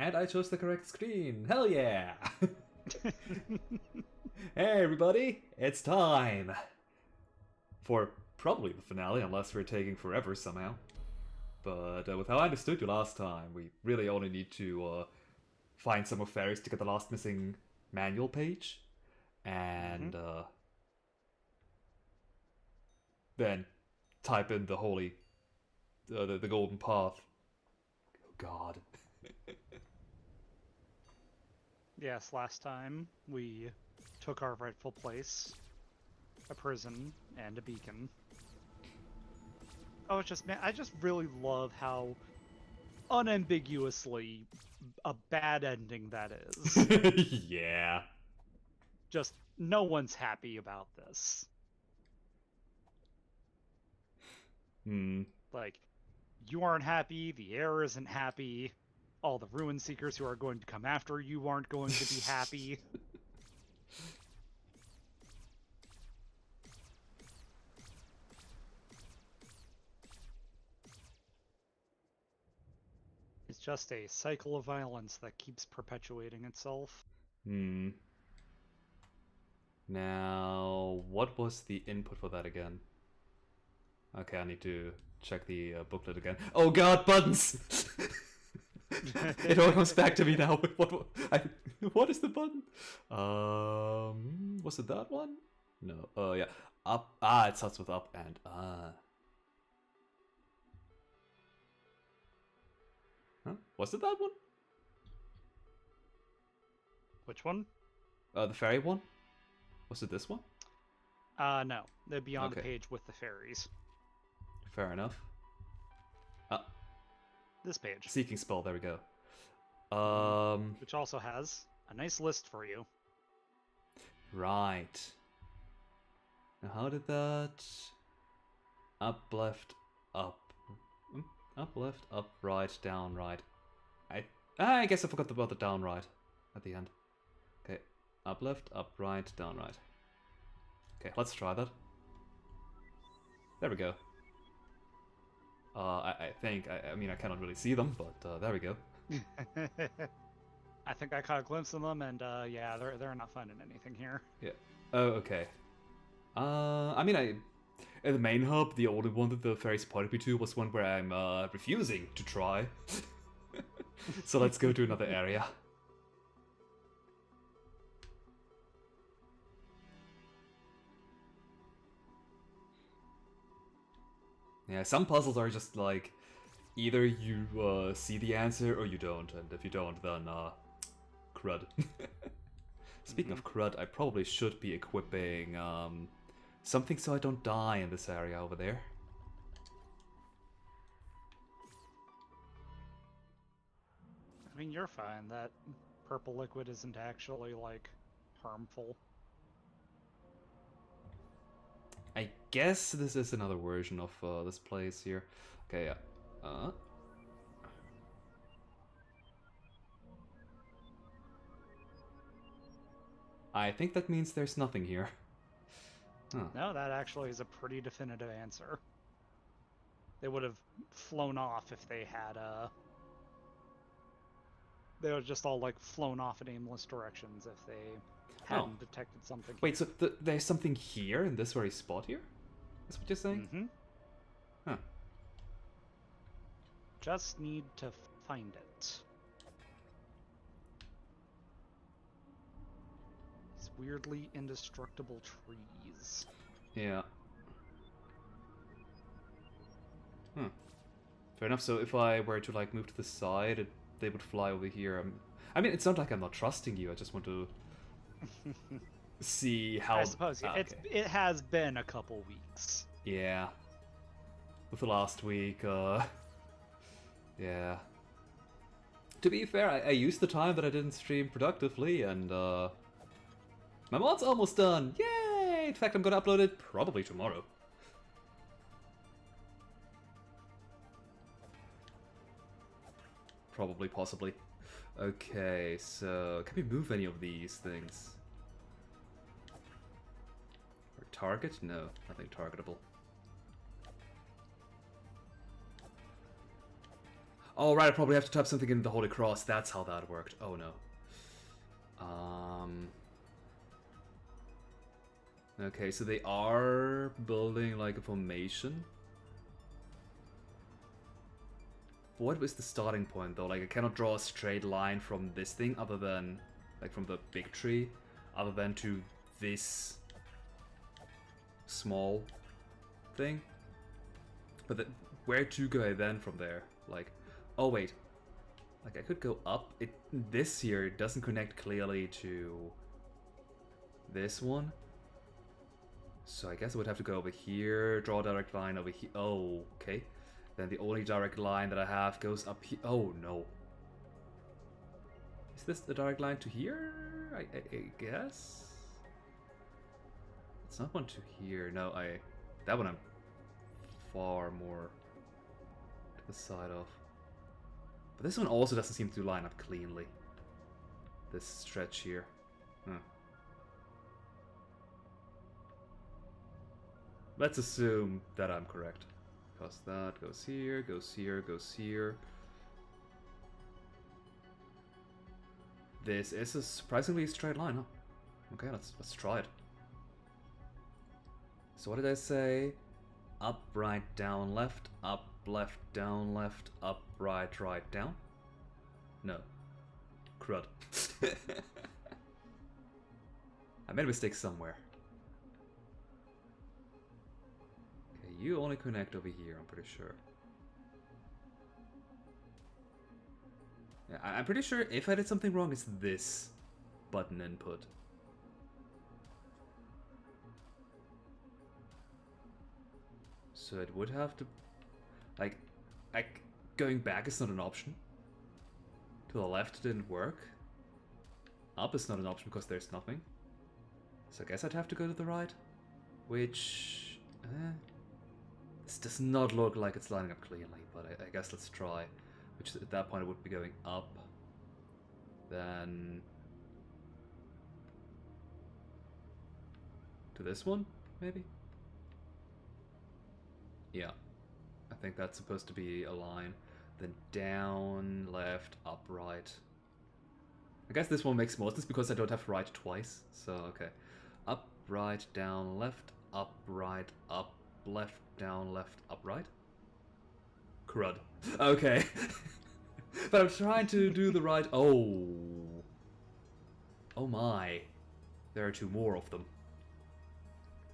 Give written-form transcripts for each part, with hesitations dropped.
And I chose the correct screen. Hell yeah! Hey everybody, it's time! For probably the finale, unless we're taking forever somehow. But with how I understood you last time, we really only need to find some more fairies to get the last missing manual page. And then type in the holy... the golden path. Oh god. Yes, last time we took our rightful place, a prison and a beacon. Oh, it's just, man, I just really love how unambiguously a bad ending that is. Yeah. Just no one's happy about this. Like, you aren't happy, the heir isn't happy, all the ruin seekers who are going to come after you aren't going to be happy. It's just a cycle of violence that keeps perpetuating itself. Now, what was the input for that again? Okay, I need to check the booklet again. Oh god, buttons! It all comes back to me now. What is the button? Was it that one? No. Yeah. Up. Ah, it starts with up and Huh? Was it that one? Which one? The fairy one? Was it this one? No. They'd be on the Okay. page with the fairies. Fair enough. This page. Seeking spell, there we go. Which also has a nice list for you. Right. Now how did that... Up, left, up... Up, left, up, right, down, right. I guess I forgot about the down, right at the end. Okay. Up, left, up, right, down, right. Okay, let's try that. There we go. I think, I mean, I cannot really see them, but there we go. I think I caught a glimpse of them, and yeah, they're not finding anything here. Yeah. Oh, okay. I mean, in the main hub, the only one that the fairies pointed me to was one where I'm refusing to try. So let's go to another area. Yeah, some puzzles are just like, either you see the answer or you don't, and if you don't, then crud. Speaking of crud, I probably should be equipping something so I don't die in this area over there. I mean, you're fine. That purple liquid isn't actually, like, harmful. I guess this is another version of this place here. Okay, yeah. I think that means there's nothing here. Huh. No, that actually is a pretty definitive answer. They would have flown off if they had, they would have just all, like, flown off in aimless directions if they hadn't detected something Wait, here. so there's something here in this very spot here? That's what you're saying? Mm-hmm. Huh. Just need to find it. These weirdly indestructible trees. Yeah. Fair enough, so if I were to, like, move to the side, they would fly over here. I mean, it's not like I'm not trusting you, I just want to see how... I suppose, yeah. okay. It has been a couple weeks. Yeah. With the last week, yeah. To be fair, I used the time that I didn't stream productively, and, my mod's almost done! Yay! In fact, I'm gonna upload it probably tomorrow. Probably, possibly. Okay, so can we move any of these things? Or target? No, nothing targetable. Oh, right, I probably have to type something in the Holy Cross. That's how that worked. Oh, no. Okay, so they are building, like, a formation. What was the starting point, though? Like, I cannot draw a straight line from this thing other than, like, from the big tree, other than to this small thing. But where to go then from there? Like, oh wait, like I could go up. This here doesn't connect clearly to this one, so I guess I would have to go over here, draw a direct line over here. Oh, okay. Then the only direct line that I have goes up here. Oh no. Is this the direct line to here? I guess. It's not one to here. No, that one I'm far more to the side of. But this one also doesn't seem to line up cleanly. This stretch here. Huh. Let's assume that I'm correct. Because that goes here, goes here, goes here. This is a surprisingly straight line, huh? Okay, let's try it. So what did I say? Up, right, down, left, down, left, up, right, down? No. Crud. I made a mistake somewhere. Okay, you only connect over here, I'm pretty sure. Yeah, I'm pretty sure if I did something wrong, it's this button input. So it would have to, like, going back is not an option. To the left didn't work. Up is not an option because there's nothing. So I guess I'd have to go to the right. Which, this does not look like it's lining up cleanly, but I guess let's try. Which at that point it would be going up. Then to this one, maybe? Yeah, I think that's supposed to be a line. Then down, left, up, right. I guess this one makes more sense because I don't have right twice. So, okay. Up, right, down, left, up, right, up, left, down, left, up, right. Crud. Okay. But I'm trying to do the right... Oh. Oh my. There are two more of them.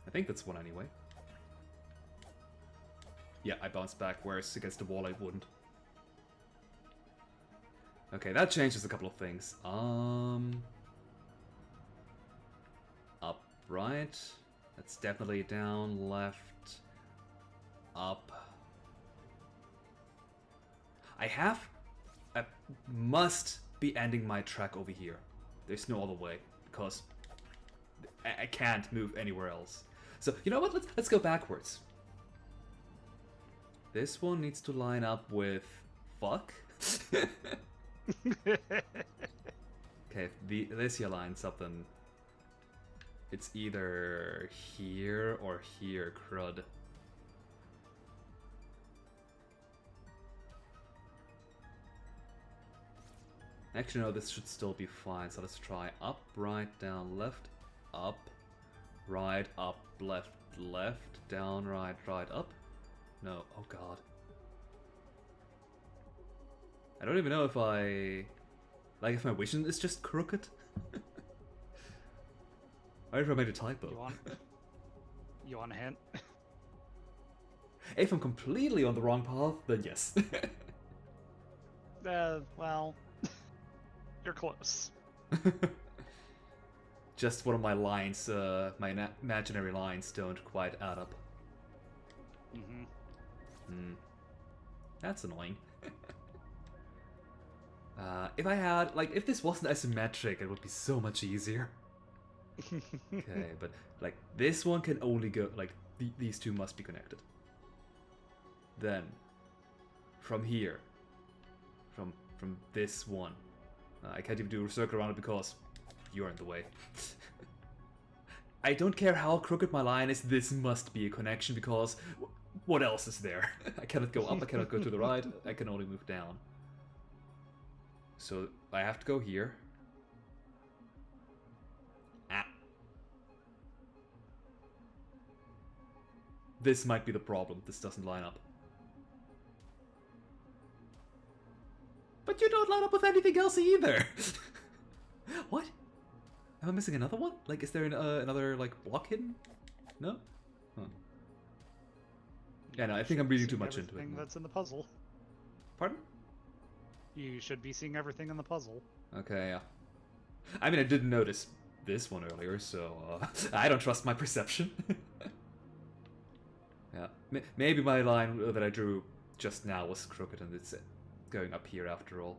I think that's one anyway. Yeah, I bounced back, whereas against the wall I wouldn't. Okay, that changes a couple of things. Up, right. That's definitely down, left, up. I must be ending my track over here. There's no other way, because I can't move anywhere else. So, you know what? Let's go backwards. This one needs to line up with fuck. Okay, if this here lines up, then it's either here or here, crud. Actually, no, this should still be fine, so let's try up, right, down, left, up, right, up, left, left, down, right, right, up. No, oh god. I don't even know if if my vision is just crooked. Or if I made a typo. You want a hint? If I'm completely on the wrong path, then yes. Well, you're close. Just one of my lines, my imaginary lines don't quite add up. That's annoying. If I had, if this wasn't isometric, it would be so much easier. Okay, but, this one can only go, these two must be connected. Then, from here, from this one, I can't even do a circle around it because you're in the way. I don't care how crooked my line is, this must be a connection because What else is there? I cannot go up, I cannot go to the right, I can only move down. So I have to go here. Ah. This might be the problem. This doesn't line up. But you don't line up with anything else either! What? Am I missing another one? Like, is there another, like, block hidden? No? Huh. Yeah, no, I think I'm reading too much into it. Everything that's in the puzzle. Pardon? You should be seeing everything in the puzzle. Okay, yeah. I mean, I didn't notice this one earlier, so I don't trust my perception. Yeah, maybe my line that I drew just now was crooked and it's going up here after all.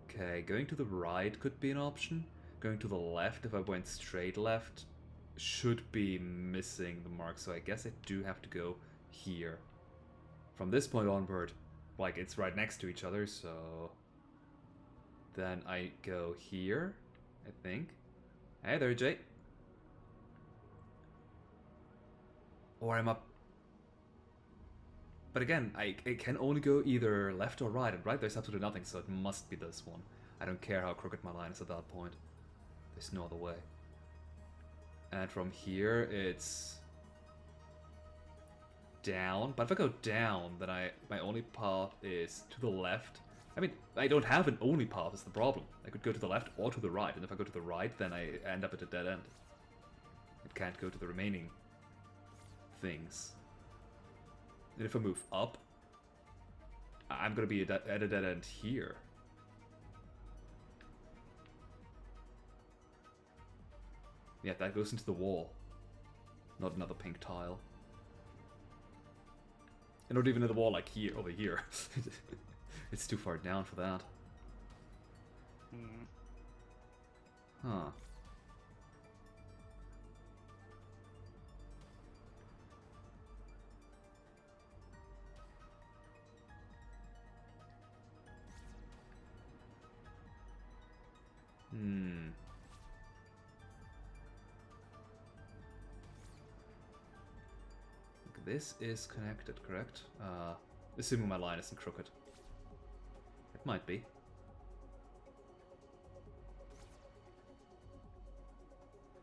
Okay, going to the right could be an option. Going to the left, if I went straight left, should be missing the mark, so I guess I do have to go here. From this point onward, like, it's right next to each other, so... Then I go here, I think. Hey there, Jay. Or I'm up. But again, I can only go either left or right, and right there's absolutely nothing, so it must be this one. I don't care how crooked my line is at that point. There's no other way. And from here, it's... down. But if I go down, then my only path is to the left. I mean, I don't have an only path is the problem. I could go to the left or to the right, and if I go to the right, then I end up at a dead end. It can't go to the remaining things. And if I move up, I'm gonna be at a dead end here. Yeah, that goes into the wall. Not another pink tile. And not even in the wall like here, over here. It's too far down for that. Huh. This is connected, correct? Assuming my line isn't crooked. It might be.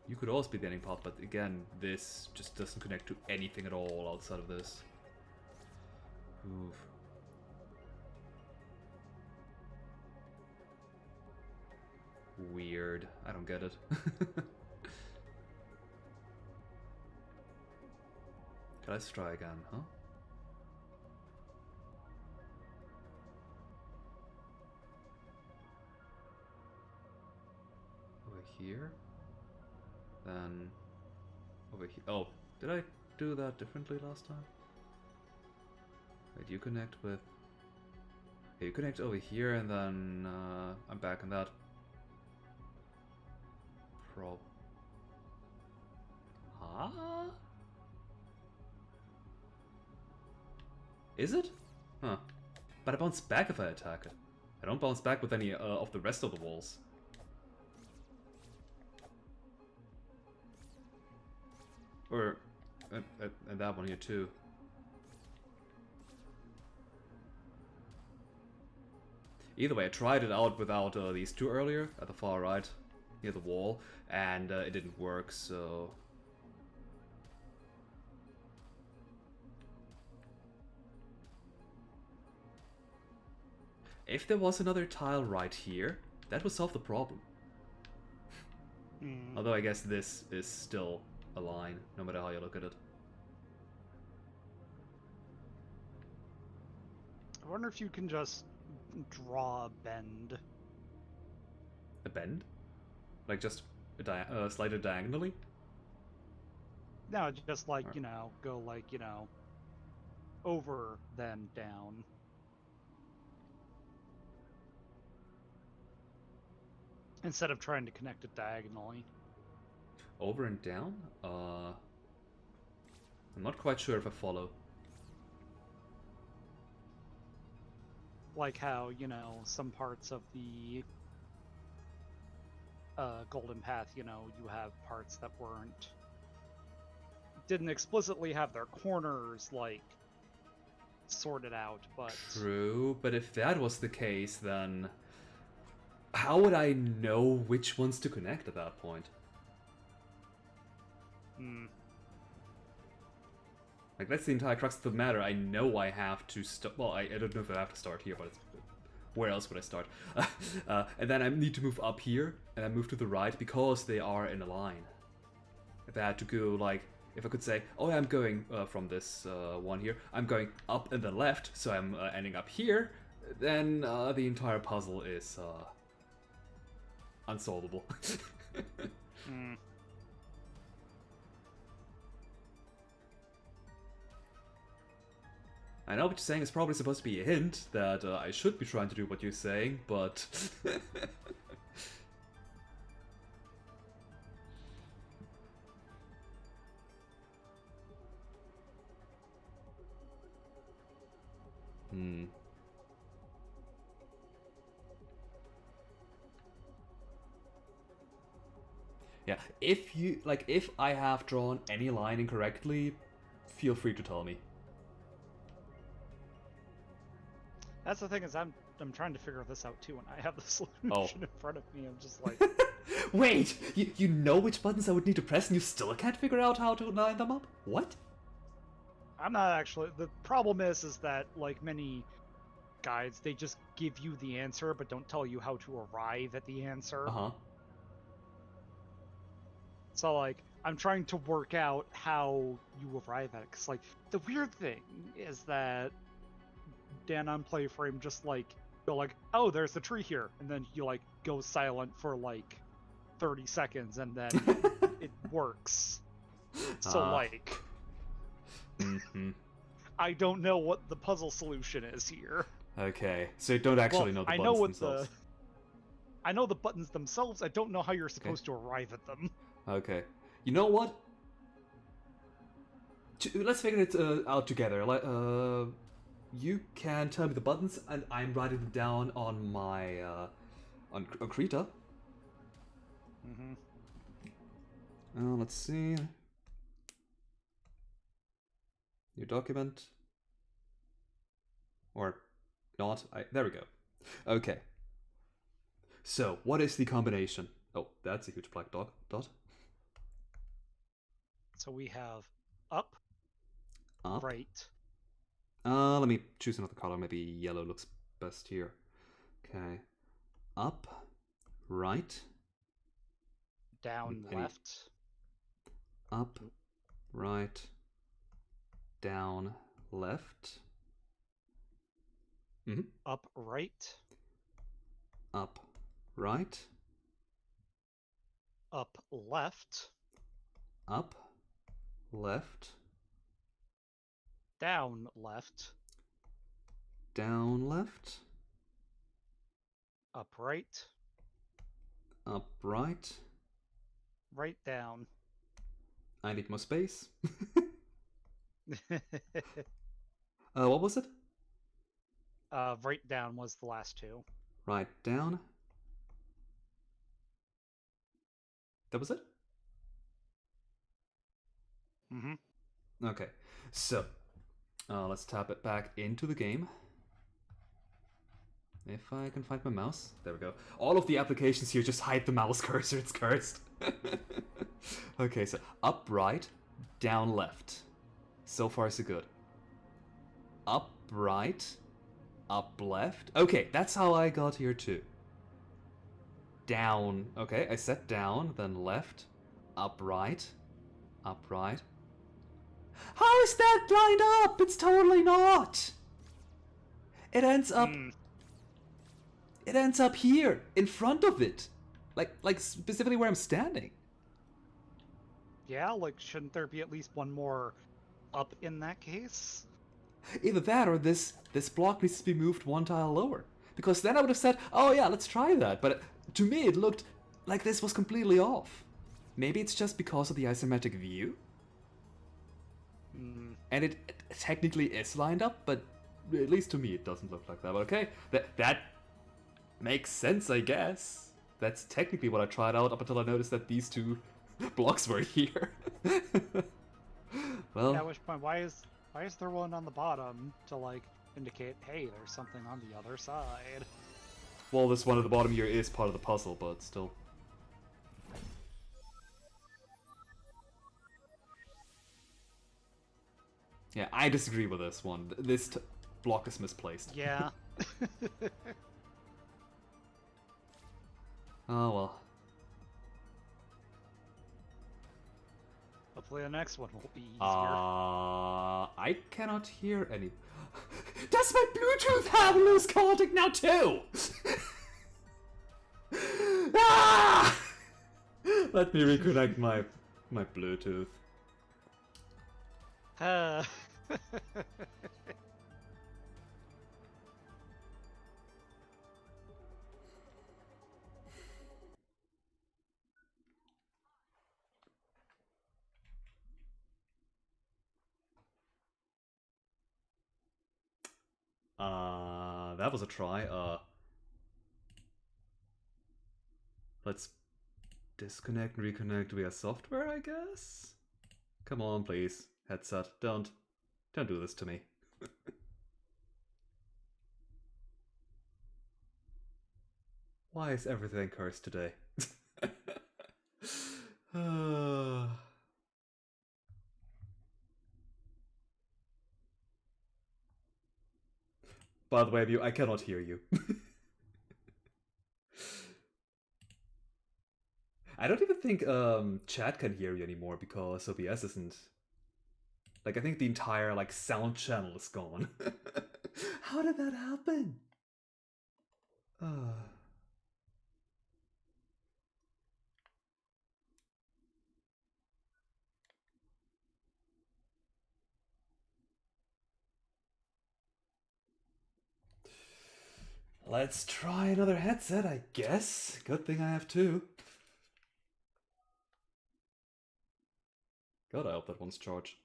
You could also be the ending path, but again, this just doesn't connect to anything at all outside of this. Oof. Weird. I don't get it. Let's try again, huh? Over here. Then over here. Oh, did I do that differently last time? Wait, you connect with... Okay, you connect over here and then I'm back on that. Huh? Is it? Huh. But I bounce back if I attack it. I don't bounce back with any of the rest of the walls. Or... and that one here too. Either way, I tried it out without these two earlier, at the far right, near the wall, and it didn't work, so... If there was another tile right here, that would solve the problem. Although I guess this is still a line, no matter how you look at it. I wonder if you can just draw a bend. A bend? Like just slide it diagonally? No, just like, you know, go like, you know, over, then down. Instead of trying to connect it diagonally. Over and down? I'm not quite sure if I follow. Like how, you know, some parts of the Golden Path, you know, you have parts that didn't explicitly have their corners, like, sorted out, but True, but if that was the case, then how would I know which ones to connect at that point? Like, that's the entire crux of the matter. I know I have to start. Well, I don't know if I have to start here, but where else would I start? And then I need to move up here, and then move to the right, because they are in a line. If I had to go, like, if I could say, oh, I'm going from this one here, I'm going up and then left, so I'm ending up here, then the entire puzzle is unsolvable. I know what you're saying is probably supposed to be a hint that I should be trying to do what you're saying, but... Yeah, if I have drawn any line incorrectly, feel free to tell me. that's the thing is I'm trying to figure this out too, and I have the solution in front of me. I'm just like, wait, you know which buttons I would need to press, and you still can't figure out how to line them up? What? I'm not actually. The problem is that like many guides, they just give you the answer but don't tell you how to arrive at the answer. So like I'm trying to work out how you arrive at it, because like the weird thing is that Dan on Playframe just like go like, oh, there's a tree here, and then you like go silent for like 30 seconds, and then it works. So like, I don't know what the puzzle solution is here. Okay, so you don't actually know the buttons themselves. I know the buttons themselves. I don't know how you're supposed to arrive at them. Okay, you know what? Let's figure it out together. You can tell me the buttons, and I'm writing them down on my on Krita. Let's see. New document. Or not. There we go. Okay. So, what is the combination? Oh, that's a huge black dot. So we have up, right. Let me choose another color. Maybe yellow looks best here. Okay. Up, right. Down, left. Up, right. Down, left. Up, right. Up, right. Up, left. Up, left. Down, left. Down, left. Up, right. Up, right. Right, down. I need more space. What was it? Right, down was the last two. Right, down. That was it? Okay, so let's tap it back into the game. If I can find my mouse. There we go. All of the applications here just hide the mouse cursor. It's cursed. Okay, so up right, down left. So far so good. Up right, up left. Okay, that's how I got here too. Down. Okay, I set down, then left, up right, up right. How is that lined up? It's totally not. It ends up. It ends up here, in front of it, like specifically where I'm standing. Yeah, like shouldn't there be at least one more up in that case? Either that or this block needs to be moved one tile lower. Because then I would have said, oh yeah, let's try that. But to me it looked like this was completely off. Maybe it's just because of the isometric view? And it technically is lined up, but at least to me it doesn't look like that. But okay, that makes sense, I guess. That's technically what I tried out up until I noticed that these two blocks were here. Well, at which point, why is Why is there one on the bottom to, like, indicate, hey, there's something on the other side? Well, this one at the bottom here is part of the puzzle, but still. Yeah, I disagree with this one. This block is misplaced. Yeah. Oh well. Hopefully the next one will be easier. I cannot hear any. Does my Bluetooth have loose codec now too? Ah! Let me reconnect my Bluetooth. That was a try. Let's disconnect and reconnect via software, I guess? Come on, please. Headset, don't do this to me. Why is everything cursed today? By the way, Amew, I cannot hear you. I don't even think chat can hear you anymore because OBS isn't. Like, I think the entire like sound channel is gone. How did that happen? Let's try another headset, I guess. Good thing I have two. God, I hope that one's charged.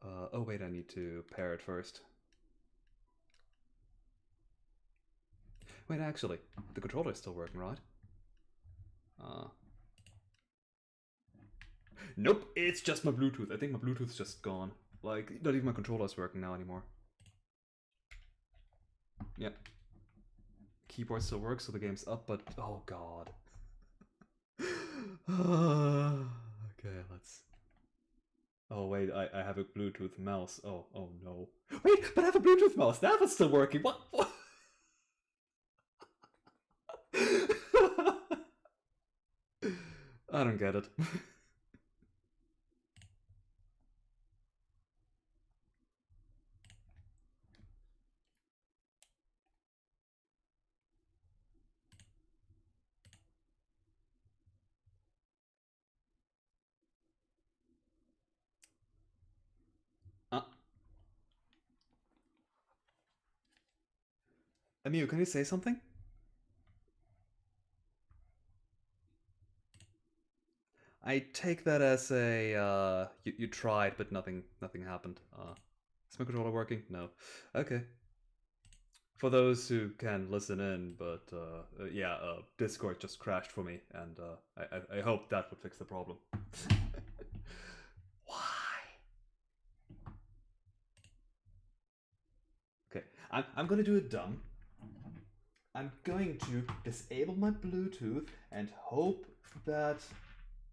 Oh wait, I need to pair it first. Wait, actually, the controller is still working, right? Nope, it's just my Bluetooth. I think my Bluetooth's just gone. Like, not even my controller is working now anymore. Yep. Keyboard still works, so the game's up, but oh god. Okay, let's. Oh wait, I have a Bluetooth mouse. Oh no. Wait, but I have a Bluetooth mouse. That was still working. What? I don't get it. Amew, can you say something? I take that as a you tried, but nothing happened. Is my controller working? No. Okay. For those who can listen in, but yeah, Discord just crashed for me, and I hope that would fix the problem. Why? Okay, I'm gonna do it dumb. I'm going to disable my Bluetooth and hope that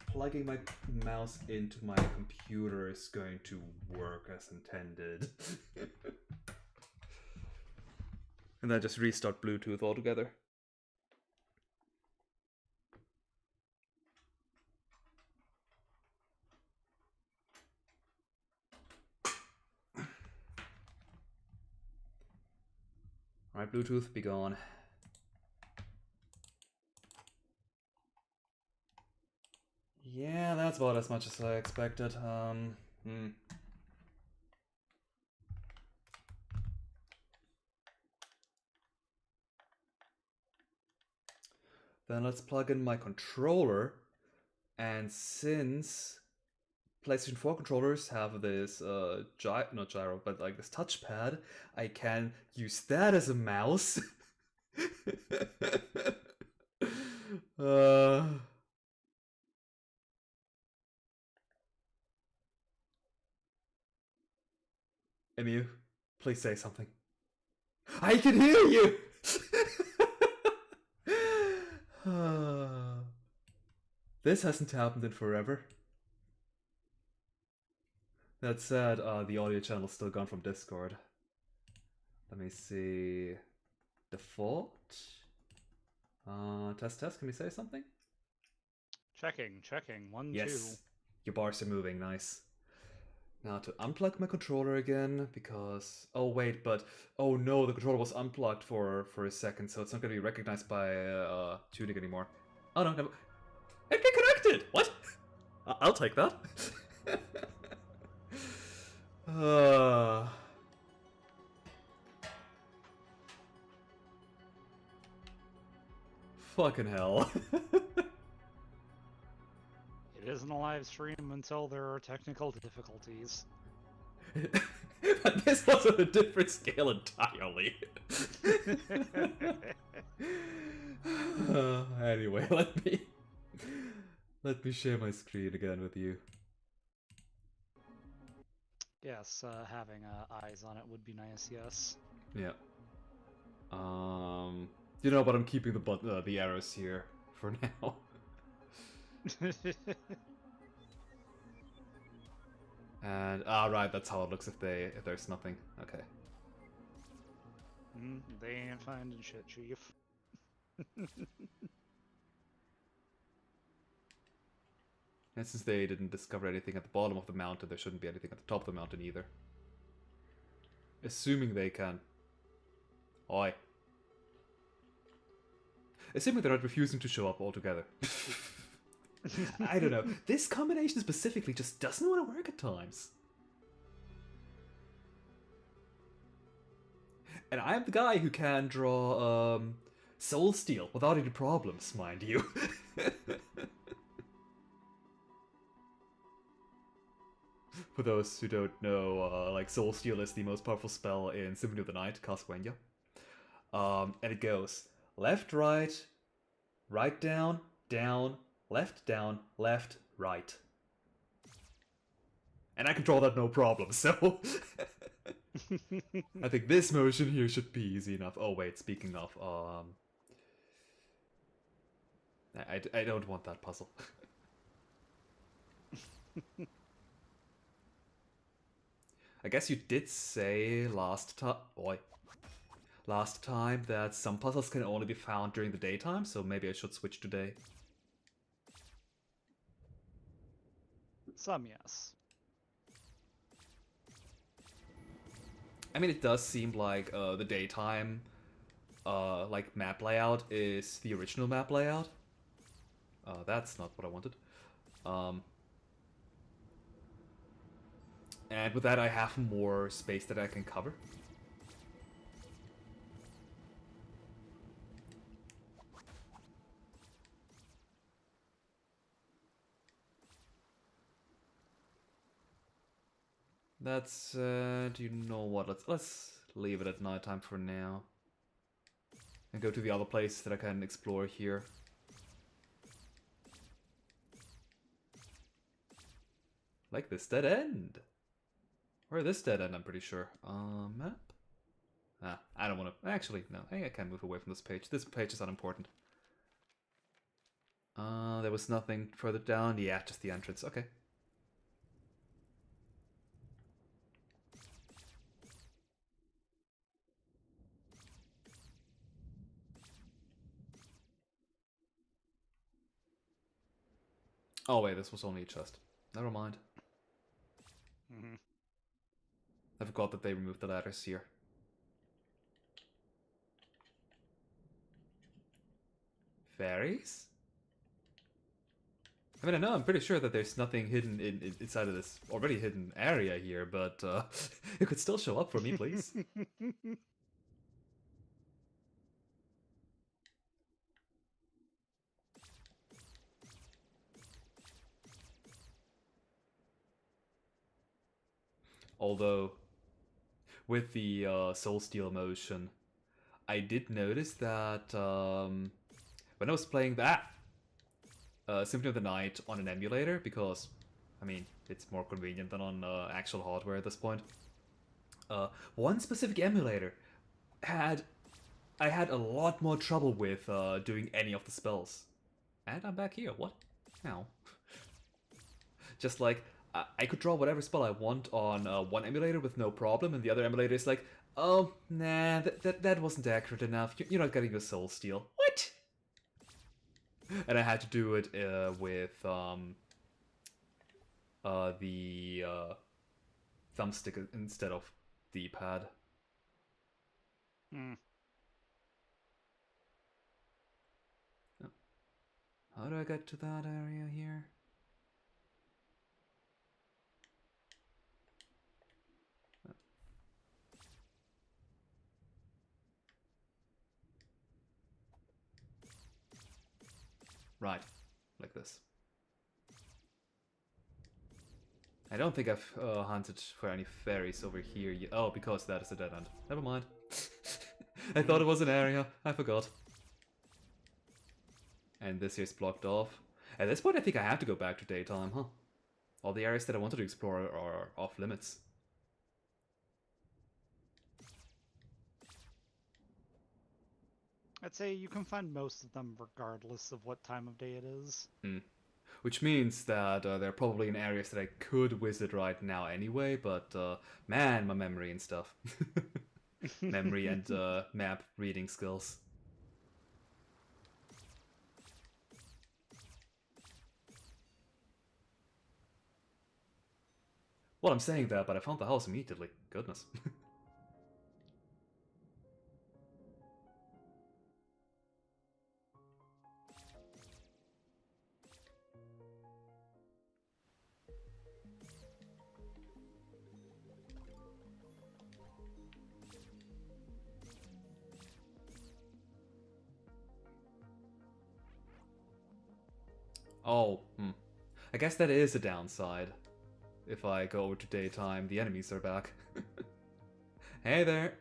plugging my mouse into my computer is going to work as intended. And then just restart Bluetooth altogether. Alright, Bluetooth, be gone. Yeah, that's about as much as I expected. Then let's plug in my controller. And since PlayStation 4 controllers have this, not gyro, but like this touchpad, I can use that as a mouse. Amew, please say something. I can hear you! This hasn't happened in forever. That said, the audio channel's still gone from Discord. Let me see. Default? Test, can we say something? Checking. 1, Yes. Your bars are moving, nice. Now to unplug my controller again, because... Oh wait, but... Oh no, the controller was unplugged for a second, so it's not going to be recognized by Tunic anymore. Oh no, never... It connected! What? I'll take that. Fucking hell. It isn't a live stream until there are technical difficulties. But this was on a different scale entirely. Anyway, let me share my screen again with you. Yes, having eyes on it would be nice, yes. Yeah. You know, but I'm keeping the arrows here for now. And right, that's how it looks if there's nothing. Okay. They ain't finding shit, Chief. And since they didn't discover anything at the bottom of the mountain, there shouldn't be anything at the top of the mountain either. Assuming they can. Oi. Assuming they're not refusing to show up altogether. I don't know. This combination specifically just doesn't want to work at times. And I'm the guy who can draw Soul Steel without any problems, mind you. For those who don't know, like Soul Steel is the most powerful spell in Symphony of the Night, Castlevania. And it goes left, right, right down, down, left, right. And I can draw that no problem, so... I think this motion here should be easy enough. Oh wait, speaking of, I don't want that puzzle. I guess you did say last time that some puzzles can only be found during the daytime, so maybe I should switch to day. Some, yes. I mean, it does seem like the daytime like map layout is the original map layout. That's not what I wanted. And with that, I have more space that I can cover. That's, do you know what? Let's leave it at nighttime for now. And go to the other places that I can explore here. Like this dead end. Or this dead end, I'm pretty sure. Map? I don't want to... Actually, no. I can't move away from this page. This page is unimportant. There was nothing further down. Yeah, just the entrance. Okay. Oh wait, this was only a chest. Never mind. I forgot that they removed the ladders here. Fairies? I mean, I know I'm pretty sure that there's nothing hidden inside of this already hidden area here, but it could still show up for me, please. Although, with the Soul Steel motion, I did notice that when I was playing that Symphony of the Night on an emulator, because, I mean, it's more convenient than on actual hardware at this point. One specific emulator had I had a lot more trouble with doing any of the spells. And I'm back here. What? How? Just like, I could draw whatever spell I want on one emulator with no problem, and the other emulator is like, oh, nah, that wasn't accurate enough. You're not getting a soul steal. What? And I had to do it with the thumbstick instead of the pad. Hmm. How do I get to that area here? Right, like this. I don't think I've hunted for any fairies over here yet. Oh, because that is a dead end. Never mind. I thought it was an area. I forgot. And this here's blocked off. At this point, I think I have to go back to daytime, huh? All the areas that I wanted to explore are off limits. I'd say you can find most of them regardless of what time of day it is. Which means that they're probably in areas that I could visit right now anyway, but man, my memory and stuff. Memory and map reading skills. Well, I'm saying that, but I found the house immediately. Goodness. Oh, I guess that is a downside. If I go over to daytime, the enemies are back. Hey there!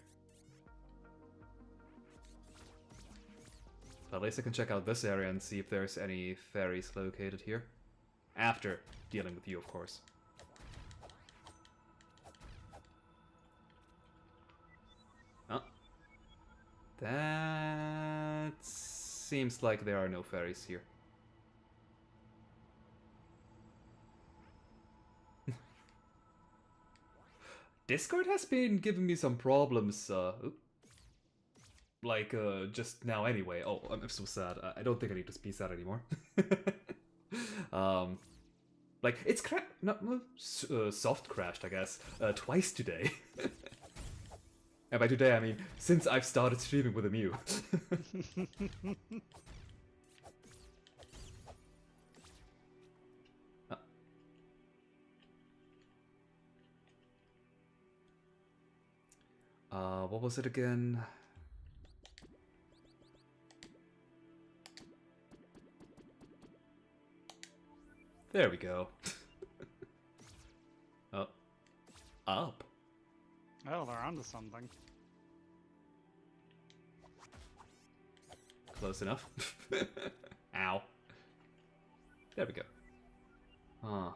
At least I can check out this area and see if there's any fairies located here. After dealing with you, of course. Oh. That seems like there are no fairies here. Discord has been giving me some problems, like, just now anyway. Oh, I'm so sad. I don't think I need to be sad anymore. Like, it's soft crashed, I guess, twice today. And by today, I mean, since I've started streaming with Amew. What was it again? There we go. Oh. Up. Oh, they're onto something. Close enough. Ow. There we go. Huh.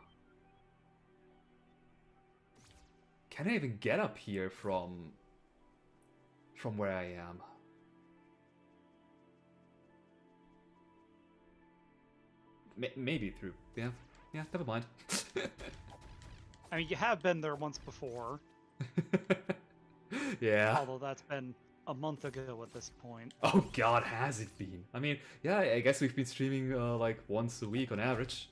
Can I even get up here from where I am? Maybe through. Yeah, never mind. I mean, you have been there once before. Yeah. Although that's been a month ago at this point. Oh god, has it been? I mean, yeah, I guess we've been streaming like once a week on average.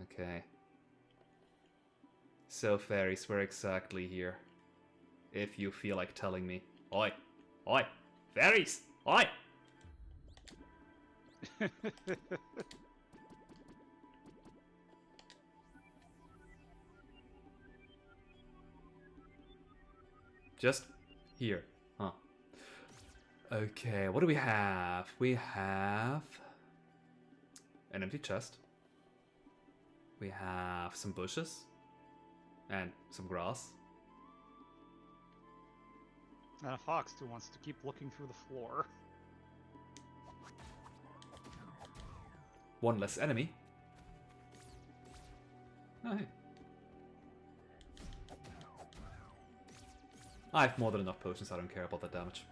Okay. So fairies, where exactly here? If you feel like telling me. Oi! Oi! Fairies! Oi! Just here, huh? Okay, what do we have? We have an empty chest. We have some bushes and some grass. And a fox who wants to keep looking through the floor. One less enemy. Oh, hey. I have more than enough potions, I don't care about that damage.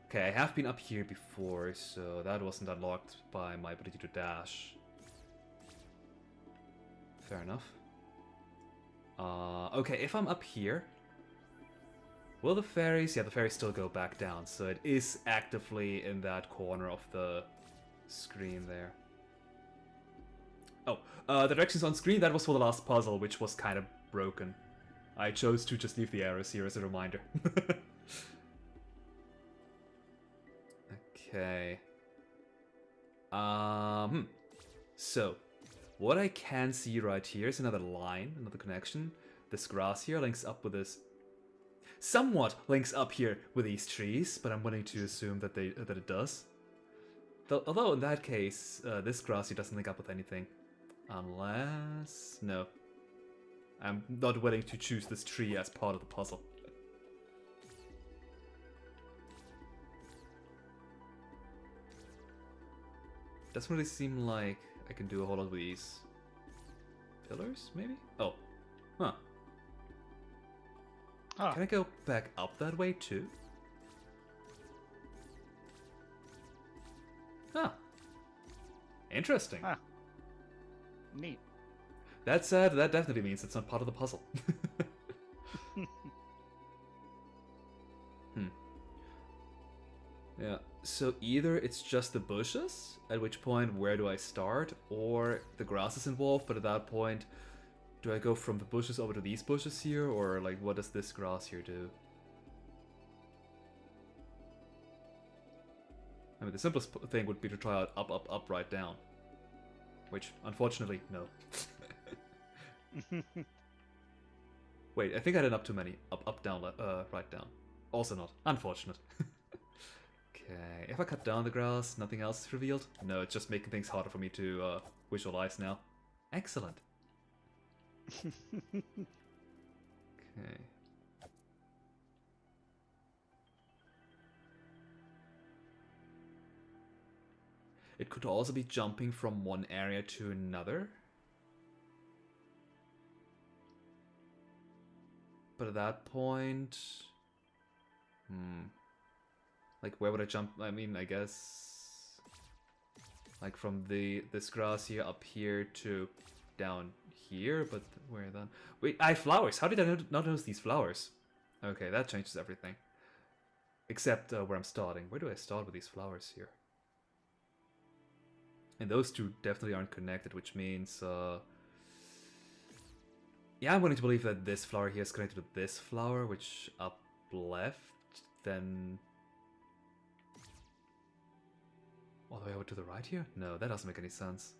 Okay, I have been up here before, so that wasn't unlocked by my ability to dash. Fair enough. Okay, if I'm up here, will the fairies? Yeah, the fairies still go back down, so it is actively in that corner of the screen there. Oh, the directions on screen, that was for the last puzzle, which was kind of broken. I chose to just leave the arrows here as a reminder. Okay. So, what I can see right here is another line, another connection. This grass here links up with this. Somewhat links up here with these trees, but I'm willing to assume that it does. Although in that case, this grass here doesn't link up with anything, unless no. I'm not willing to choose this tree as part of the puzzle. Doesn't really seem like I can do a whole lot with these pillars, maybe? Oh. Huh. Huh. Can I go back up that way too? Huh. Interesting. Huh. Neat. That said, that definitely means it's not part of the puzzle. Yeah, so either it's just the bushes, at which point where do I start, or the grass is involved, but at that point, do I go from the bushes over to these bushes here, or like what does this grass here do? I mean, the simplest thing would be to try out up, up, up, right down. Which, unfortunately, no. Wait, I think I did up too many. Up, up, down, right down. Also not. Unfortunate. Okay, if I cut down the grass, nothing else is revealed? No, it's just making things harder for me to visualize now. Excellent. Okay. It could also be jumping from one area to another. But at that point... Like, where would I jump? I mean, I guess... Like, from this grass here up here to down here, but where then? Wait, I have flowers! How did I not notice these flowers? Okay, that changes everything. Except where I'm starting. Where do I start with these flowers here? And those two definitely aren't connected, which means... Yeah, I'm willing to believe that this flower here is connected to this flower, which up left, then... All the way over to the right here? No, that doesn't make any sense.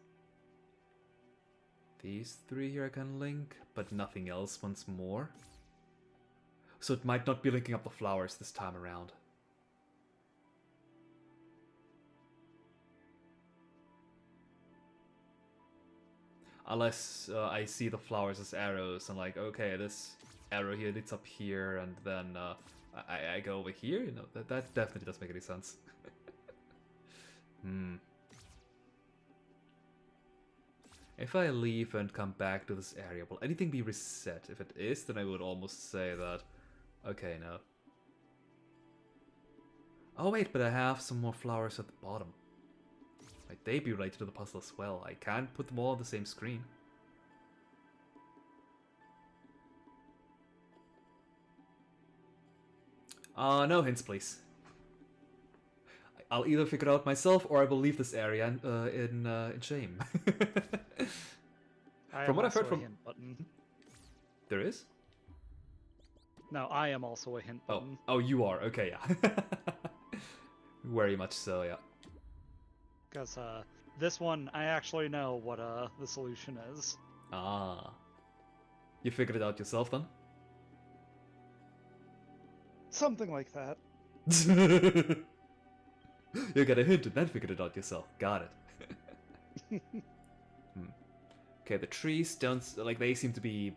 These three here I can link, but nothing else once more. So it might not be linking up the flowers this time around. Unless I see the flowers as arrows and like, okay, this arrow here leads up here, and then I go over here. You know, that definitely doesn't make any sense. If I leave and come back to this area, will anything be reset? If it is, then I would almost say that... Okay, no. Oh wait, but I have some more flowers at the bottom. Might they be related to the puzzle as well? I can't put them all on the same screen. No hints, please. I'll either figure it out myself, or I will leave this area in shame. From what I've heard from... Hint button. There is? No, I am also a hint button. Oh, you are. Okay, yeah. Very much so, yeah. Because this one, I actually know what the solution is. Ah. You figured it out yourself, then? Something like that. You got a hint and then figured it out yourself. Got it. Okay, the trees don't... Like, they seem to be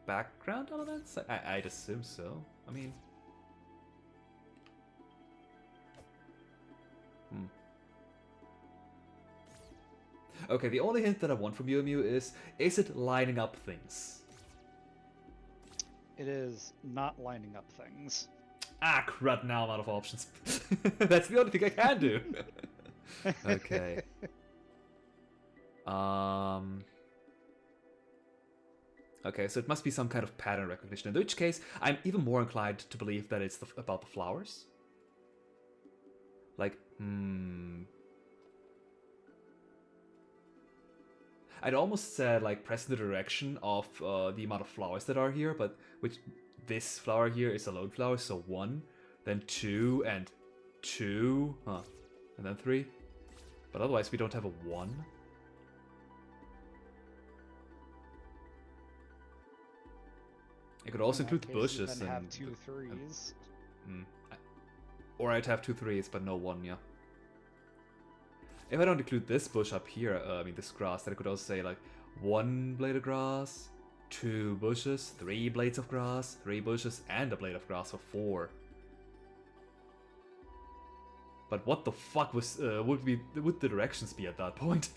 background elements? I'd assume so. I mean... Okay, the only hint that I want from you, Amew, is it lining up things? It is not lining up things. Ah, crud, now I'm out of options. That's the only thing I can do. Okay. Okay, so it must be some kind of pattern recognition, in which case I'm even more inclined to believe that it's about the flowers. Like, I'd almost said, like, press the direction of the amount of flowers that are here, but which this flower here is a lone flower, so 1, then 2, and 2, and then 3. But otherwise we don't have a 1. It could also include bushes and and... have 2 3s. Or I'd have 2 3s, but no 1, yeah. If I don't include this bush up here, I mean this grass, then I could also say like 1 blade of grass, 2 bushes, 3 blades of grass, 3 bushes, and a blade of grass for 4. But what the fuck was would the directions be at that point?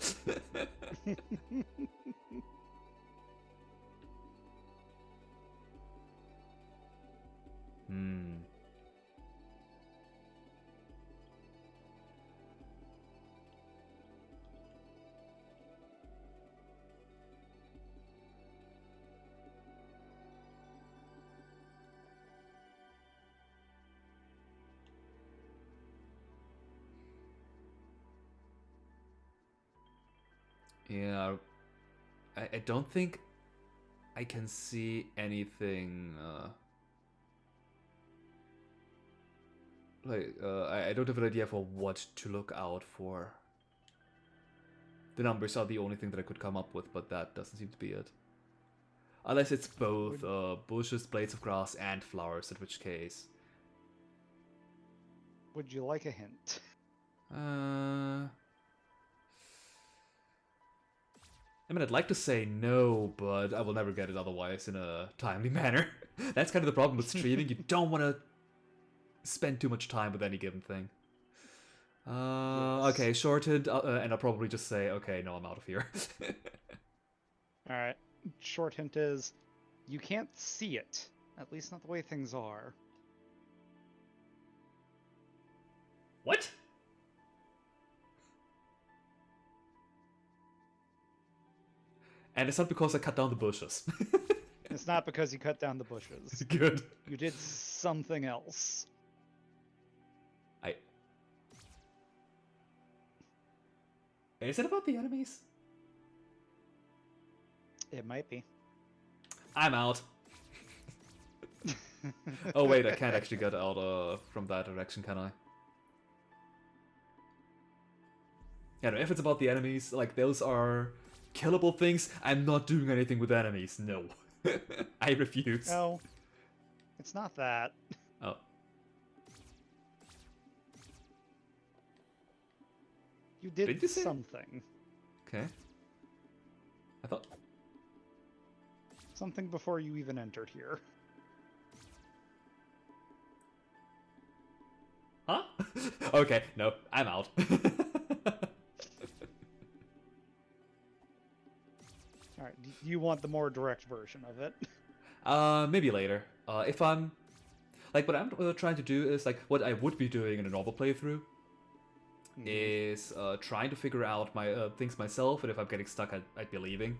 Yeah, I don't think I can see anything. I don't have an idea for what to look out for. The numbers are the only thing that I could come up with, but that doesn't seem to be it. Unless it's both bushes, blades of grass, and flowers, in which case. Would you like a hint? I mean, I'd like to say no, but I will never get it otherwise in a timely manner. That's kind of the problem with streaming. You don't want to spend too much time with any given thing. Yes. Okay, shorted, and I'll probably just say, okay, no, I'm out of here. Alright, short hint is, you can't see it. At least not the way things are. What? And it's not because I cut down the bushes. It's not because you cut down the bushes. Good. You did something else. Is it about the enemies? It might be. I'm out. Oh wait, I can't actually get out from that direction, can I? Yeah, no, if it's about the enemies, like, those are killable things, I'm not doing anything with enemies, no. I refuse. No, it's not that. Oh. You did something. Okay. I thought... Something before you even entered here. Huh? Okay, no, I'm out. Alright, do you want the more direct version of it? Maybe later. If I'm... Like, what I'm trying to do is, like, what I would be doing in a normal playthrough is trying to figure out my things myself, and if I'm getting stuck, I'd be leaving.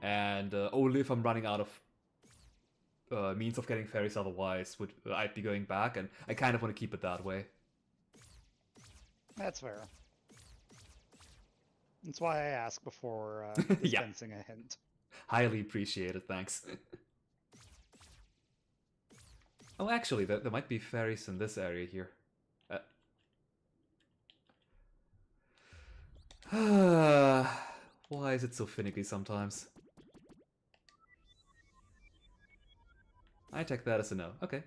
And only if I'm running out of means of getting fairies otherwise would I'd be going back, and I kind of want to keep it that way. That's fair. That's why I asked before dispensing a hint. Highly appreciated, thanks. Oh, actually, there might be fairies in this area here. Why is it so finicky sometimes? I take that as a no. Okay.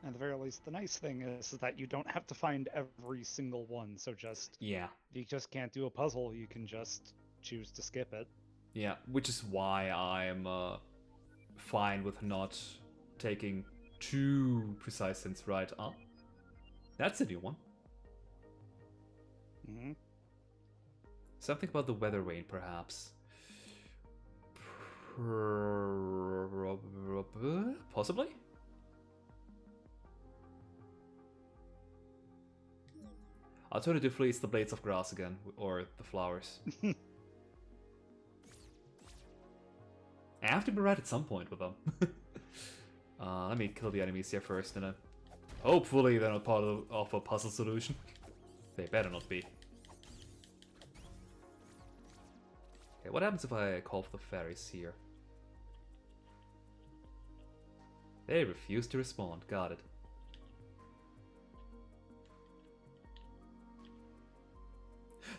At the very least, the nice thing is that you don't have to find every single one, so just... Yeah. If you just can't do a puzzle, you can just choose to skip it. Yeah, which is why I'm fine with not taking too precise hints right up. That's a new one. Mm-hmm. Something about the weather vane, perhaps. Possibly? Alternatively, it's the blades of grass again, or the flowers. I have to be right at some point with them. Let me kill the enemies here first, and hopefully they're not part of a puzzle solution. They better not be. Okay, what happens if I call for the fairies here? They refuse to respond. Got it.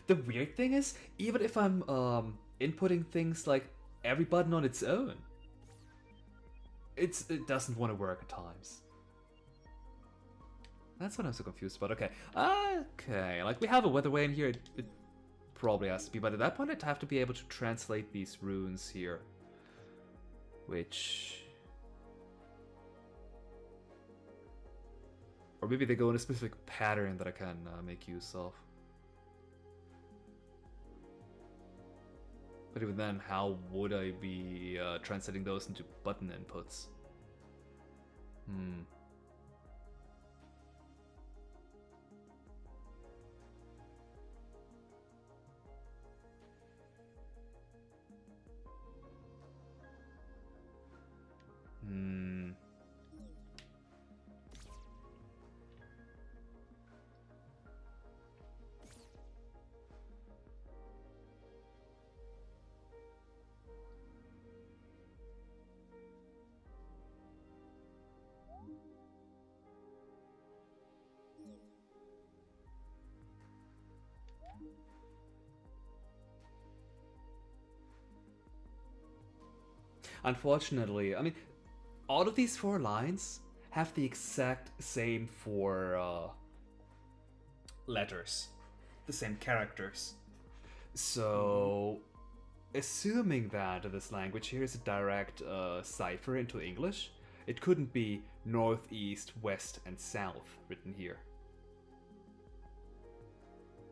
The weird thing is, even if I'm inputting things like every button on its own, it doesn't want to work at times. That's what I'm so confused about. Okay, okay, like we have a weather vane here. It probably has to be, but at that point I'd have to be able to translate these runes here, which. Or maybe they go in a specific pattern that I can make use of. But even then, how would I be translating those into button inputs? Unfortunately, I mean, all of these 4 lines have the exact same 4 letters, the same characters. So, assuming that this language here is a direct cipher into English, it couldn't be north, east, west, and south written here.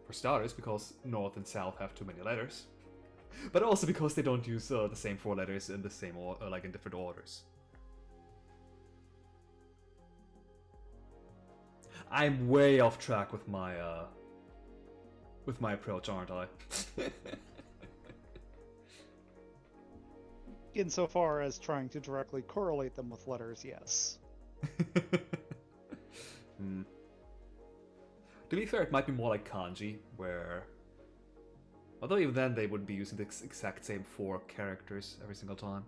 For starters, because north and south have too many letters. But also because they don't use the same 4 letters in the same like in different orders. I'm way off track with my approach, aren't I? Insofar as trying to directly correlate them with letters, yes. To be fair, it might be more like kanji, where. Although even then they wouldn't be using the exact same 4 characters every single time.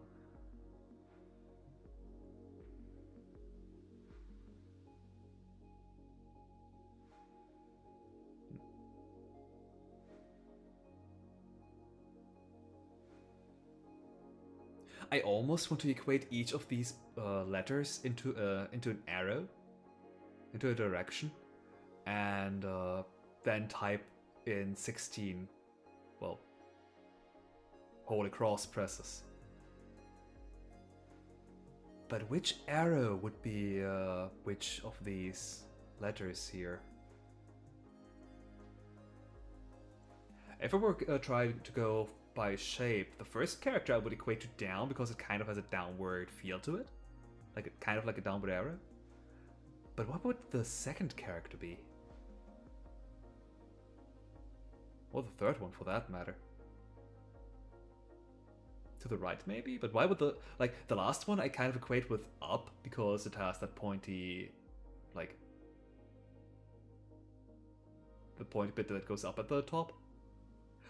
I almost want to equate each of these letters into an arrow, into a direction, and then type in 16, well, Holy Cross presses. But which arrow would be which of these letters here? If I were trying to go by shape, the first character I would equate to down because it kind of has a downward feel to it. Kind of like a downward arrow. But what would the second character be? Or the third one for that matter. To the right maybe? But why would the last one I kind of equate with up because it has that pointy, like, the pointy bit that goes up at the top.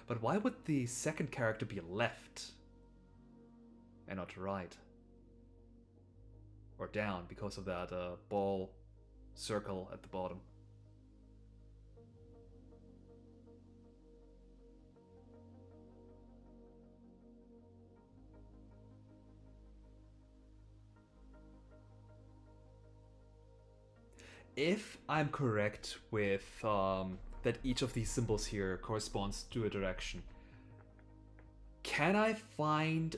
But why would the second character be left and not right? Or down because of that ball circle at the bottom. If I'm correct with that each of these symbols here corresponds to a direction, can I find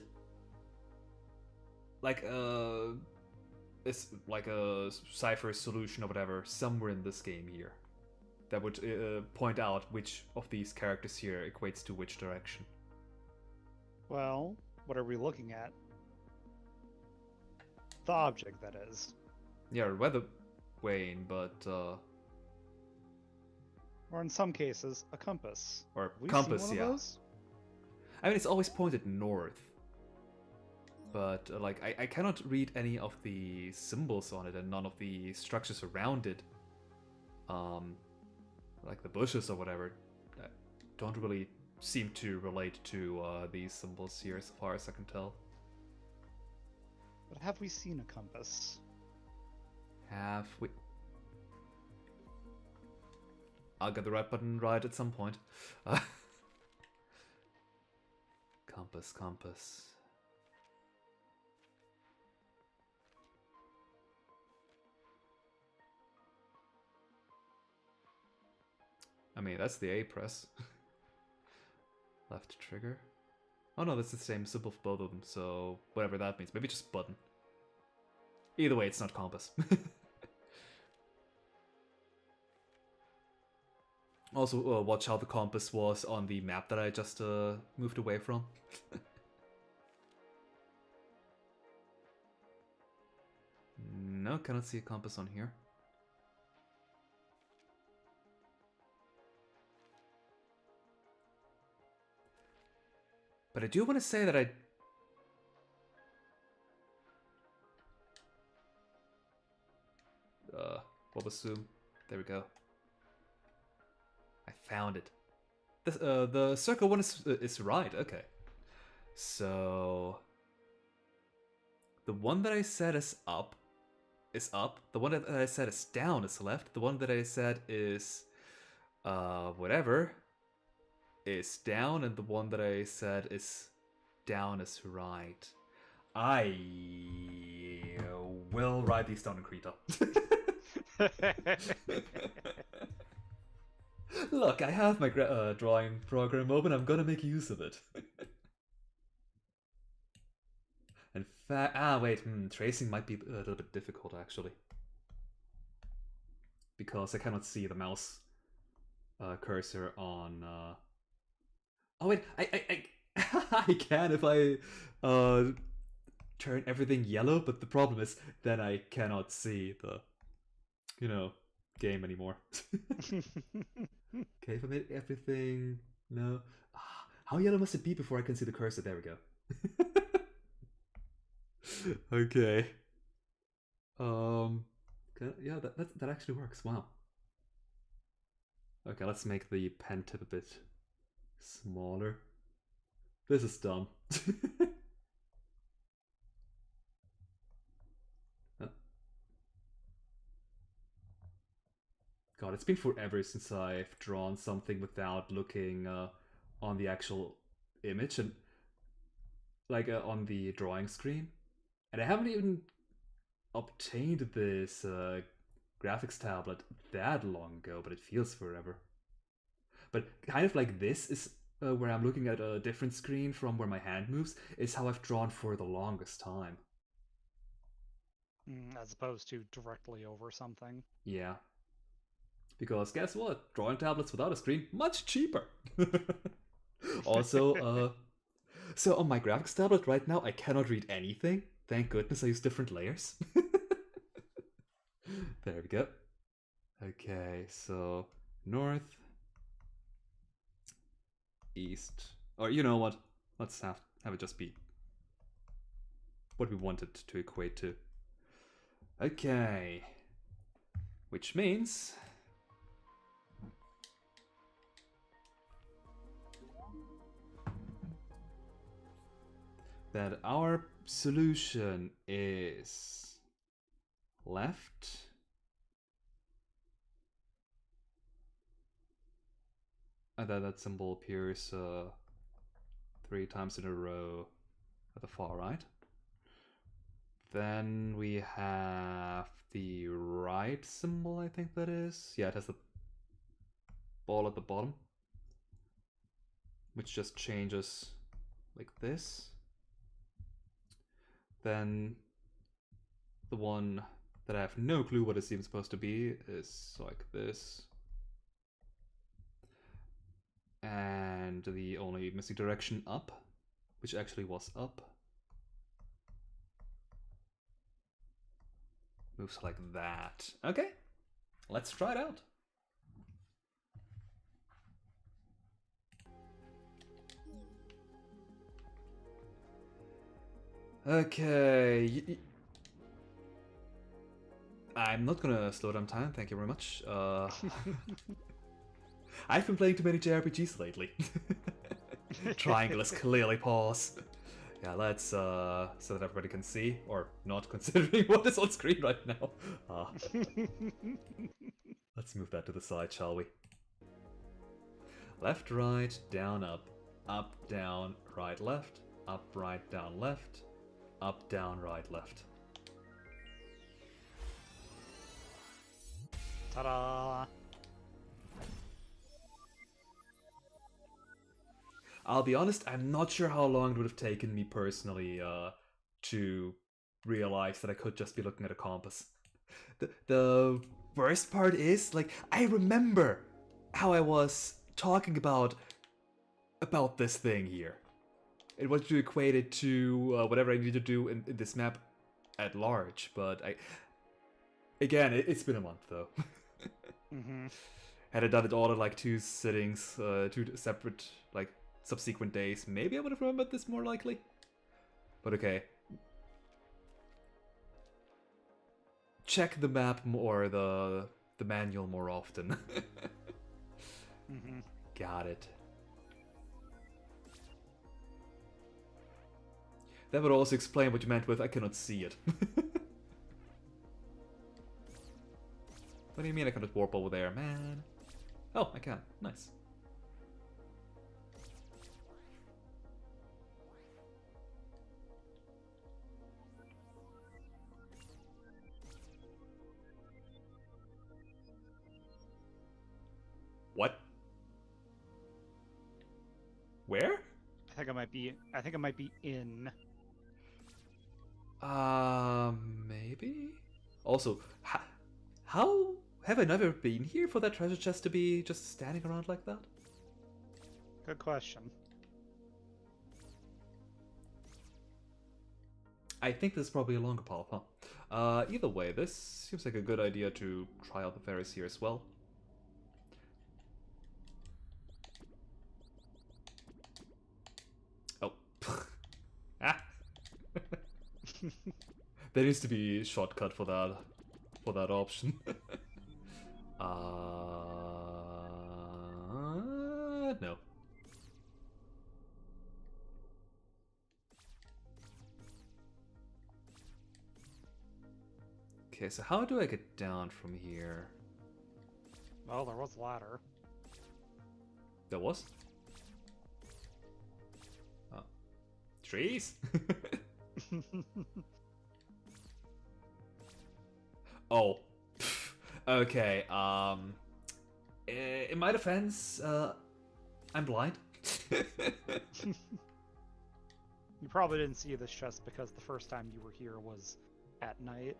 like it's like a cipher solution or whatever somewhere in this game here that would point out which of these characters here equates to which direction? Well, what are we looking at? The object, that is. Yeah, weather vane, but Or in some cases, a compass. or Have we compass, seen one yeah. of those? I mean, it's always pointed north, but like I cannot read any of the symbols on it and none of the structures around it. Like the bushes or whatever, don't really seem to relate to these symbols here, as far as I can tell. But have we seen a compass? Have we? I'll get the right button right at some point. Compass, compass. I mean, that's the A press. Left trigger. Oh no, that's the same symbol for both of them, so whatever that means. Maybe just button. Either way, it's not compass. Also, watch how the compass was on the map that I just moved away from. No, cannot see a compass on here. But I do want to say that I... what was zoom? There we go. I found it. The circle one is right, okay. So... the one that I said is up. The one that I said is down is left. The one that I said is... whatever... is down, and the one that I said is down is right. I will write these down in Krita. Look, I have my drawing program open. I'm gonna make use of it. In fact, wait, tracing might be a little bit difficult actually, because I cannot see the mouse cursor on. Oh wait, I I can if I turn everything yellow, but the problem is then I cannot see the, game anymore. Okay, if I made everything, no. How yellow must it be before I can see the cursor? There we go. Okay. Yeah, that actually works. Wow. Okay, let's make the pen tip a bit smaller. This is dumb. God, it's been forever since I've drawn something without looking on the actual image and like on the drawing screen. And I haven't even obtained this graphics tablet that long ago, but it feels forever. But kind of like this is where I'm looking at a different screen from where my hand moves, is how I've drawn for the longest time. As opposed to directly over something. Yeah. Because guess what? Drawing tablets without a screen, much cheaper. Also, so on my graphics tablet right now, I cannot read anything. Thank goodness I use different layers. There we go. Okay, so north, east, or you know what? Let's have it just be what we want it to equate to. Okay, which means that our solution is left, and then that symbol appears 3 times in a row at the far right. Then we have the right symbol, I think that is. Yeah, it has the ball at the bottom, which just changes like this. Then the one that I have no clue what it's even supposed to be is like this. And the only missing direction up, which actually was up, moves like that. Okay, let's try it out. Okay. I'm not gonna slow down time, thank you very much. I've been playing too many JRPGs lately. Triangle is clearly pause. Yeah, let's so that everybody can see, or not, considering what is on screen right now. Let's move that to the side, shall we? Left, right, down, up, down, right, left, up, right, down, left, up, down, right, left. Ta-da! I'll be honest, I'm not sure how long it would have taken me personally to realize that I could just be looking at a compass. The worst part is, like, I remember how I was talking about this thing here. It was to equate it to whatever I need to do in this map at large, but it's been a month though. Mm-hmm. Had I done it all in like 2 sittings, 2 separate like subsequent days, maybe I would have remembered this more likely. But okay. Check the map more, the manual more often. Mm-hmm. Got it. That would also explain what you meant with I cannot see it. What do you mean I cannot warp over there, man? Oh, I can. Nice. What? Where? I think it might be in. Maybe? Also, how have I never been here for that treasure chest to be just standing around like that? Good question. I think this is probably a longer path, huh? Either way, this seems like a good idea to try out the fairies here as well. Oh. Ah! There needs to be a shortcut for that option. No. Okay, so how do I get down from here? Well, there was a ladder. There was? Oh. Trees? Oh. Okay, in my defense, I'm blind. You probably didn't see this chest because the first time you were here was at night.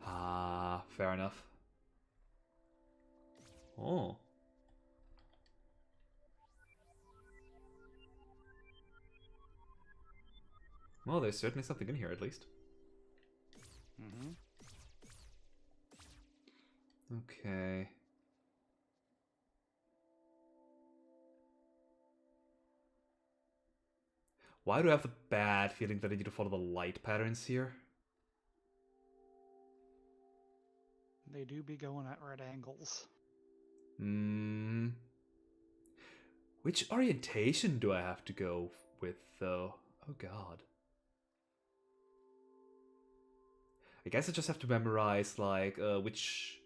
Ah, fair enough. Oh. Well, there's certainly something in here at least. Mm-hmm. Okay. Why do I have the bad feeling that I need to follow the light patterns here? They do be going at right angles. Hmm. Which orientation do I have to go with, though? Oh god. I guess I just have to memorize, like, which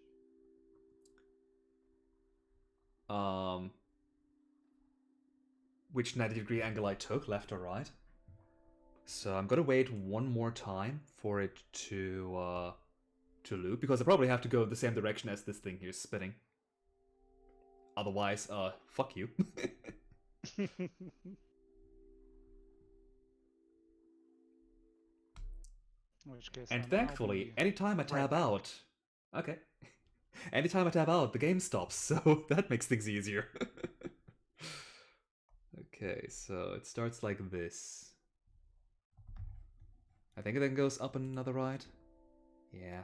90-degree angle I took, left or right. So I'm gonna wait one more time for it to loop, because I probably have to go the same direction as this thing here spinning. Otherwise, fuck you. In which case, And then thankfully, I'll be anytime I right tab back. out... Okay. Anytime I tab out, the game stops, so that makes things easier. Okay, so it starts like this. I think it then goes up another ride. Yeah.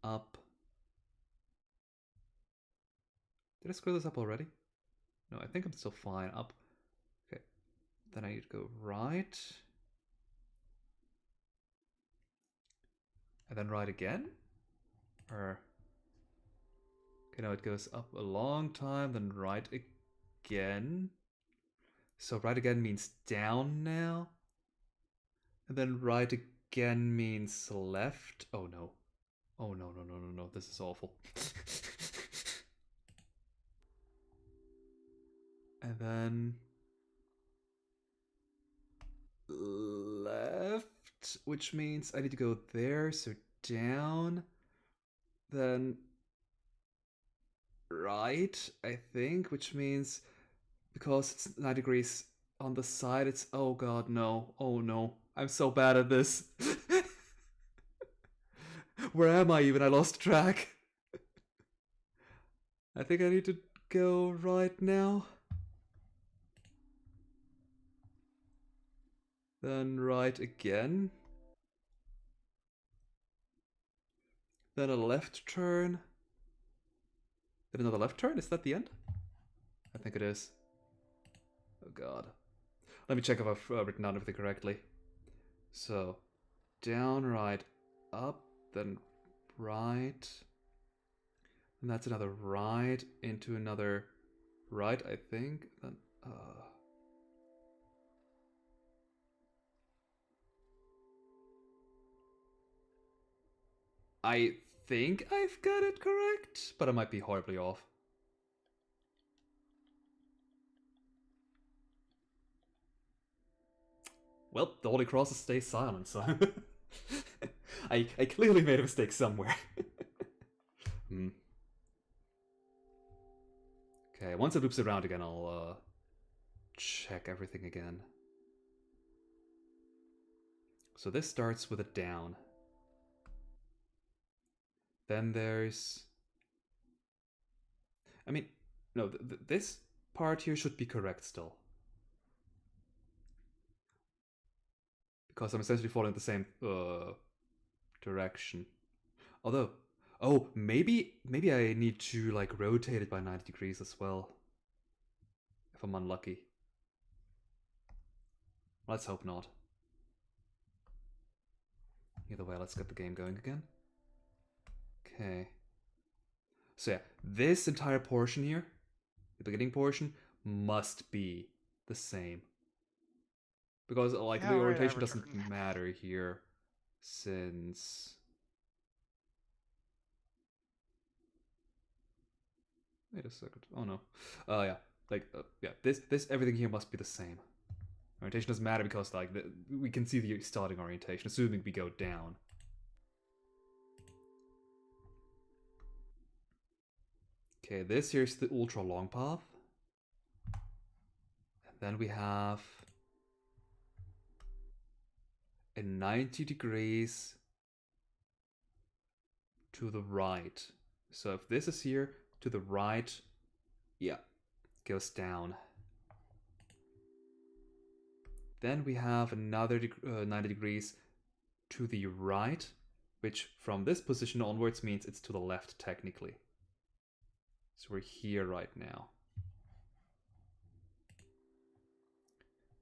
Up. Did I screw this up already? No, I think I'm still fine. Up. Okay. Then I need to go right. And then right again? Or... Okay, no, it goes up a long time, then right again. So right again means down now. And then right again means left. Oh no. Oh no, no, no, no, no. This is awful. And then left, which means I need to go there, so down. Then right, I think, which means because it's 9 degrees on the side, it's... Oh god, no. Oh no. I'm so bad at this. Where am I even? I lost track. I think I need to go right now. Then right again. Then a left turn. Then another left turn? Is that the end? I think it is. Oh god. Let me check if I've written down everything correctly. So, down, right, up, then right. And that's another right into another right, I think. Then, I think I've got it correct, but I might be horribly off. Well, the Holy Crosses stay silent, so... I clearly made a mistake somewhere. Okay, once it loops around again, I'll check everything again. So this starts with a down. Then there's... I mean, no, this part here should be correct still. Because I'm essentially following the same direction. Although, oh, maybe I need to like rotate it by 90 degrees as well. If I'm unlucky. Let's hope not. Either way, let's get the game going again. Okay. So yeah, this entire portion here, the beginning portion, must be the same. Because like Yeah, the right, I orientation doesn't returned. matter here, since... Wait a second. Oh no. Yeah. Like, yeah, this, everything here must be the same. Orientation doesn't matter because, like, we can see the starting orientation, assuming we go down. Okay, this here's the ultra long path. And then we have a 90 degrees to the right. So if this is here, to the right, yeah, goes down. Then we have another 90 degrees to the right, which from this position onwards means it's to the left technically. So we're here right now.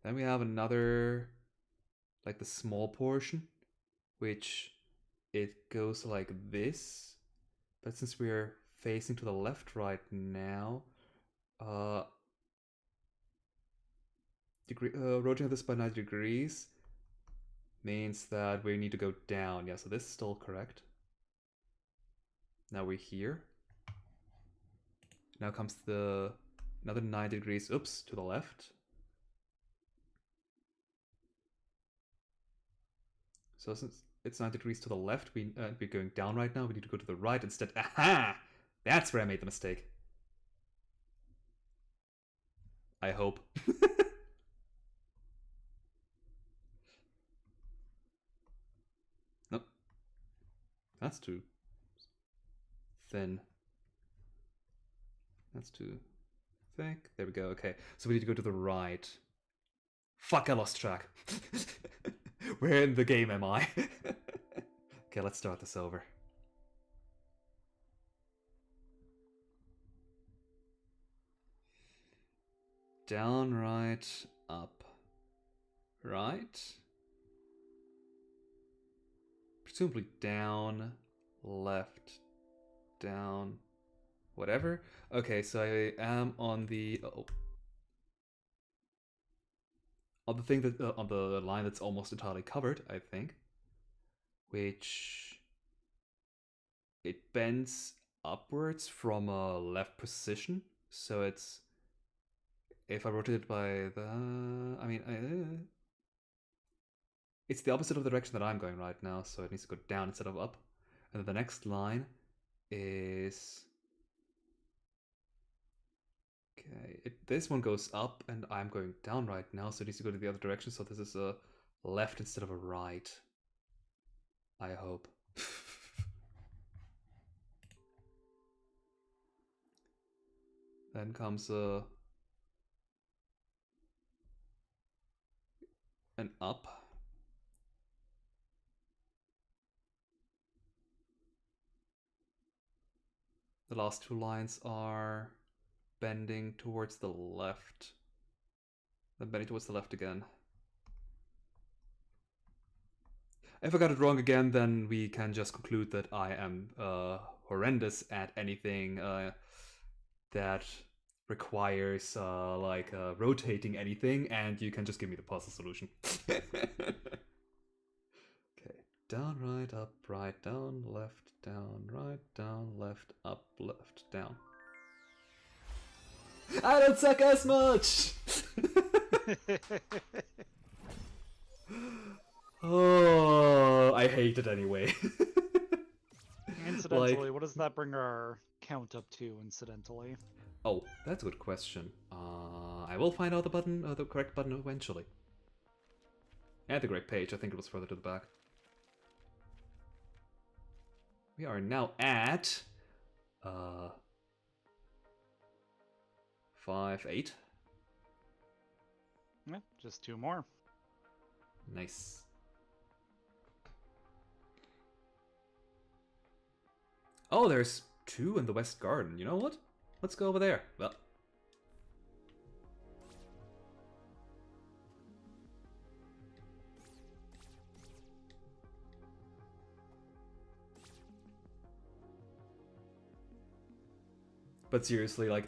Then we have another, like the small portion, which it goes like this. But since we're facing to the left right now, rotating this by 90 degrees means that we need to go down. Yeah, so this is still correct. Now we're here. Now comes another 90 degrees, oops, to the left. So since it's 90 degrees to the left, we're going down right now. We need to go to the right instead. Aha! That's where I made the mistake. I hope. 。That's too thin. That's too thick. There we go. Okay, so we need to go to the right. Fuck, I lost track. Where in the game am I? Okay, let's start this over. Down, right, up, right. Presumably down, left, down, whatever. Okay, so I am on the on the thing that on the line that's almost entirely covered, I think, which it bends upwards from a left position. So it's if I rotate it by the, I mean, it's the opposite of the direction that I'm going right now, so it needs to go down instead of up. And then the next line is okay. This one goes up, and I'm going down right now, so it needs to go to the other direction. So this is a left instead of a right. I hope. Then comes an up. The last two lines are bending towards the left. Then bending towards the left again. If I got it wrong again, then we can just conclude that I am horrendous at anything that requires rotating anything, and you can just give me the puzzle solution. Okay, down, right, up, right, down, left, down, right, down, left, up, left, down. I don't suck as much! Oh, I hate it anyway. Incidentally, what does that bring our count up to, incidentally? Oh, that's a good question. I will find out the correct button eventually. And the correct page, I think it was further to the back. We are now at 5, 8. Yeah, just 2 more. Nice. Oh, there's 2 in the West Garden. You know what? Let's go over there. Well. But seriously, like,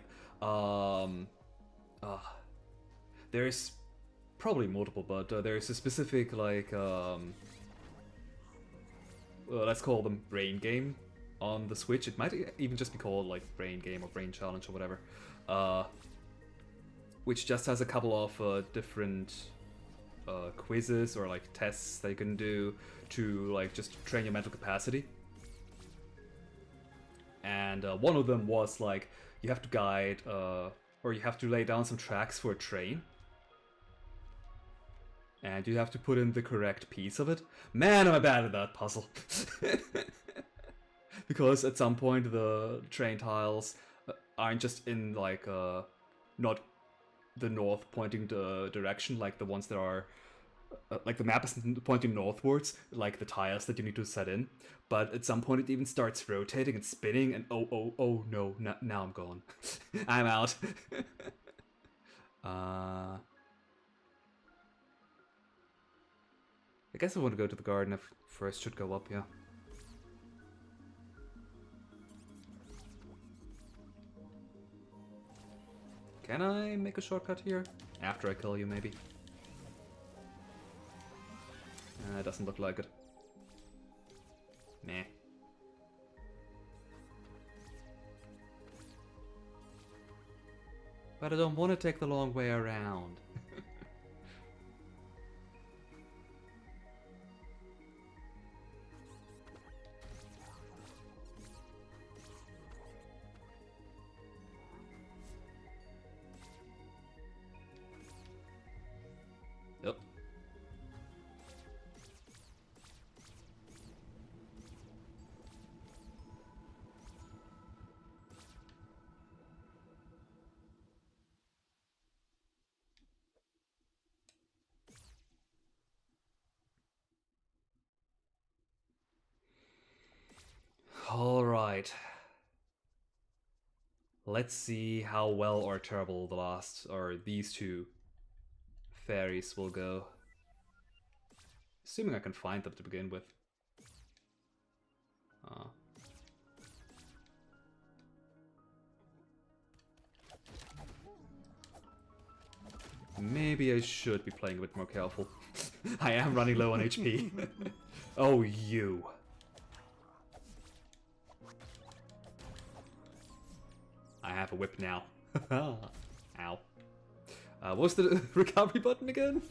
there's probably multiple, but there's a specific, like, let's call them brain game on the Switch. It might even just be called, like, brain game or brain challenge or whatever. Which just has a couple of different quizzes or, like, tests that you can do to, like, just train your mental capacity. And one of them was like you have to guide or you have to lay down some tracks for a train, and you have to put in the correct piece of it. Man, am I bad at that puzzle. Because at some point the train tiles aren't just in like not the north pointing direction, like the ones that are like the map is pointing northwards, like the tiles that you need to set in. But at some point it even starts rotating and spinning, and oh no, now I'm gone. I'm out. I guess I want to go to the garden if first should go up, yeah. Can I make a shortcut here? After I kill you, maybe? It doesn't look like it. Meh. But I don't want to take the long way around. Yep. Alright. Let's see how well or terrible the last, or these two fairies will go. Assuming I can find them to begin with. Maybe I should be playing a bit more careful. I am running low on HP. Oh, you. I have a whip now. Ow. What's the recovery button again?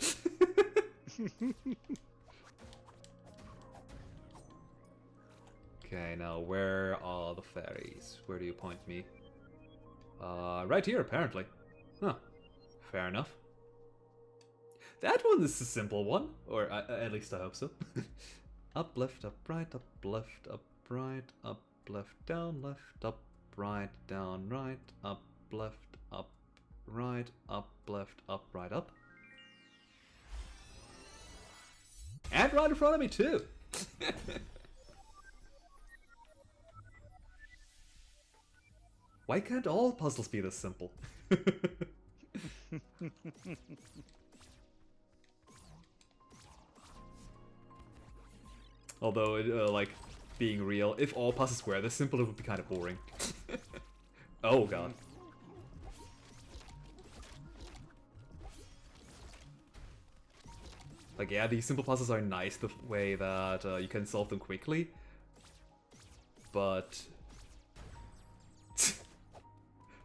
Okay, now where are the fairies? Where do you point me? Right here, apparently. Huh. Fair enough. That one is a simple one, or at least I hope so. Up, left, up, right, up, left, down, left, up, right, down, right, up, left, up, right, up. And right in front of me, too! Why can't all puzzles be this simple? Although, like, being real, if all puzzles were this simple, it would be kind of boring. Oh god. Like, yeah, these simple puzzles are nice the way that you can solve them quickly. But...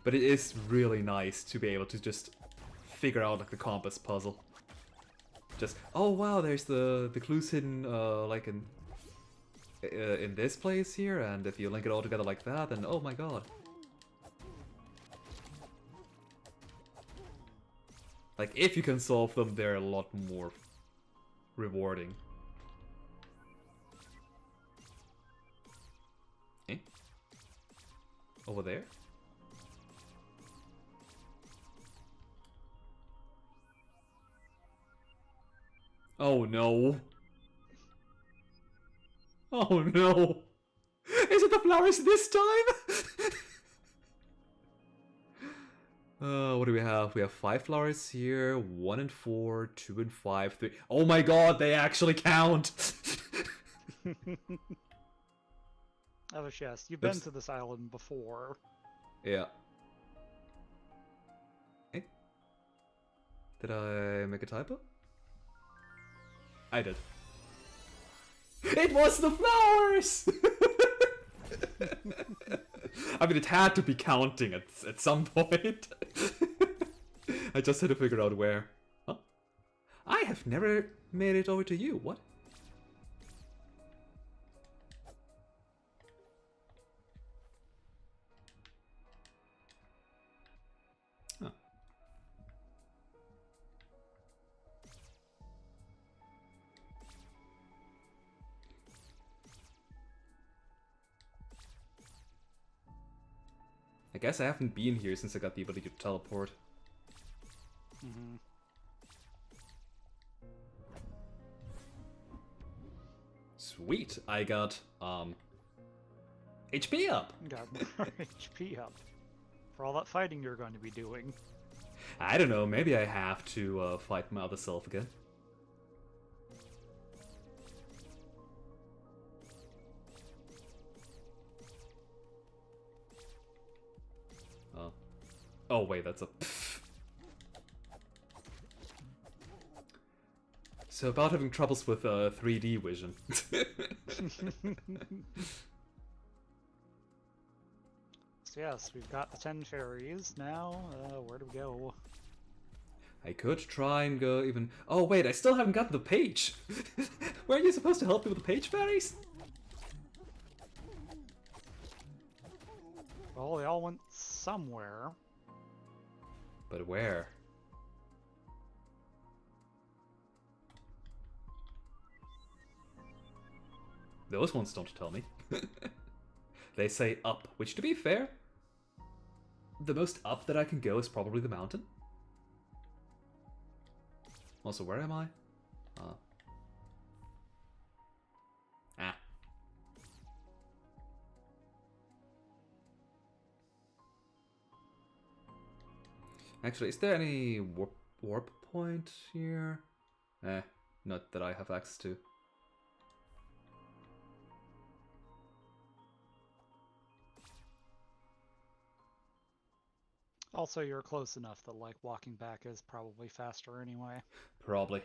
but it is really nice to be able to just figure out, like, the compass puzzle. Just, oh wow, there's the clues hidden, like, in this place here, and if you link it all together like that, then oh my god. Like, if you can solve them, they're a lot more rewarding. Eh? Over there? Oh no. Oh no. Is it the flowers this time? What do we have? We have 5 flowers here. 1 and 4, 2 and 5, 3. Oh my god, they actually count! Oh, yes. You've been to this island before. Yeah. Hey. Did I make a typo? I did. It was the flowers! I mean, it had to be counting at some point. I just had to figure out where. Huh? I have never made it over to you. What? Huh. I guess I haven't been here since I got the ability to teleport. Mm-hmm. Sweet, I got HP up. Got more HP up for all that fighting you're going to be doing. I don't know, maybe I have to fight my other self again. Oh wait, that's a... So about having troubles with 3D vision. So yes, we've got the 10 fairies now. Where do we go? I could try and go even... Oh wait, I still haven't gotten the page! Were you supposed to help me with the page fairies? Well, they all went somewhere. But where? Those ones don't tell me. They say up, which to be fair, the most up that I can go is probably the mountain. Also, where am I? Ah. Actually, is there any warp point here? Not that I have access to. Also, you're close enough that like walking back is probably faster anyway. Probably.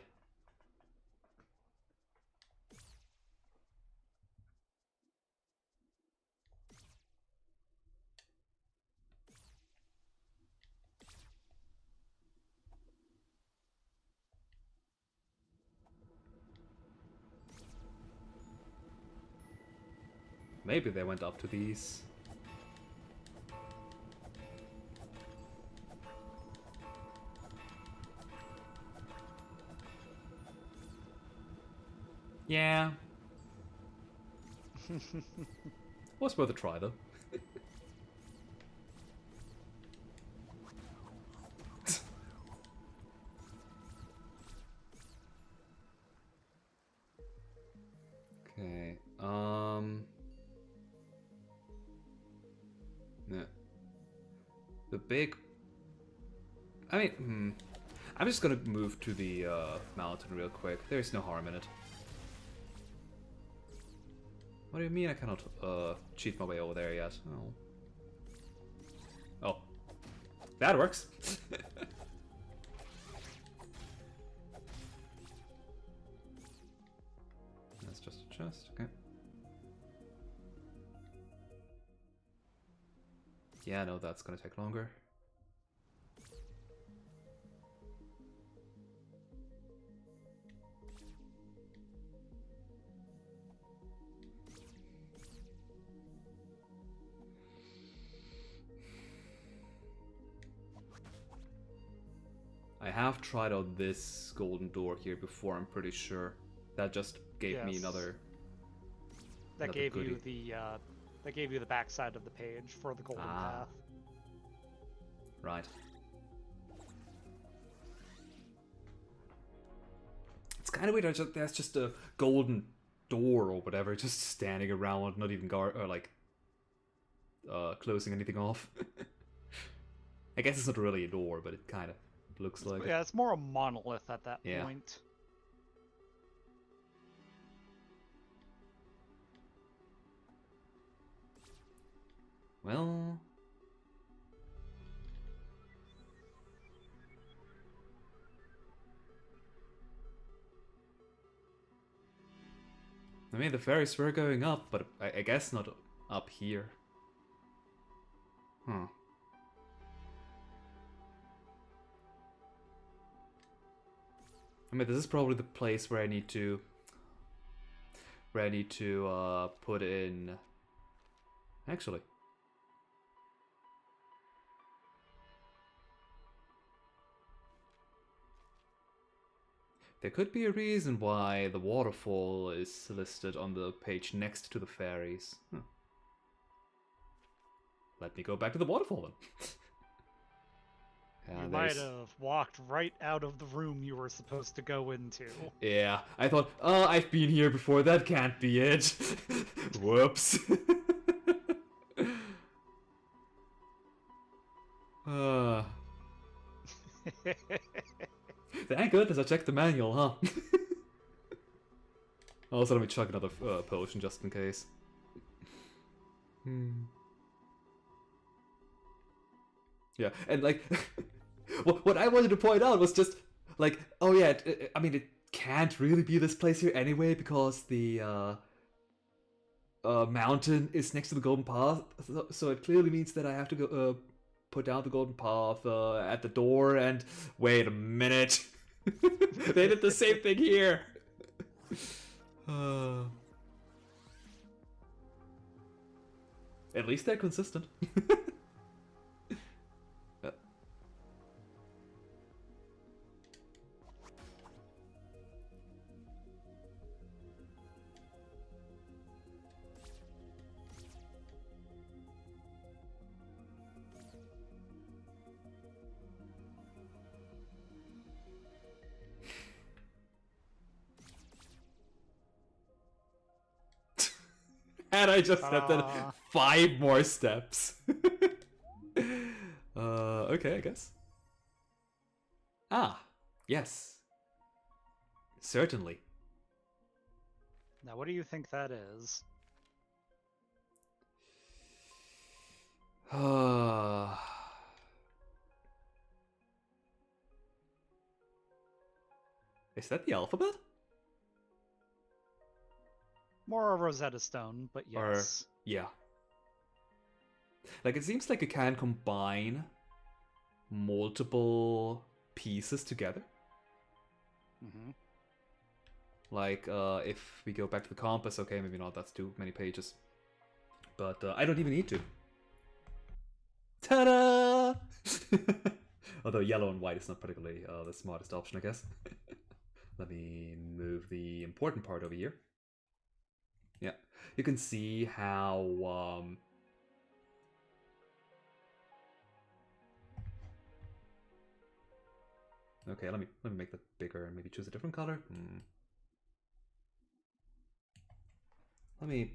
Maybe they went up to these. Yeah. Was worth a try, though. Okay. Yeah. The big... I mean, I'm just gonna move to the mountain real quick. There's no harm in it. What do you mean I cannot cheat my way over there yet? Oh. Oh. That works. That's just a chest, okay. Yeah, no, that's gonna take longer. I have tried out this golden door here before, I'm pretty sure. That just gave me another... That another gave goodie. you the backside of the page for the golden path. Right. It's kind of weird. That's just a golden door or whatever, just standing around, not even guard or like closing anything off. I guess it's not really a door, but it kind of looks like. Yeah, it's more a monolith at that point. Well. I mean, the ferries were going up, but I guess not up here. Huh. I mean, this is probably the place where I need to... put in... Actually. There could be a reason why the waterfall is listed on the page next to the fairies. Let me go back to the waterfall then. You might have walked right out of the room you were supposed to go into. Yeah, I thought, oh, I've been here before, that can't be it. Whoops. Thank goodness I checked the manual, huh? Also, let me chug another potion just in case. Yeah, and like, what I wanted to point out was just like, oh yeah, I mean, it can't really be this place here anyway because the mountain is next to the golden path, so it clearly means that I have to go put down the golden path at the door. And wait a minute, they did the same thing here. At least they're consistent. And I just stepped in 5 more steps. Okay, I guess. Ah, yes, certainly. Now, what do you think that is? Is that the alphabet? More a Rosetta Stone, but Or, yes. yeah. Like, it seems like you can combine multiple pieces together. Mm-hmm. Like, if we go back to the compass, okay, maybe not, that's too many pages. But I don't even need to. Ta-da! Although yellow and white is not particularly the smartest option, I guess. Let me move the important part over here. Yeah, you can see how okay, let me make that bigger and maybe choose a different color. Let me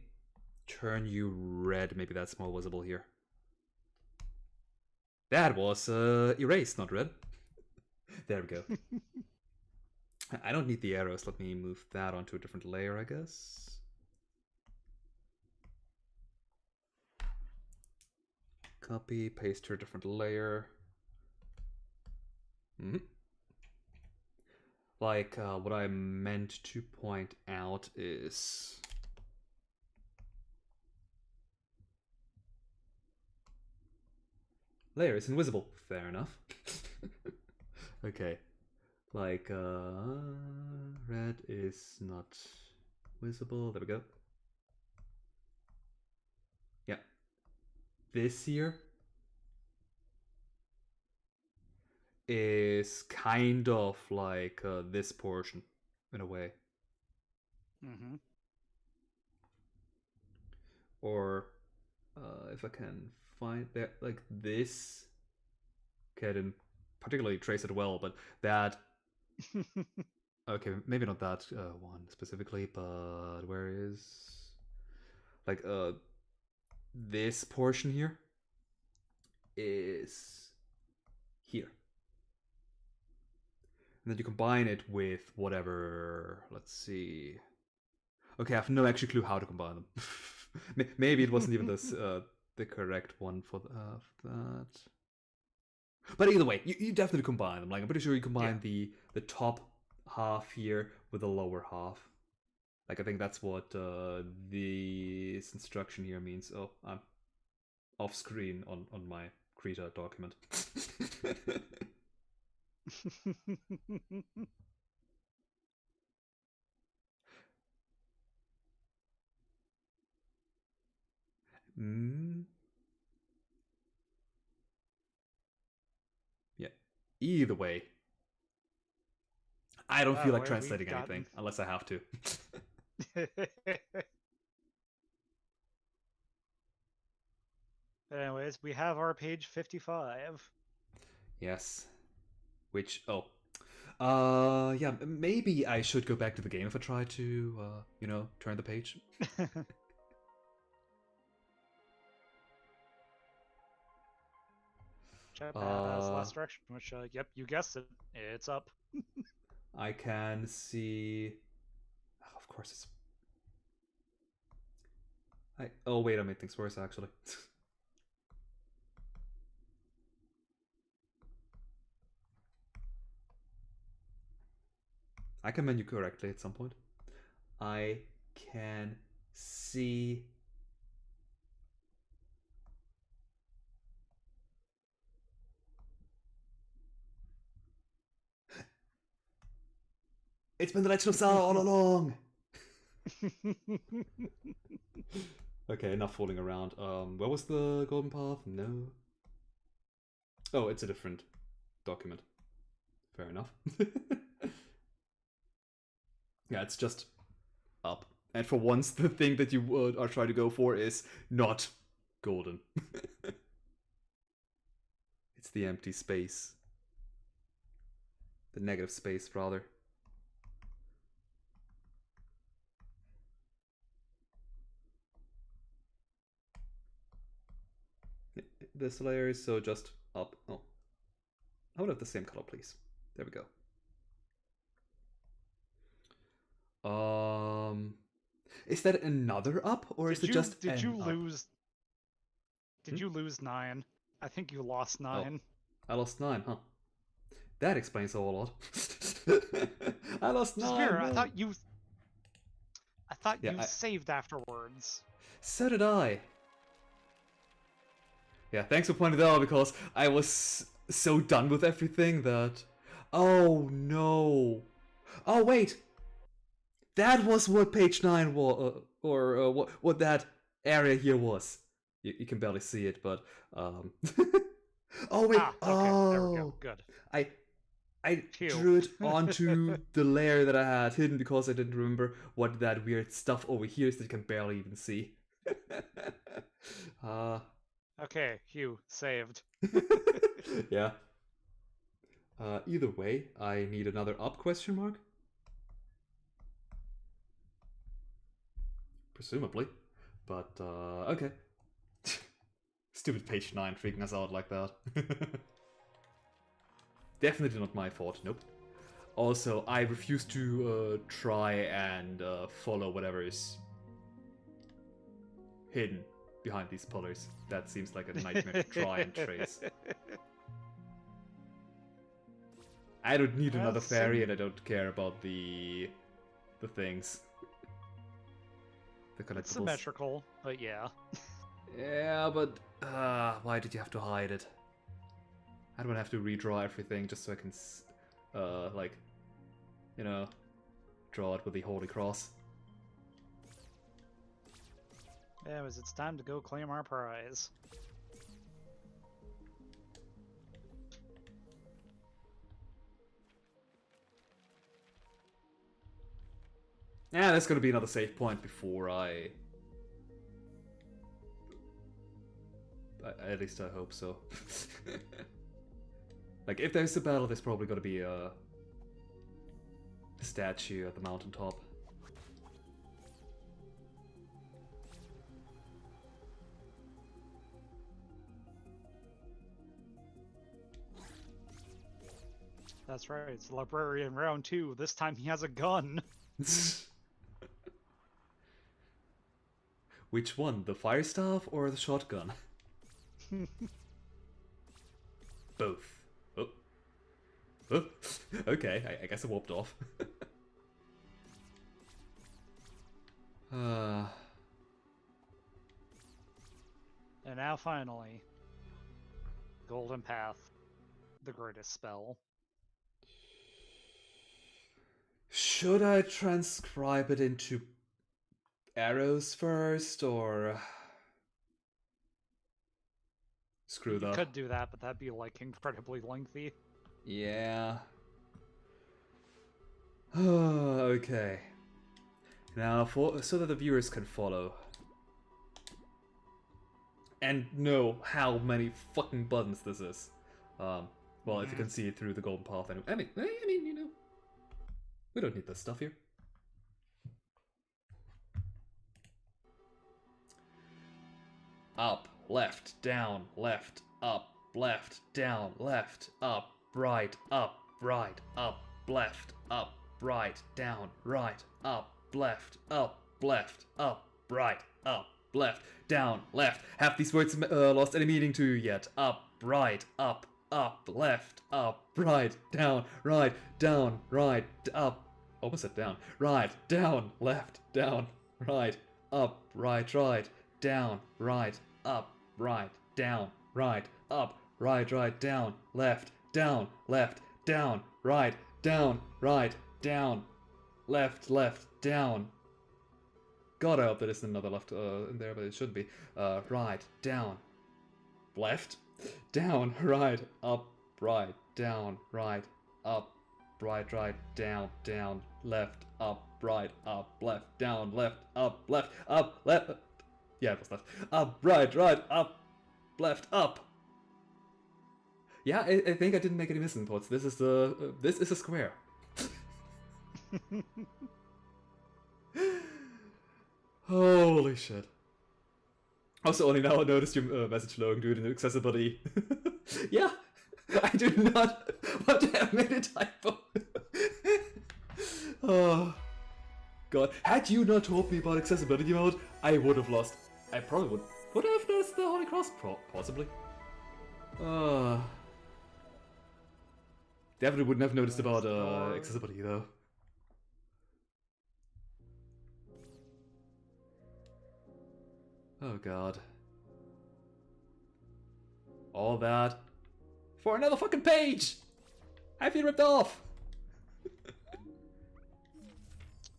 turn you red. Maybe that's more visible here. That was erased, not red. There we go. I don't need the arrows. Let me move that onto a different layer, I guess. Copy, paste to a different layer. Like, what I meant to point out is... Layer is invisible. Fair enough. Okay. Like, red is not visible. There we go. Yeah. This here is kind of like this portion, in a way. Mm-hmm. Or if I can find that, like this. Okay, I didn't particularly trace it well, but that... Okay, maybe not that one specifically, but where is... Like, this portion here is here. And then you combine it with whatever... Let's see... Okay, I have no actual clue how to combine them. Maybe it wasn't even this, the correct one for that. But either way, you definitely combine them. Like, I'm pretty sure you combine Yeah. the top half here with the lower half. Like, I think that's what this instruction here means. Oh, I'm off screen on my Krita document. mm, yeah. Either way, I don't feel like Well, we've translating anything gotten. unless I have to. Anyways, we have our page 55. Yes. Which, oh. Yeah, maybe I should go back to the game if I try to, turn the page. Chat pad has last direction, which, yep, you guessed it. It's up. I can see... Oh, of course it's... Oh, wait, I made things worse, actually. I can menu correctly at some point. I can see... It's been the Legend of Zelda all along! Okay, enough fooling around. Where was the golden path? No. Oh, it's a different document. Fair enough. Yeah, it's just up. And for once, the thing that you are trying to go for is not golden. It's the empty space. The negative space, rather. This layer is so just up. Oh. I would have the same color, please. There we go. Is that another up, or is it just did you an up? lose? Did you lose 9? I think you lost Oh, 9. I lost 9, huh? That explains a whole lot. I lost Which is 9. weird. No. I thought Yeah, you saved afterwards. so did I. Yeah, thanks for pointing that out because I was so done with everything that. Oh no. Oh wait, that was what page 9 was, or what that area here was. You can barely see it, but oh wait, Okay, there we go. oh, Good. I I Phew. drew it onto the layer that I had hidden because I didn't remember what that weird stuff over here is that you can barely even see. uh, Okay, Hugh, saved. yeah. Either way, I need another up question mark. Presumably. But, okay. Stupid page 9 freaking us out like that. Definitely not my fault, nope. Also, I refuse to try and follow whatever is hidden behind these pillars. That seems like a nightmare to try and trace. I don't need another fairy, and I don't care about the things. The collectibles. It's symmetrical, but yeah. Yeah, but why did you have to hide it? I don't have to redraw everything just so I can, like, you know, draw it with the Holy Cross. Anyways, it's time to go claim our prize. Yeah, there's gonna be another save point before I at least I hope so. Like, if there's a battle, there's probably gonna be a statue at the mountaintop. That's right, it's the librarian round 2. This time he has a gun. Which one, the fire staff or the shotgun? Both. Oh. Oh. Okay, I guess I warped off. And now finally, Golden Path, the greatest spell. Should I transcribe it into arrows first, or screw that? You could do that, but that'd be like incredibly lengthy. Yeah. Okay. Now, so that the viewers can follow and know how many fucking buttons this is. Well, if you can see it through the golden path, I mean, you know, we don't need this stuff here. Up, left, down, left, up, left, down, left, up, right, left, up, right, down, right, up, left, right, up, left, down, left. Have these words lost any meaning to you yet? Up, right, left, right, down, up. Almost said down. Right, down, left, down, right, up, right, down, right, up, right, down, right, up, right, down, left, down, right, down, left, down. God, I hope there isn't another left in there, but it should be. Right, down, left, down, right, up, down, right, up, right, down, left, up, left, down, left, up, left. Yeah, it was left. Up, right, up, left, up. Yeah, I think I didn't make any missing points. This is a square. Holy shit. Also, only now I noticed your message, Logan, due to accessibility. Yeah, I do not want to have made a typo. Oh, God. Had you not told me about accessibility mode, I would have lost. I probably would have noticed the Holy Cross, possibly. Definitely wouldn't have noticed about accessibility though. Oh God. All that for another fucking page! I've been ripped off!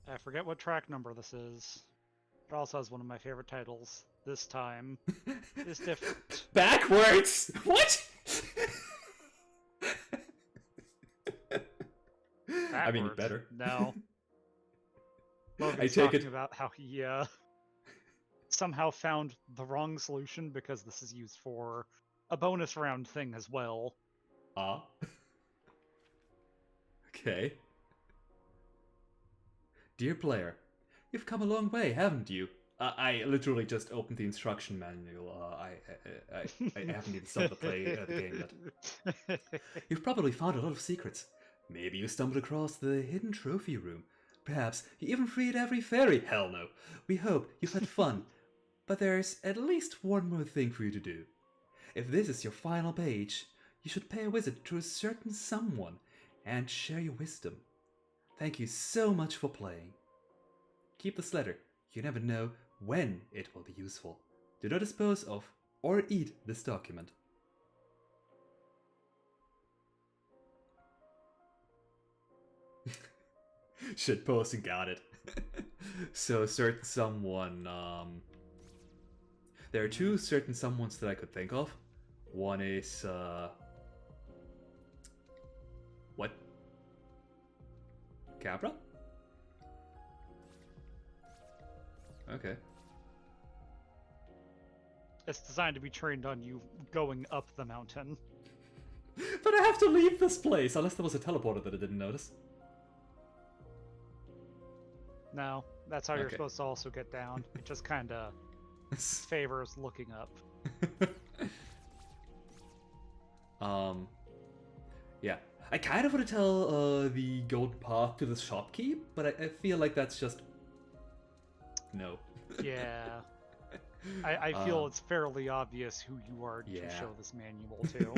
I forget what track number this is. It also has one of my favorite titles. This time is different. Backwards! What? Backwards. I mean, better. No. Logan's I take talking it. about how he somehow found the wrong solution because this is used for a bonus round thing as well. Ah. Okay. Dear player, you've come a long way, haven't you? I literally just opened the instruction manual. I haven't even started to play the game yet. You've probably found a lot of secrets. Maybe you stumbled across the hidden trophy room. Perhaps you even freed every fairy. Hell no. We hope you've had fun. But there's at least one more thing for you to do. If this is your final page, you should pay a visit to a certain someone and share your wisdom. Thank you so much for playing. Keep this letter. You never know when it will be useful. Do not dispose of or eat this document. Shitposting, got it. So, certain someone, there are two certain someones that I could think of. One is, what? Cabra? Okay. It's designed to be trained on you going up the mountain. But I have to leave this place, unless there was a teleporter that I didn't notice. No, that's how you're Okay. supposed to also get down. It just kind of favors looking up. Yeah. I kind of want to tell the golden path to the shopkeep, but I feel like that's just... No. Yeah. I feel it's fairly obvious who you are to Yeah. show this manual to.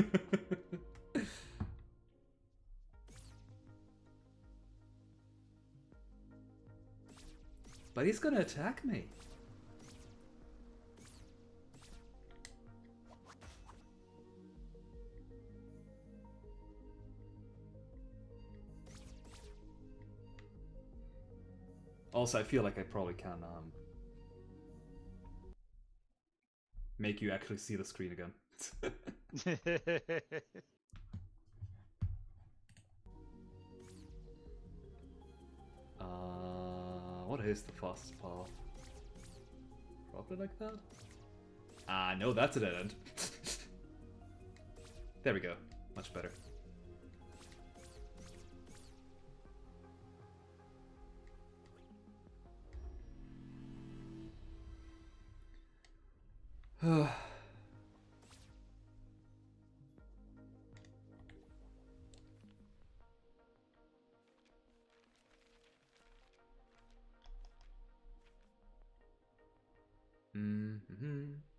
But he's gonna attack me. Also, I feel like I probably can make you actually see the screen again. What is the fastest path? Probably like that? Ah, no, that's a dead end. There we go. Much better.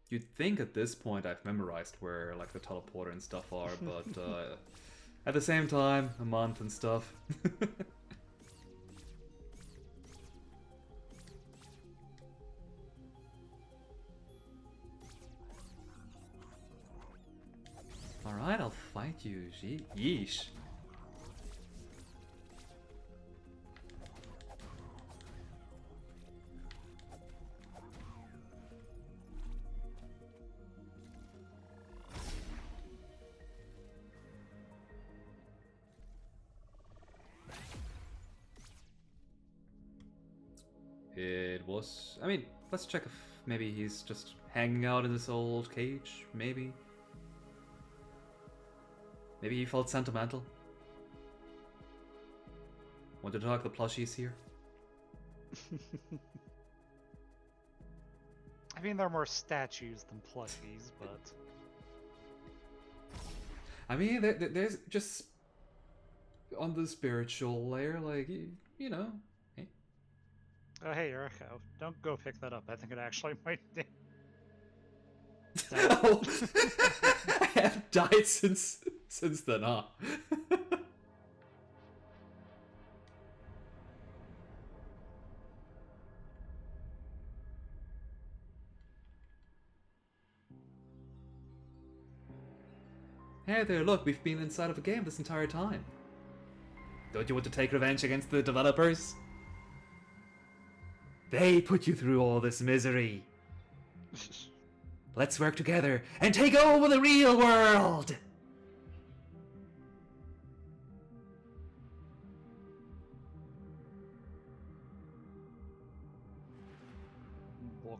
You'd think at this point I've memorized where like the teleporter and stuff are, but at the same time, a month and stuff. Alright, I'll fight you. Yeesh. It was... I mean, let's check if maybe he's just hanging out in this old cage, maybe. Maybe he felt sentimental. Want to talk the plushies here? I mean, they're more statues than plushies, but... I mean, there's just on the spiritual layer, like you know. Oh, hey, Erico, don't go pick that up. I think it actually might. Oh, I have died since then, huh? Hey there, look, we've been inside of a game this entire time. Don't you want to take revenge against the developers? They put you through all this misery. Let's work together and take over the real world! Book.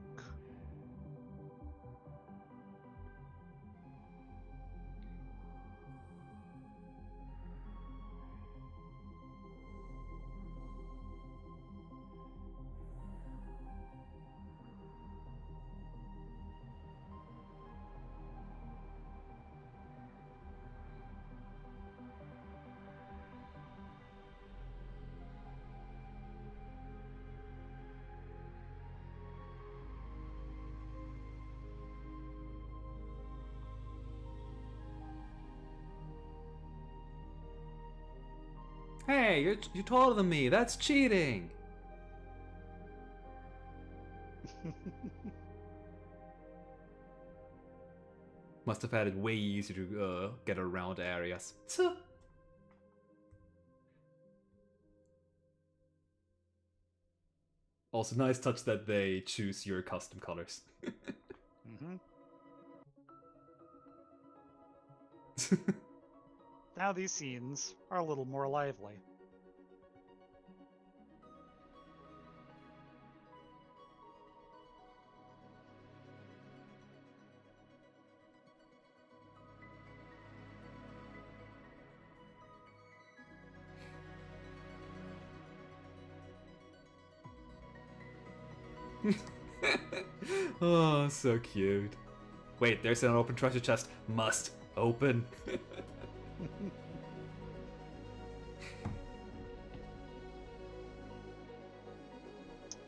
Hey, you're taller than me. That's cheating. Must have had it way easier to get around areas. Also, nice touch that they choose your custom colors. Mm-hmm. Now these scenes are a little more lively. Oh, so cute. Wait, there's an open treasure chest. Must open.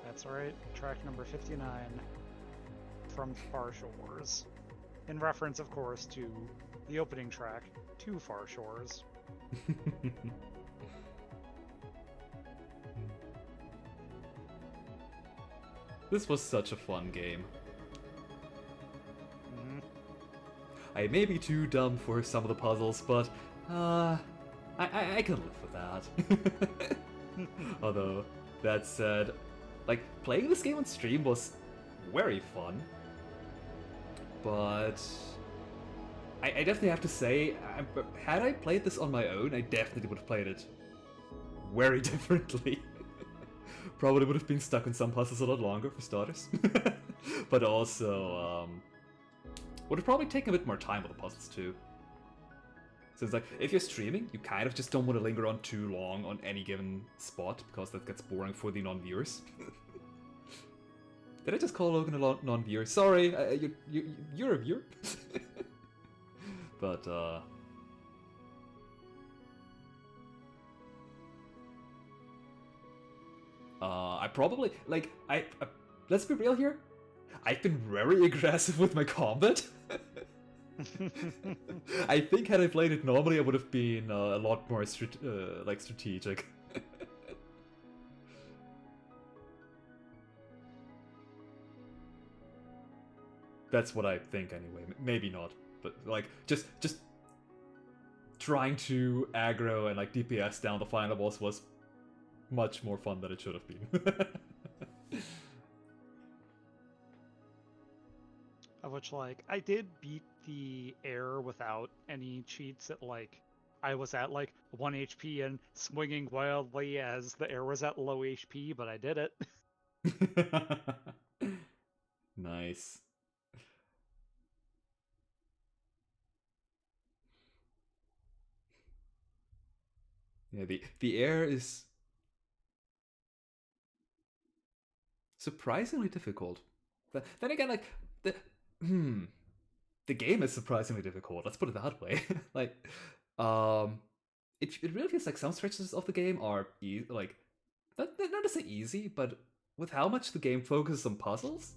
That's right, track number 59 from Far Shores. In reference, of course, to the opening track to Far Shores. This was such a fun game. Mm-hmm. I may be too dumb for some of the puzzles, but I can live with that. Although, that said, like, playing this game on stream was very fun. But I definitely have to say, had I played this on my own, I definitely would have played it very differently. Probably would have been stuck in some puzzles a lot longer, for starters. But also, would have probably taken a bit more time with the puzzles too. So it's like, if you're streaming, you kind of just don't want to linger on too long on any given spot, because that gets boring for the non-viewers. Did I just call Logan a non-viewer? Sorry, you're a viewer. But, I probably, like, let's be real here. I've been very aggressive with my combat. I think had I played it normally, I would have been a lot more strategic. That's what I think anyway. Maybe not, but like just trying to aggro and like DPS down the final boss was much more fun than it should have been. Of which, like, I did beat the air without any cheats at, like, I was at, like, 1 HP and swinging wildly as the air was at low HP, but I did it. Nice. Yeah, the air is surprisingly difficult. Then again, like the the game is surprisingly difficult. Let's put it that way. Like, um, it really feels like some stretches of the game are like not to say easy, but with how much the game focuses on puzzles,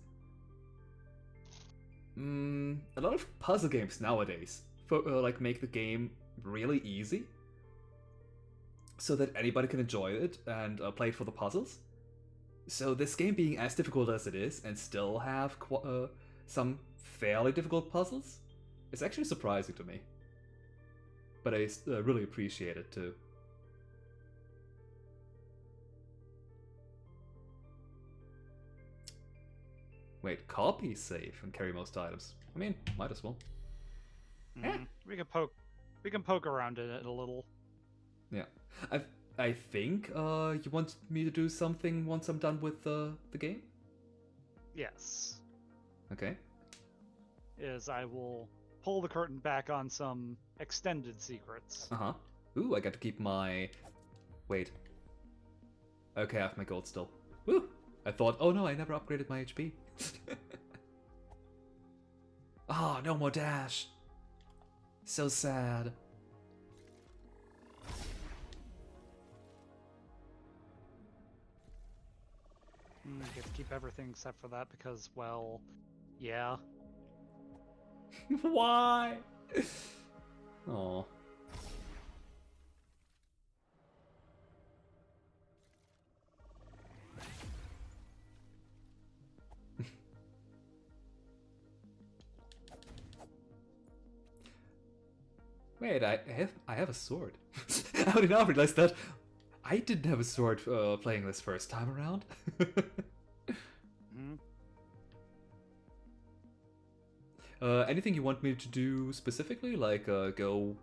a lot of puzzle games nowadays like make the game really easy, so that anybody can enjoy it and play it for the puzzles. So this game being as difficult as it is and still have some fairly difficult puzzles is actually surprising to me. But I really appreciate it too. Wait, copy, save, and carry most items. I mean, might as well. We can poke around in it a little. Yeah, I think you want me to do something once I'm done with the game. Yes. Okay. Is I will pull the curtain back on some extended secrets. Uh-huh. Ooh, I got to keep my... Wait. Okay, I have my gold still. Woo! I thought, oh no, I never upgraded my HP. Ah, no more dash. So sad. Get to keep everything except for that because, well, yeah. Why? Oh. Wait, I have a sword. How did I realize that? I didn't have a sword playing this first time around. Anything you want me to do specifically? Like, go...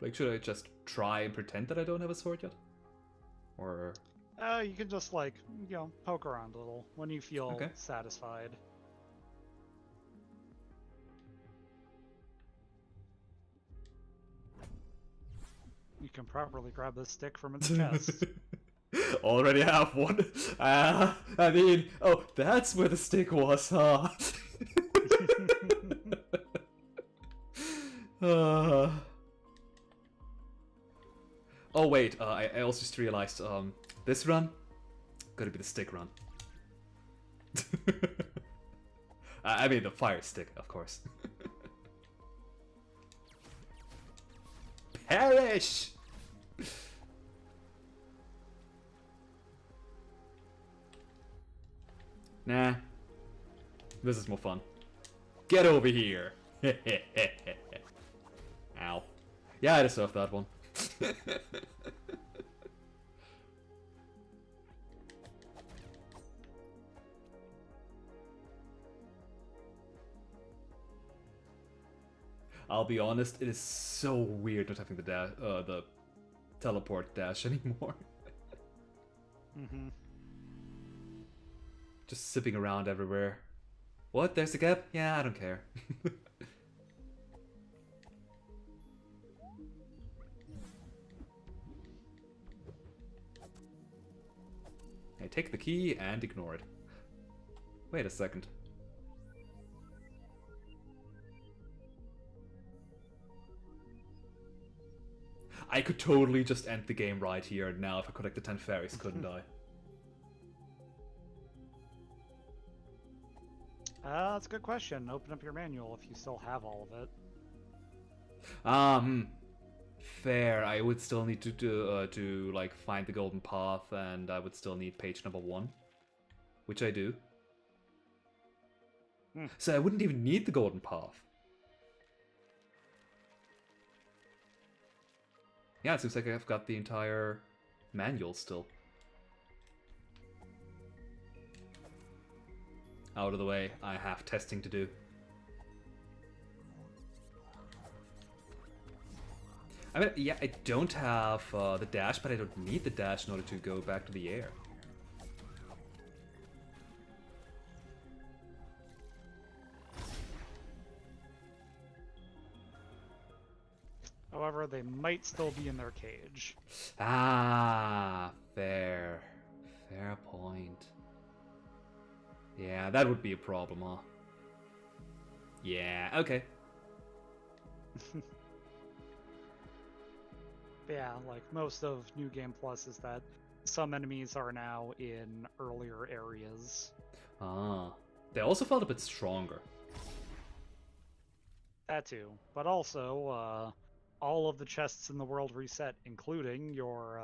Like, should I just try and pretend that I don't have a sword yet? Or... You can just, like, you know, poke around a little when you feel satisfied. You can properly grab this stick from its chest. Already have one. I mean, oh, that's where the stick was, huh? Oh wait, I also just realized, this run, gotta be the stick run. I mean the fire stick, of course. Perish! Nah. This is more fun. Get over here! Ow. Yeah, I deserve that one. I'll be honest, it is so weird not having the teleport dash anymore. Just zipping around everywhere. What? There's a gap? Yeah, I don't care. I take the key and ignore it. Wait a second. I could totally just end the game right here now if I collect the 10 fairies, couldn't I? That's a good question. Open up your manual if you still have all of it. Fair. I would still need to like find the golden path, and I would still need page number 1, which I do. So I wouldn't even need the golden path. Yeah, it seems like I've got the entire manual still. Out of the way, I have testing to do. I mean, yeah, I don't have the dash, but I don't need the dash in order to go back to the air. However, they might still be in their cage. Ah, fair. Fair point. Yeah, that would be a problem, huh? Yeah, okay. Yeah, like most of New Game Plus is that some enemies are now in earlier areas. Ah. They also felt a bit stronger. That too. But also, all of the chests in the world reset, including your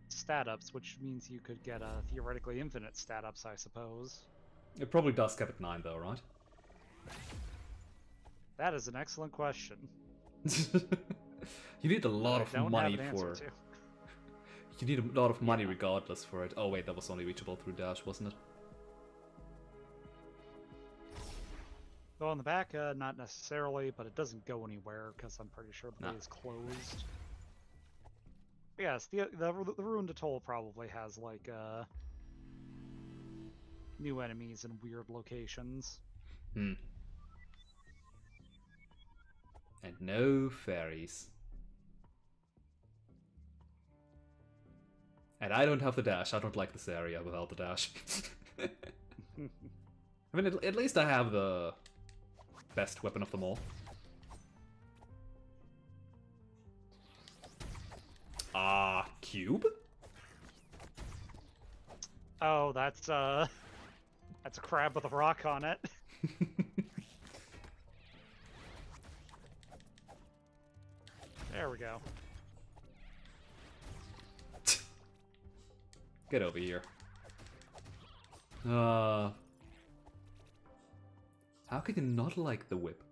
stat ups, which means you could get theoretically infinite stat ups, I suppose. It probably does cap at 9 though, right? That is an excellent question. You need a lot I of don't money have an answer for... to. You need a lot of money Yeah. regardless for it. Oh wait, that was only reachable through dash, wasn't it? Well, on the back, not necessarily, but it doesn't go anywhere because I'm pretty sure the way is closed. Yes, the Ruined Atoll probably has like new enemies in weird locations. Hmm. And no fairies. And I don't have the dash. I don't like this area without the dash. I mean, at least I have the best weapon of them all. Cube? Oh, that's a crab with a rock on it. There we go. Get over here. How can you not like the whip?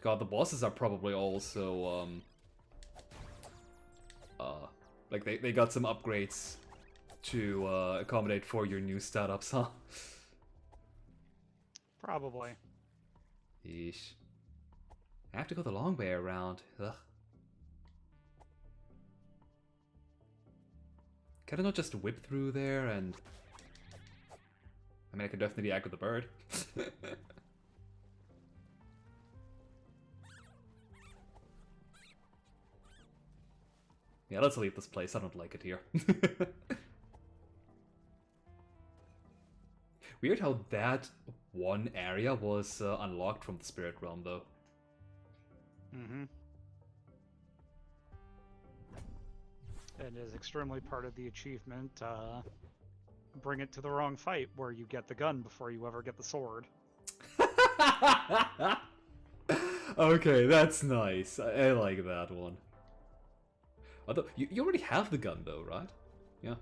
God, the bosses are probably also, like they got some upgrades to accommodate for your new startups, huh? Probably. Yeesh. I have to go the long way around. Ugh. Can I not just whip through there and... I mean, I could definitely act with the bird. Yeah, let's leave this place. I don't like it here. Weird how that one area was unlocked from the spirit realm, though. Mm-hmm. And is extremely part of the achievement. Bring it to the wrong fight, where you get the gun before you ever get the sword. Okay, that's nice. I like that one. Although, you already have the gun, though, right? Yeah.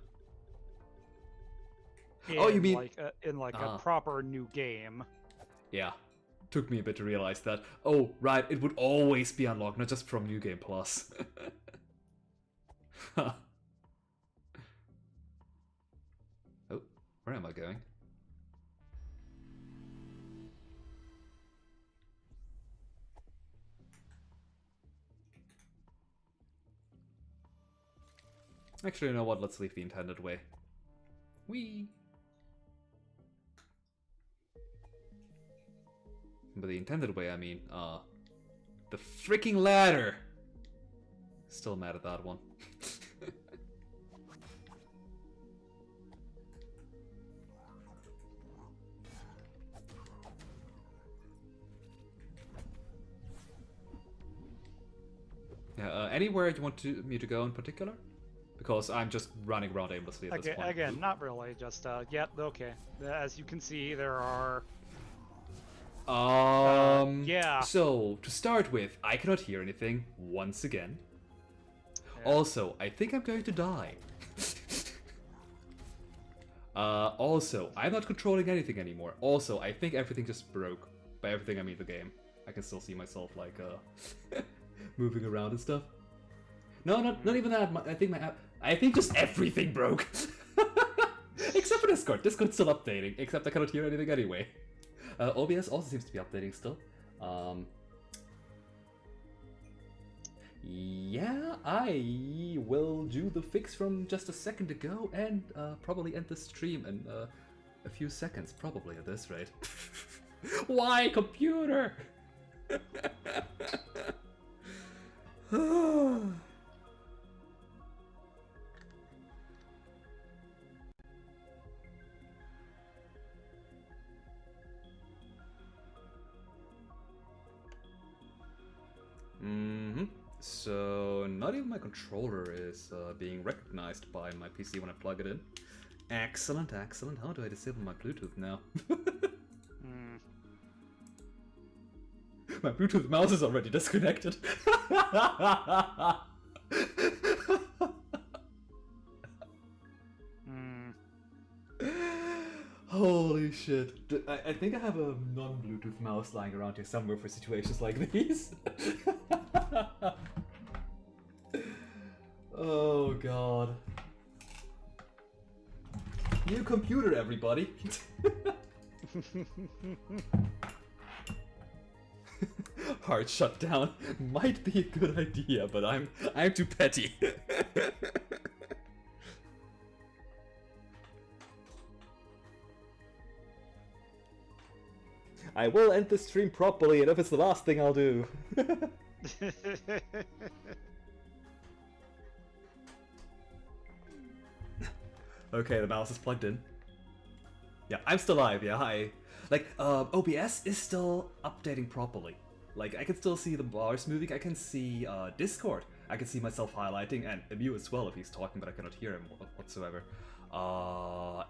Oh, you mean... like a proper new game? Yeah. Took me a bit to realize that. Oh, right, it would always be unlocked, not just from New Game Plus. Oh, where am I going? Actually, you know what? Let's leave the intended way. Whee! By the intended way, I mean, the freaking ladder! Still mad at that one. Yeah, anywhere you want me to go in particular? Because I'm just running around aimlessly at this point. Again, not really. Just yep. Okay. As you can see, there are. Yeah. So to start with, I cannot hear anything once again. Yeah. Also, I think I'm going to die. Also, I'm not controlling anything anymore. Also, I think everything just broke. By everything, I mean the game. I can still see myself like moving around and stuff. No, not even that. I think just everything broke. Except for Discord. Discord's still updating, except I cannot hear anything anyway. OBS also seems to be updating still. Yeah, I will do the fix from just a second ago and probably end the stream in a few seconds, probably at this rate. Why, computer? so not even my controller is being recognized by my PC when I plug it in. Excellent, excellent. How do I disable my Bluetooth now? My Bluetooth mouse is already disconnected. Holy shit. I think I have a non-Bluetooth mouse lying around here somewhere for situations like these. Oh god. New computer, everybody. Hard shutdown might be a good idea, but I'm too petty. I will end the stream properly, and if it's the last thing I'll do. Okay, the mouse is plugged in. Yeah, I'm still live, yeah, hi. Like, OBS is still updating properly. Like, I can still see the bars moving, I can see Discord. I can see myself highlighting, and Amew as well if he's talking, but I cannot hear him whatsoever.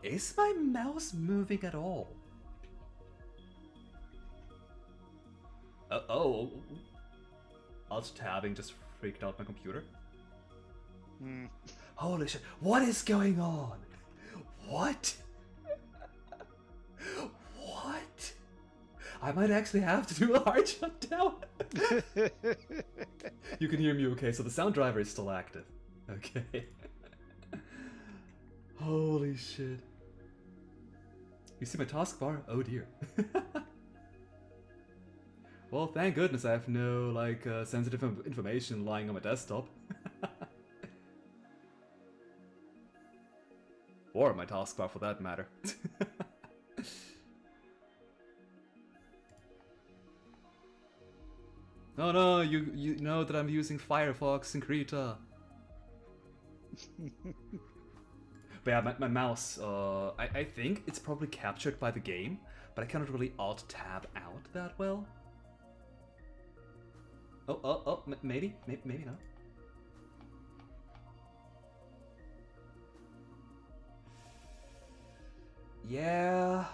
Is my mouse moving at all? Oh. Alt-tabbing just freaked out my computer. Holy shit, what is going on? What? What? I might actually have to do a hard shutdown. You can hear me okay, so the sound driver is still active. Okay. Holy shit. You see my taskbar? Oh dear. Well, thank goodness I have no, like, sensitive information lying on my desktop. Or my taskbar, for that matter. Oh no, you know that I'm using Firefox and Krita. But yeah, my mouse, I think it's probably captured by the game, but I cannot really alt-tab out that well. Oh, maybe not. Yeah.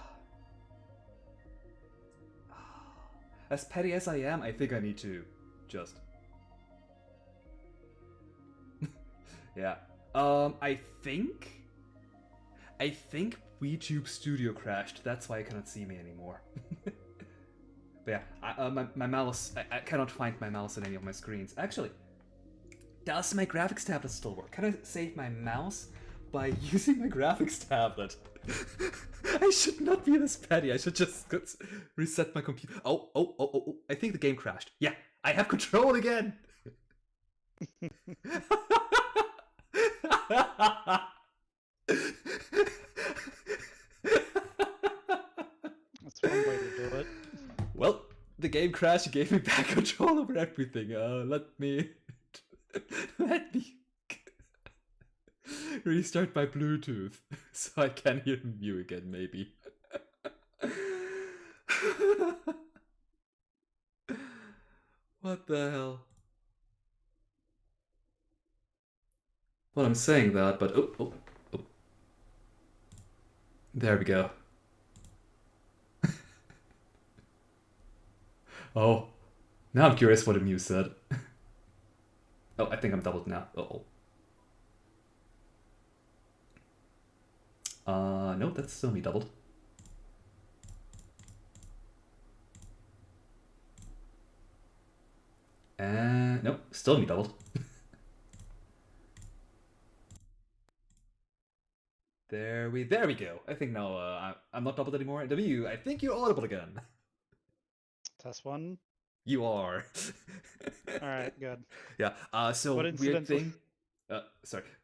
As petty as I am, I think I need to just... Yeah. I think WeTube Studio crashed. That's why I cannot see me anymore. But yeah, my mouse, I cannot find my mouse on any of my screens. Actually, does my graphics tablet still work? Can I save my mouse by using my graphics tablet? I should not be this petty. I should just reset my computer. Oh, I think the game crashed. Yeah, I have control again! That's one way to do it. Well, the game crashed gave me back control over everything. Let me restart my Bluetooth so I can hear you again, maybe. What the hell? Well, I'm saying that, but oh. There we go. Oh, now I'm curious what Amew said. Oh, I think I'm doubled now. No, that's still me doubled. Nope, still me doubled. There we go. I think now I'm not doubled anymore. W, I think you're audible again. Test one. You are. All right, good. Yeah. So What weird thing.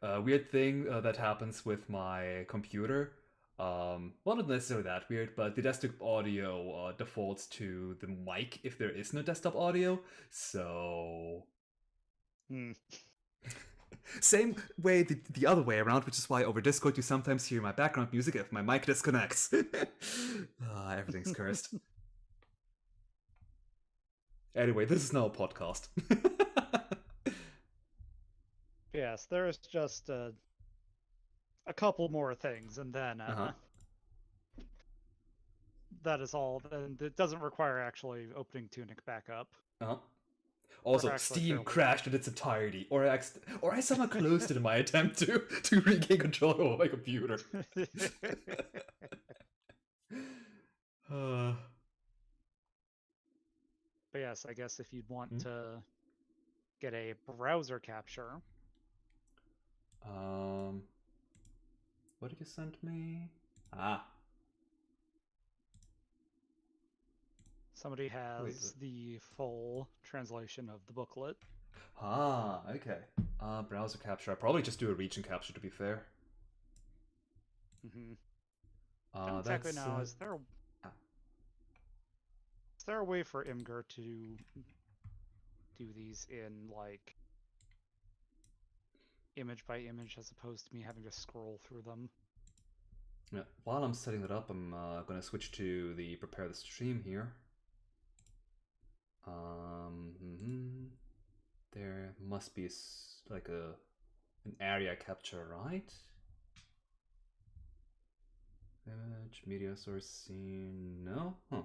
Weird thing that happens with my computer. Well, not necessarily that weird, but the desktop audio defaults to the mic if there is no desktop audio. So. Same way the other way around, which is why over Discord you sometimes hear my background music if my mic disconnects. Everything's cursed. Anyway, this is now a podcast. Yes, there's just a couple more things, and then Uh-huh. that is all. Then it doesn't require actually opening Tunic back up. Uh-huh. We're Also, actually Steam fairly. crashed in its entirety, or I somehow closed it in my attempt to regain control over my computer. uh, But yes, I guess if you'd want hmm? to get a browser capture, um, what did you send me? Ah, somebody wait. has the full translation of the booklet. Ah, okay. Browser capture. I probably just do a region capture to be fair. Mm-hmm. Don't exactly That's know. ah, Is there a way for Imgur to do these in like image by image as opposed to me having to scroll through them? yeah. While I'm setting that up, I'm gonna switch to the prepare the stream here. Mhm. There must be like an area capture, right? Image, media source scene. No? Huh.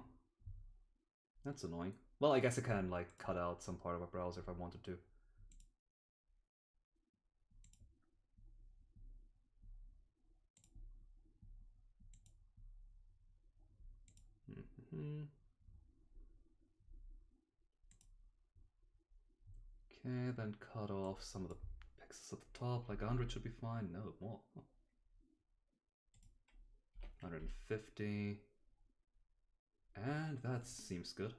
That's annoying. Well, I guess I can like cut out some part of a browser if I wanted to. Mhm. Okay, then cut off some of the pixels at the top. Like 100 should be fine. No, more. 150. And that seems good.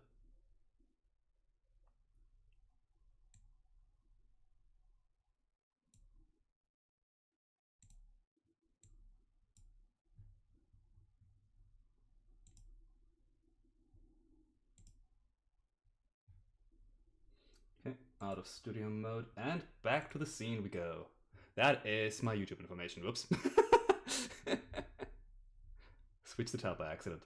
Okay, out of studio mode and back to the scene we go. That is my YouTube information. Whoops. Switch the tab by accident.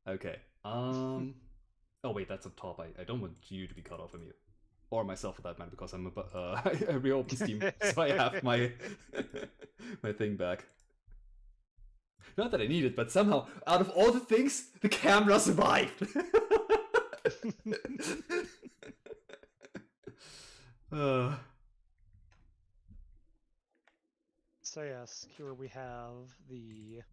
Okay. Oh wait, that's up top. I don't want you to be cut off from you, or myself for that matter, because I reopened Steam, so I have my my thing back. Not that I need it, but somehow, out of all the things, the camera survived. uh, So yes, here we have the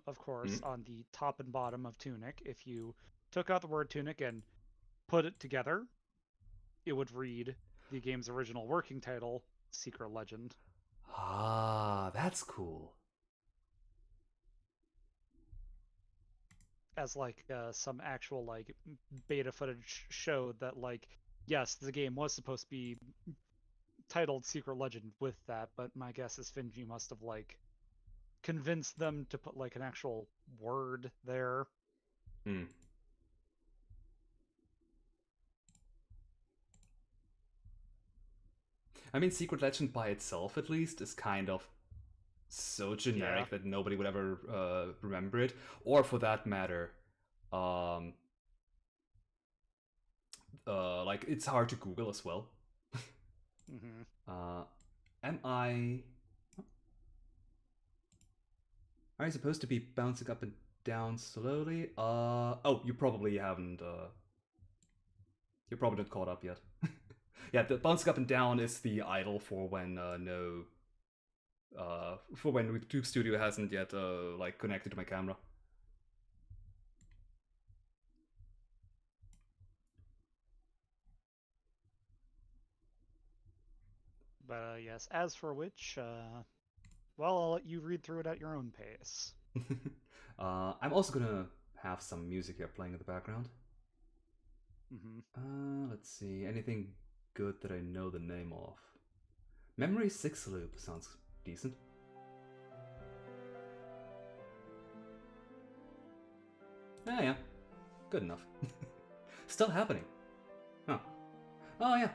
of course hmm. on the top and bottom of Tunic. If you took out the word Tunic and put it together, it would read the game's original working title, Secret Legend. Ah, that's cool. As like some actual like beta footage showed that like yes, the game was supposed to be titled Secret Legend with that, but my guess is Finji must have like convinced them to put like an actual word there. Hmm. I mean, Secret Legend by itself, at least, is kind of so Yeah. generic that nobody would ever remember it, or for that matter, um, like it's hard to Google as well. Mm-hmm. Uh, am I? Are you supposed to be bouncing up and down slowly? Oh, you probably haven't. You probably not caught up yet. Yeah, the bouncing up and down is the idle for when no, for when YouTube Studio hasn't yet like connected to my camera. But yes, as for which, well, I'll let you read through it at your own pace. I'm also gonna have some music here playing in the background. Mm-hmm. Let's see. Anything good that I know the name of? Memory 6 Loop sounds decent. Ah, yeah. Good enough. Still happening. Huh. Oh, yeah.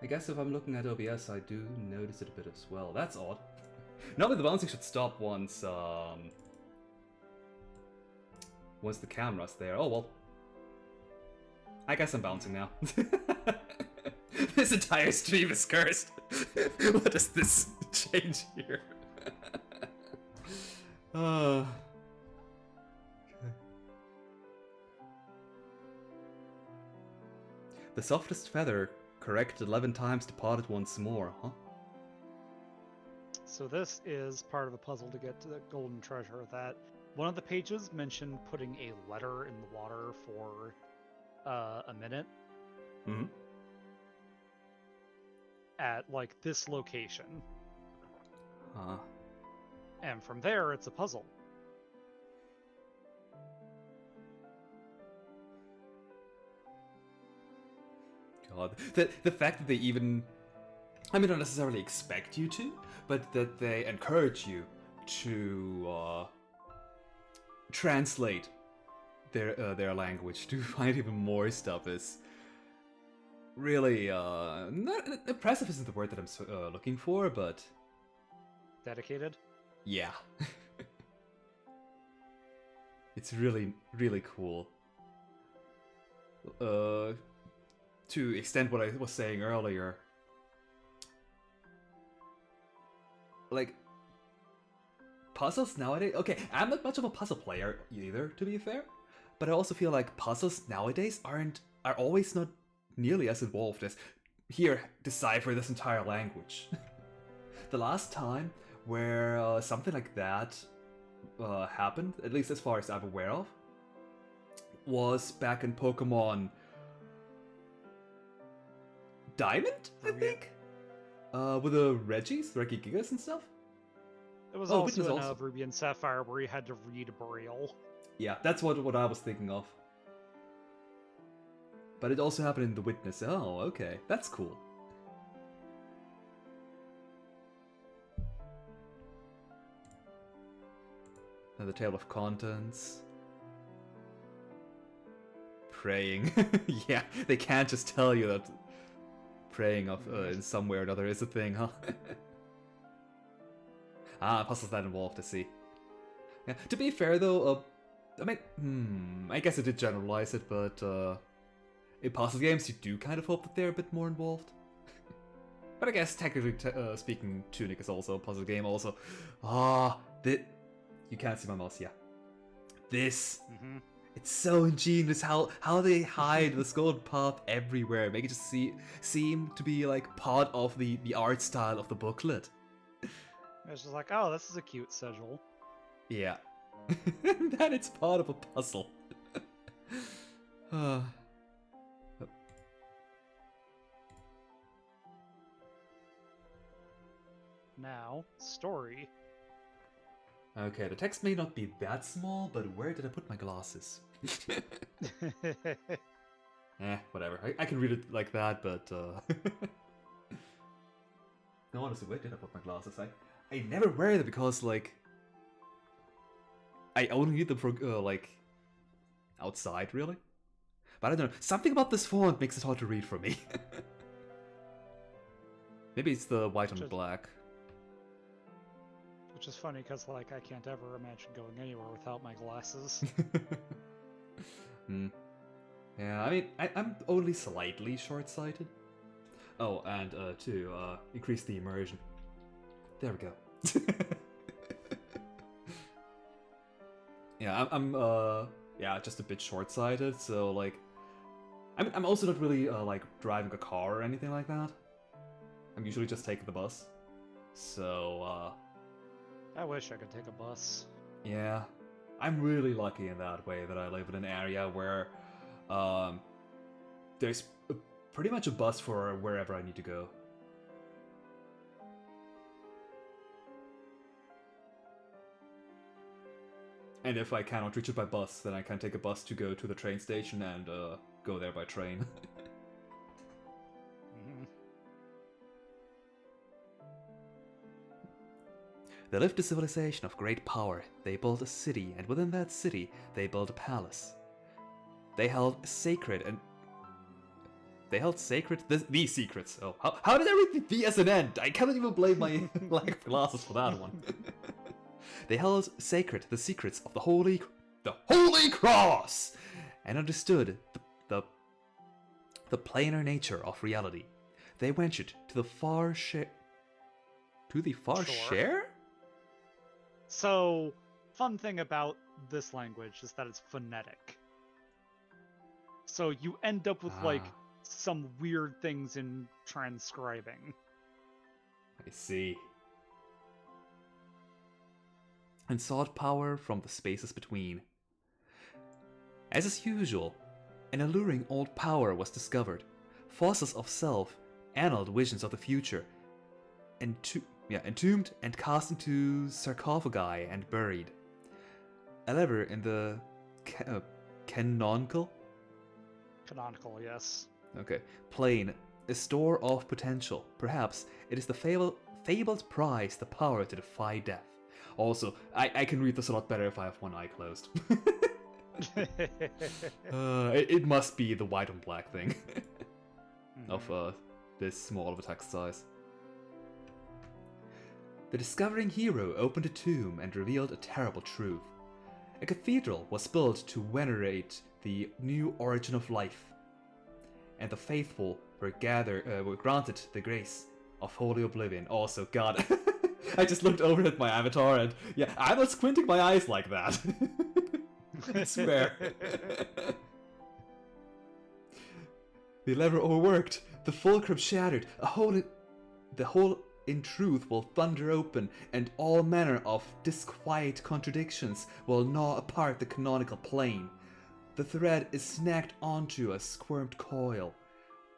I guess if I'm looking at OBS, I do notice it a bit as well. That's odd. Normally the bouncing should stop once the camera's there. Oh, well. I guess I'm bouncing now. This entire stream is cursed. What does this change here? uh, The softest feather, corrected 11 times, departed once more, huh? So this is part of the puzzle to get to the golden treasure. That one of the pages mentioned putting a letter in the water for a minute Mm-hmm. at like this location, Huh. and from there it's a puzzle. God, the fact that they even, I mean, not necessarily expect you to, but that they encourage you to translate their language to find even more stuff is really not impressive. Isn't the word that I'm looking for, but Dedicated. yeah, it's really cool. To extend what I was saying earlier, like, puzzles nowadays, okay, I'm not much of a puzzle player either, to be fair, but I also feel like puzzles nowadays are always not nearly as involved as, here, decipher this entire language. The last time where something like that happened, at least as far as I'm aware of, was back in Pokemon Diamond, I think? With the Regigigas and stuff? It was Oh, Witness also in also. Ruby and Sapphire where you had to read Braille. Yeah, that's what I was thinking of. But it also happened in The Witness. Oh, okay. That's cool. And the table of contents. Praying. Yeah, they can't just tell you that praying in some way or another is a thing, huh? Puzzles that involved, I see. Yeah, to be fair though, I mean, I guess I did generalize it, but in puzzle games you do kind of hope that they're a bit more involved. But I guess technically speaking, Tunic is also a puzzle game also. You can't see my mouse, yeah. This, it's so ingenious how they hide the golden path everywhere, make it just seem to be like part of the art style of the booklet. It's just like, oh, this is a cute sigil. Yeah. Then it's part of a puzzle. Now, story. Okay, the text may not be that small, but where did I put my glasses? Whatever. I can read it like that, but no, honestly, where did I put my glasses? I never wear them because, like, I only need them for, like, outside, really. But I don't know, something about this font makes it hard to read for me. Maybe it's the white on black. Which is funny, because, like, I can't ever imagine going anywhere without my glasses. Yeah, I mean, I'm only slightly short-sighted. Oh, and to increase the immersion. There we go. Yeah, I'm yeah, just a bit short-sighted, so, like, I'm also not really, like, driving a car or anything like that. I'm usually just taking the bus. So, I wish I could take a bus. yeah, I'm really lucky in that way that I live in an area where there's pretty much a bus for wherever I need to go. And if I cannot reach it by bus, then I can take a bus to go to the train station and go there by train. They lived a civilization of great power. They built a city, and within that city, they built a palace. They held sacred these secrets. Oh, how did everything be as an end? I cannot even blame my lack of glasses for that one. They held sacred the secrets of the Holy Cross, and understood the plainer nature of reality. they ventured to the far share. To the far Sure. share? So, fun thing about this language is that it's phonetic. So you end up with like Ah. some weird things in transcribing. I see. And sought power from the spaces between. As is usual, an alluring old power was discovered. Fossils of self, annaled visions of the future, entombed and cast into sarcophagi and buried. A lever in the canonical? Canonical, yes. Okay. Plane, a store of potential. Perhaps it is the fabled prize, the power to defy death. Also, I can read this a lot better if I have one eye closed. It must be the white and black thing of this small of a text size. The discovering hero opened a tomb and revealed a terrible truth. A cathedral was built to venerate the new origin of life, and the faithful were granted the grace of holy oblivion. Also, God, I just looked over at my avatar and yeah, I'm not squinting my eyes like that. I swear. The lever overworked, the fulcrum shattered, the hole in truth will thunder open, and all manner of disquiet contradictions will gnaw apart the canonical plane. The thread is snagged onto a squirmed coil,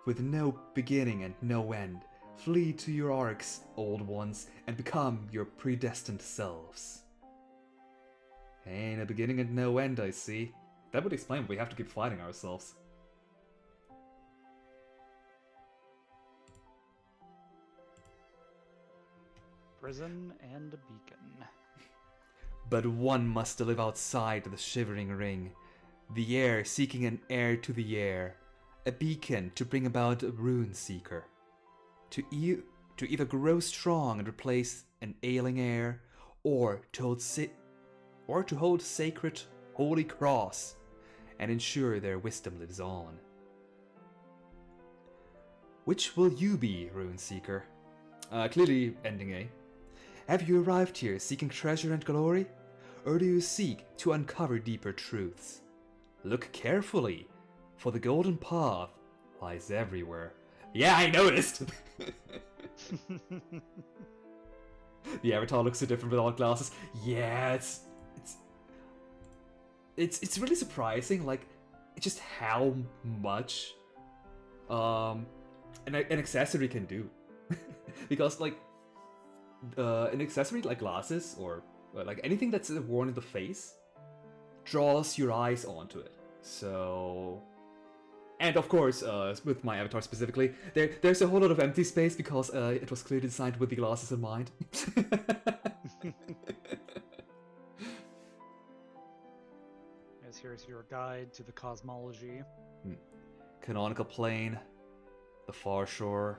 with no beginning and no end. Flee to your arcs, old ones, and become your predestined selves. Ain't a beginning and no end, I see. That would explain why we have to keep fighting ourselves. Prison and a beacon. But one must live outside the shivering ring. The air seeking an heir to the air. A beacon to bring about a rune seeker. To either grow strong and replace an ailing heir, or to hold sacred holy cross and ensure their wisdom lives on. Which will you be, rune seeker? Clearly ending A. Have you arrived here seeking treasure and glory? Or do you seek to uncover deeper truths? Look carefully, for the golden path lies everywhere. Yeah, I noticed! The avatar looks so different without glasses. Yeah, it's really surprising, like, just how much an accessory can do. Because, like, an accessory like glasses or like anything that's worn in the face draws your eyes onto it. So, and of course, with my avatar specifically, there's a whole lot of empty space because it was clearly designed with the glasses in mind. As here's your guide to the cosmology. Canonical plane, the far shore,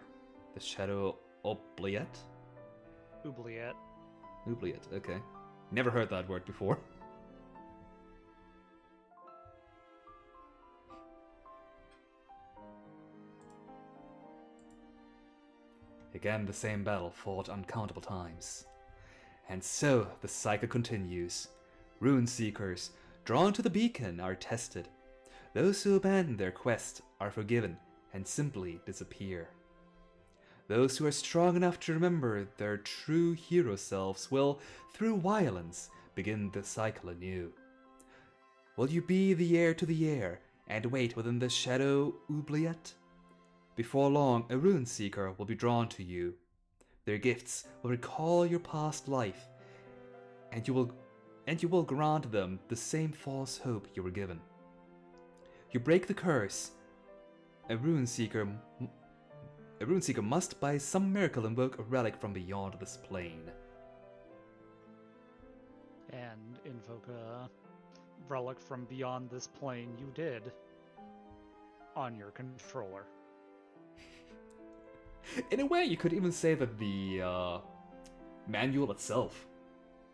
the shadow oubliette. Oubliette. Oubliette, okay. Never heard that word before. Again, the same battle fought uncountable times. And so the cycle continues. Rune seekers, drawn to the beacon, are tested. Those who abandon their quest are forgiven and simply disappear. Those who are strong enough to remember their true hero selves will, through violence, begin the cycle anew. Will you be the heir to the heir and wait within the shadow oubliette? Before long, a rune seeker will be drawn to you. Their gifts will recall your past life, and you will grant them the same false hope you were given. You break the curse. A rune seeker must by some miracle invoke a relic from beyond this plane. And invoke a relic from beyond this plane you did on your controller. In a way, you could even say that the manual itself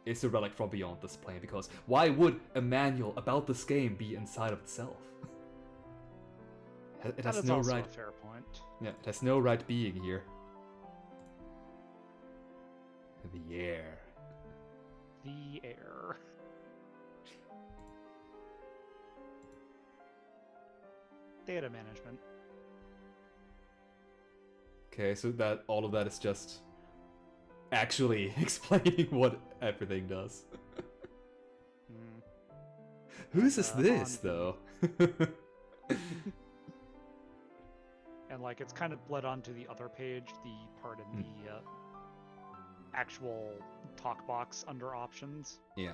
is a relic from beyond this plane, because why would a manual about this game be inside of itself? It That has is no also right. a fair point. Yeah, it has no right being here. The air. The air. Data management. Okay, so that all of that is just actually explaining what everything does. Mm. Whose And, is on this, the- though? And like it's kind of bled onto the other page, the part in the actual talk box under options. Yeah.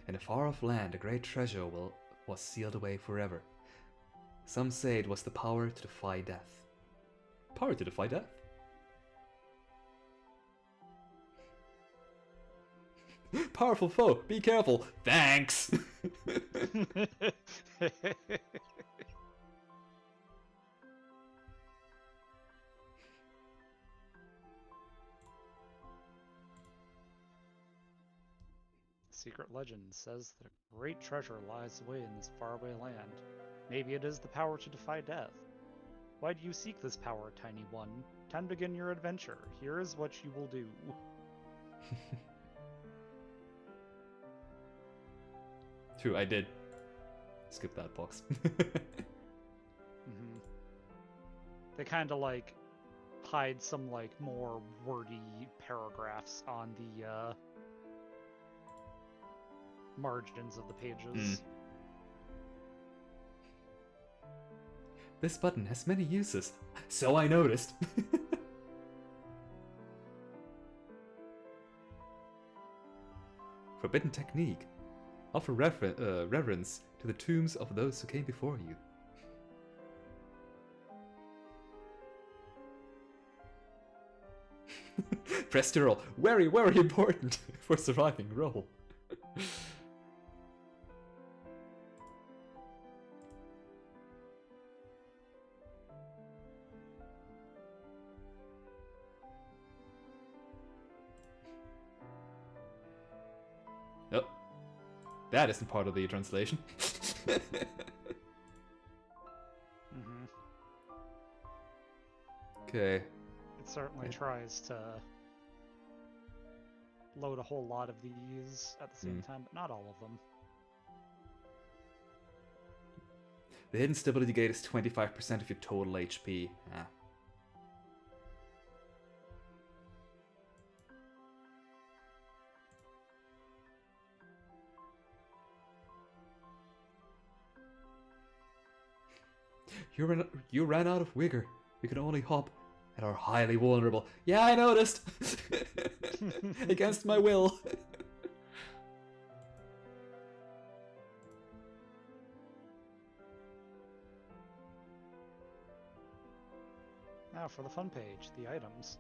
In a far-off land, a great treasure was sealed away forever. Some say it was the power to defy death. Power to defy death? Powerful foe, be careful. Thanks! Secret legend says that a great treasure lies away in this faraway land. Maybe it is the power to defy death. Why do you seek this power, tiny one? Time to begin your adventure. Here is what you will do. True, I did skip that box. Mm-hmm. They kind of like hide some like more wordy paragraphs on the margins of the pages. This button has many uses, so I noticed. Forbidden technique. Offer reverence to the tombs of those who came before you. Press to roll. Very, very important for surviving roll. Oh, that isn't part of the translation. Mm-hmm. Okay. It certainly tries to load a whole lot of these at the same time, but not all of them. The hidden stability gate is 25% of your total HP. Ah. You ran out of vigor. You can only hop and are highly vulnerable. Yeah, I noticed! Against my will. Now for the fun page, the items.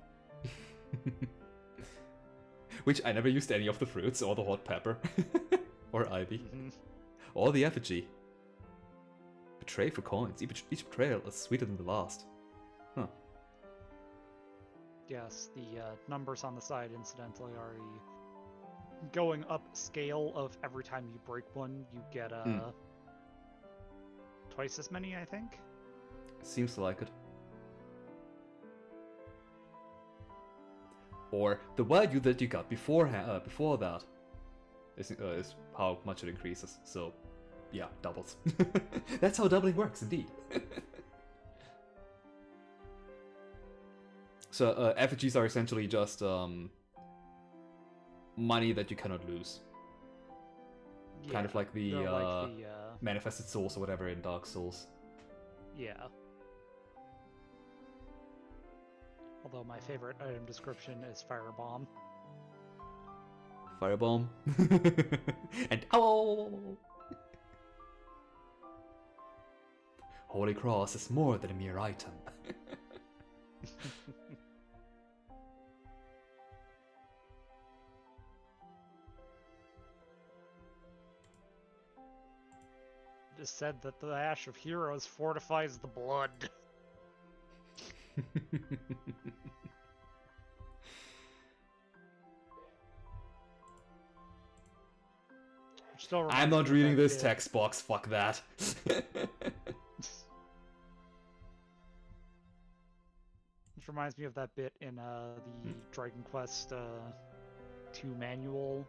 Which I never used any of the fruits, or the hot pepper. Or ivy. Mm-hmm. Or the effigy. Betray for coins. Each betrayal is sweeter than the last. Huh. Yes, the numbers on the side, incidentally, are a going up scale of every time you break one, you get twice as many, I think. Seems like it. Or the value that you got before that is how much it increases. So, yeah, doubles. That's how doubling works, indeed. So effigies are essentially just money that you cannot lose. Yeah, Kind of like the they're like manifested souls or whatever in Dark Souls. yeah. Although my favorite item description is firebomb. Firebomb. And oh! Holy Cross is more than a mere item. It is said that the Ash of Heroes fortifies the blood. Still I'm reminds not me of reading that this bit. text box, fuck that. Which reminds me of that bit in the Dragon Quest 2 manual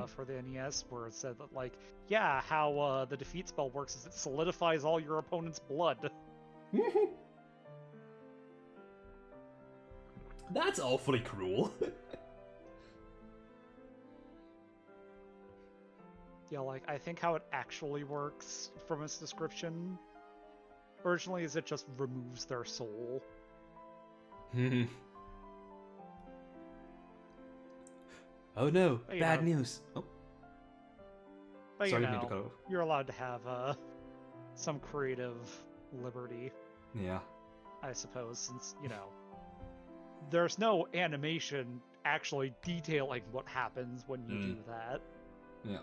for the NES, where it said that, like, yeah, how the defeat spell works is it solidifies all your opponent's blood. That's awfully cruel. Yeah, like, I think how it actually works from its description originally is it just removes their soul. Oh no, But, bad know, news. Oh, but sorry, you I didn't mean to know, cut off. you're allowed to have some creative liberty, Yeah. I suppose, since, you know, there's no animation actually detailing what happens when you do that. Yeah.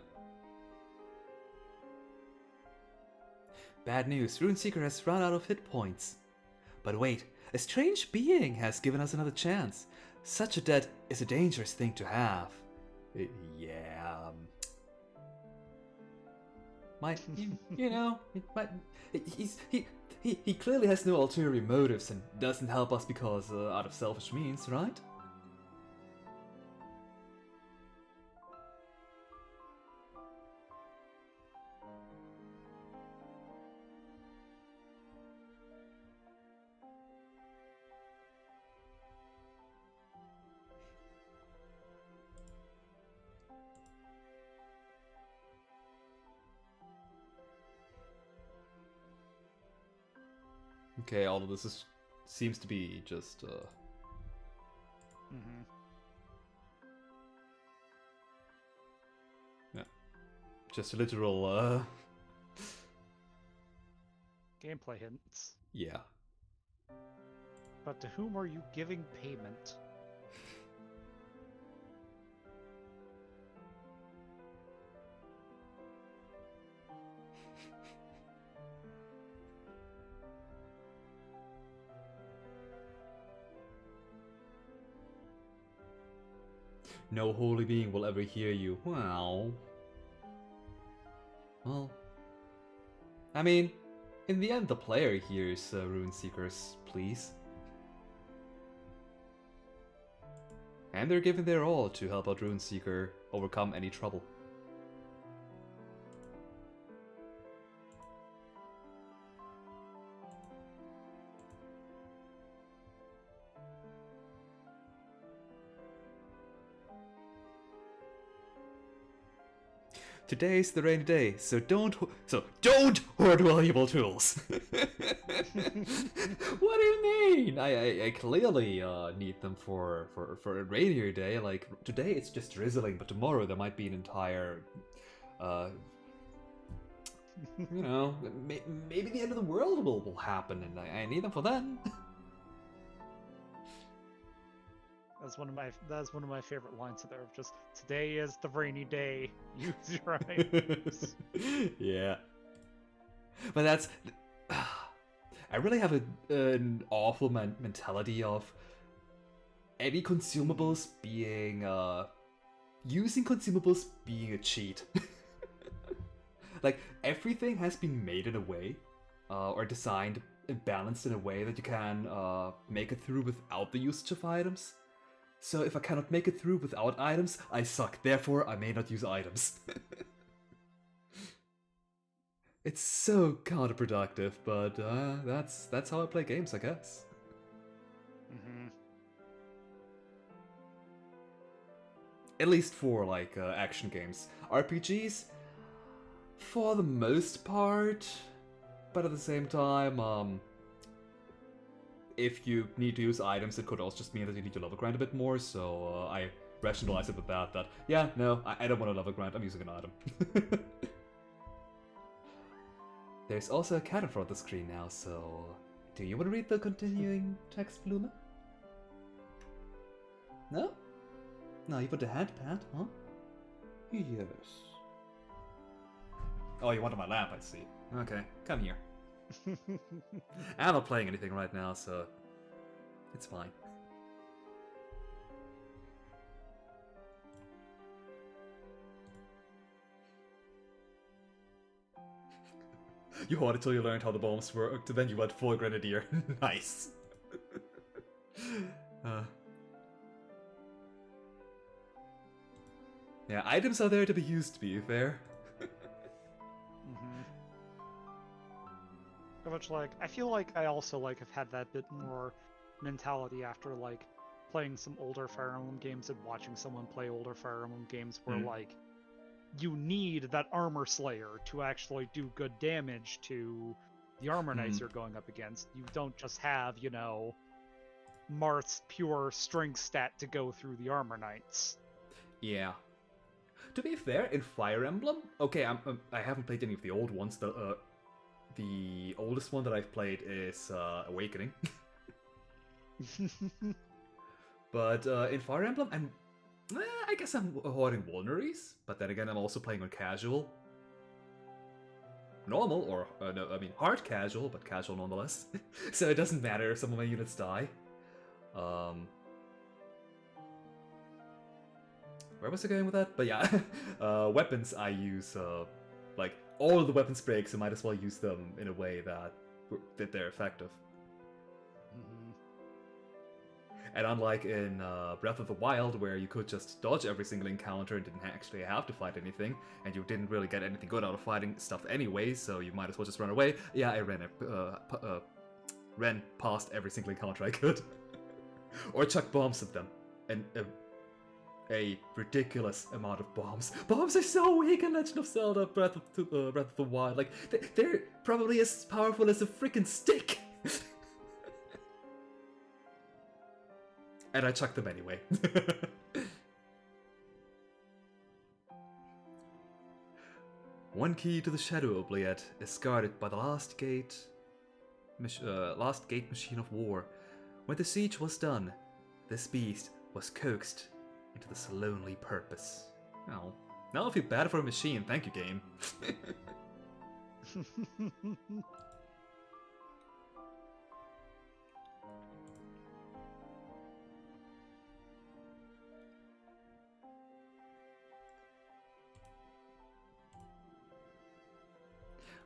Bad news, Runeseeker has run out of hit points. But wait, a strange being has given us another chance. Such a debt is a dangerous thing to have. Yeah. Might, you know, it might, he clearly has no ulterior motives and doesn't help us because out of selfish means, right? Okay, all of this seems to be just yeah, just a literal Gameplay hints. yeah. But to whom are you giving payment? No holy being will ever hear you. Well, I mean, in the end, the player hears Runeseeker's pleas. And they're giving their all to help out Runeseeker overcome any trouble. Today's the rainy day, so don't hoard valuable tools. What do you mean? I clearly need them for a rainier day. Like today it's just drizzling, but tomorrow there might be an entire, you know, maybe the end of the world will happen, and I need them for then. That's one of my favorite lines there. Of just today is the rainy day. Use your items. Yeah, but that's. I really have an awful mentality of any consumables being using consumables being a cheat. Like everything has been made in a way, or designed and balanced in a way that you can make it through without the usage of items. So if I cannot make it through without items, I suck. Therefore, I may not use items. It's so counterproductive, but that's how I play games, I guess. At least for like action games, RPGs, for the most part. But at the same time, if you need to use items, it could also just mean that you need to level grind a bit more. So I rationalize it with that. That yeah, no, I don't want to level grind. I'm using an item. There's also a cat in front of the screen now, so do you want to read the continuing text, Blume? No? No, you put the head, Pat, huh? Yes. Oh, you wanted my lamp, I see. Okay, come here. I'm not playing anything right now, so it's fine. You hold it till you learned how the bombs worked, then you went full grenadier. Nice. Yeah, items are there to be used, to be fair. Mm-hmm. Which, like, I feel like I also, like, have had that bit more mentality after, like, playing some older Fire Emblem games and watching someone play older Fire Emblem games where, like, you need that Armor Slayer to actually do good damage to the Armor Knights you're going up against. You don't just have, you know, Marth's pure strength stat to go through the Armor Knights. Yeah. To be fair, in Fire Emblem, okay, I haven't played any of the old ones. The oldest one that I've played is Awakening. But in Fire Emblem, I guess I'm hoarding vulneraries, but then again, I'm also playing on casual. Normal, or no, I mean hard casual, but casual nonetheless. So it doesn't matter if some of my units die. Where was I going with that? But yeah, weapons I use, like, all of the weapons break, so might as well use them in a way that they're effective. Mm-hmm. And unlike in Breath of the Wild, where you could just dodge every single encounter and didn't actually have to fight anything, and you didn't really get anything good out of fighting stuff anyway, so you might as well just run away. Yeah, I ran past every single encounter I could. Or chuck bombs at them. And a ridiculous amount of bombs. Bombs are so weak in Legend of Zelda Breath of the Wild. Like, they're probably as powerful as a freaking stick! And I chucked them anyway. One key to the Shadow Oubliette is guarded by the last gate machine of war. When the siege was done, this beast was coaxed into this lonely purpose. Oh, now I feel bad for a machine. Thank you, game.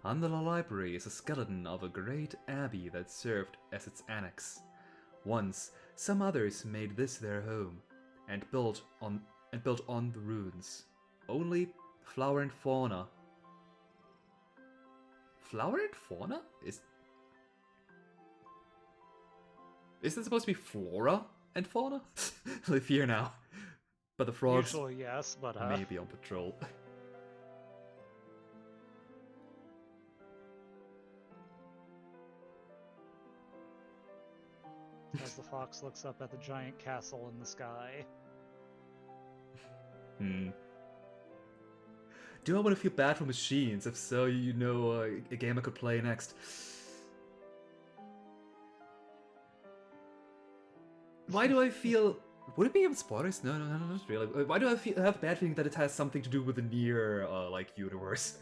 Under the library is a skeleton of a great abbey that served as its annex. Once, some others made this their home, and built on the ruins. Only flora and fauna. Flora and fauna? Is this supposed to be flora and fauna? Live here now. But the frogs Usually, yes, but may be on patrol. As the fox looks up at the giant castle in the sky. Do I want to feel bad for machines? If so, you know a game I could play next. Why do I feel... Would it be even spoilers? No, not really. Why do I have a bad feeling that it has something to do with the Nier, universe?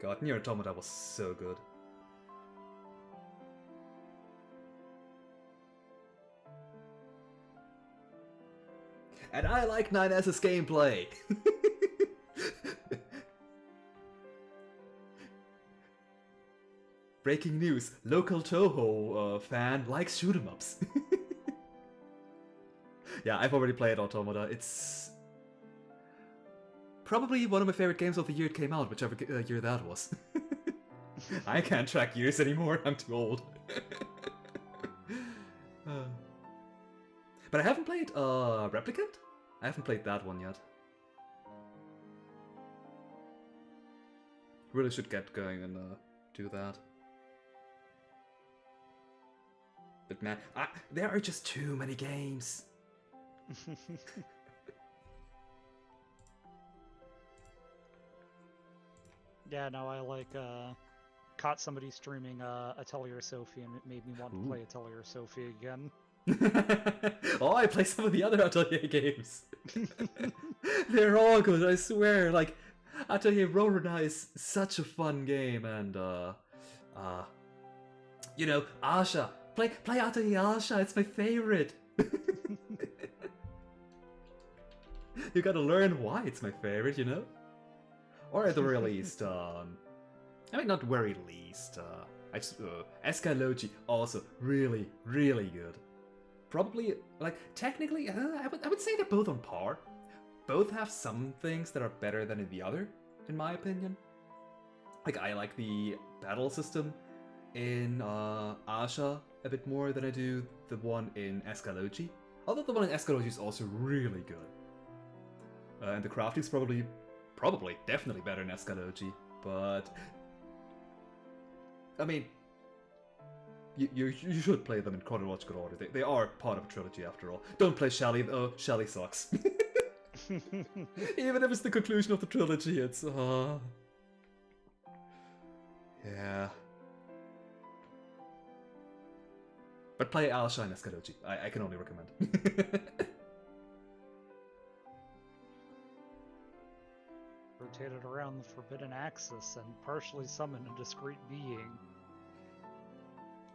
God, Nier Automata was so good. And I like 9S's gameplay! Breaking news, local Toho fan likes shoot 'em ups. Yeah, I've already played Automata. It's probably one of my favorite games of the year it came out, whichever year that was. I can't track years anymore, I'm too old. But I haven't played Replicant? I haven't played that one yet. Really should get going and do that. But man, there are just too many games. Yeah, no, I like caught somebody streaming Atelier Sophie and it made me want to play Atelier Sophie again. Oh, I play some of the other Atelier games. They're all good, I swear. Like, Atelier Rorona is such a fun game, and you know, Asha. Play Atelier Asha, it's my favorite. You gotta learn why it's my favorite, you know? Or at the very least, I mean, not very least, Escalogy, also really, really good. Probably, like, technically, I would say they're both on par. Both have some things that are better than the other, in my opinion. Like, I like the battle system in Asha a bit more than I do the one in Escalogy. Although the one in Escalogy is also really good. And the crafting is probably, definitely better in Escalogy. But, I mean, you should play them in chronological order. They are part of a trilogy after all. Don't play Shelly though. Shelly sucks. Even if it's the conclusion of the trilogy, it's yeah. But play Alsha and Escalogy. I can only recommend. Rotated around the forbidden axis and partially summon a discrete being.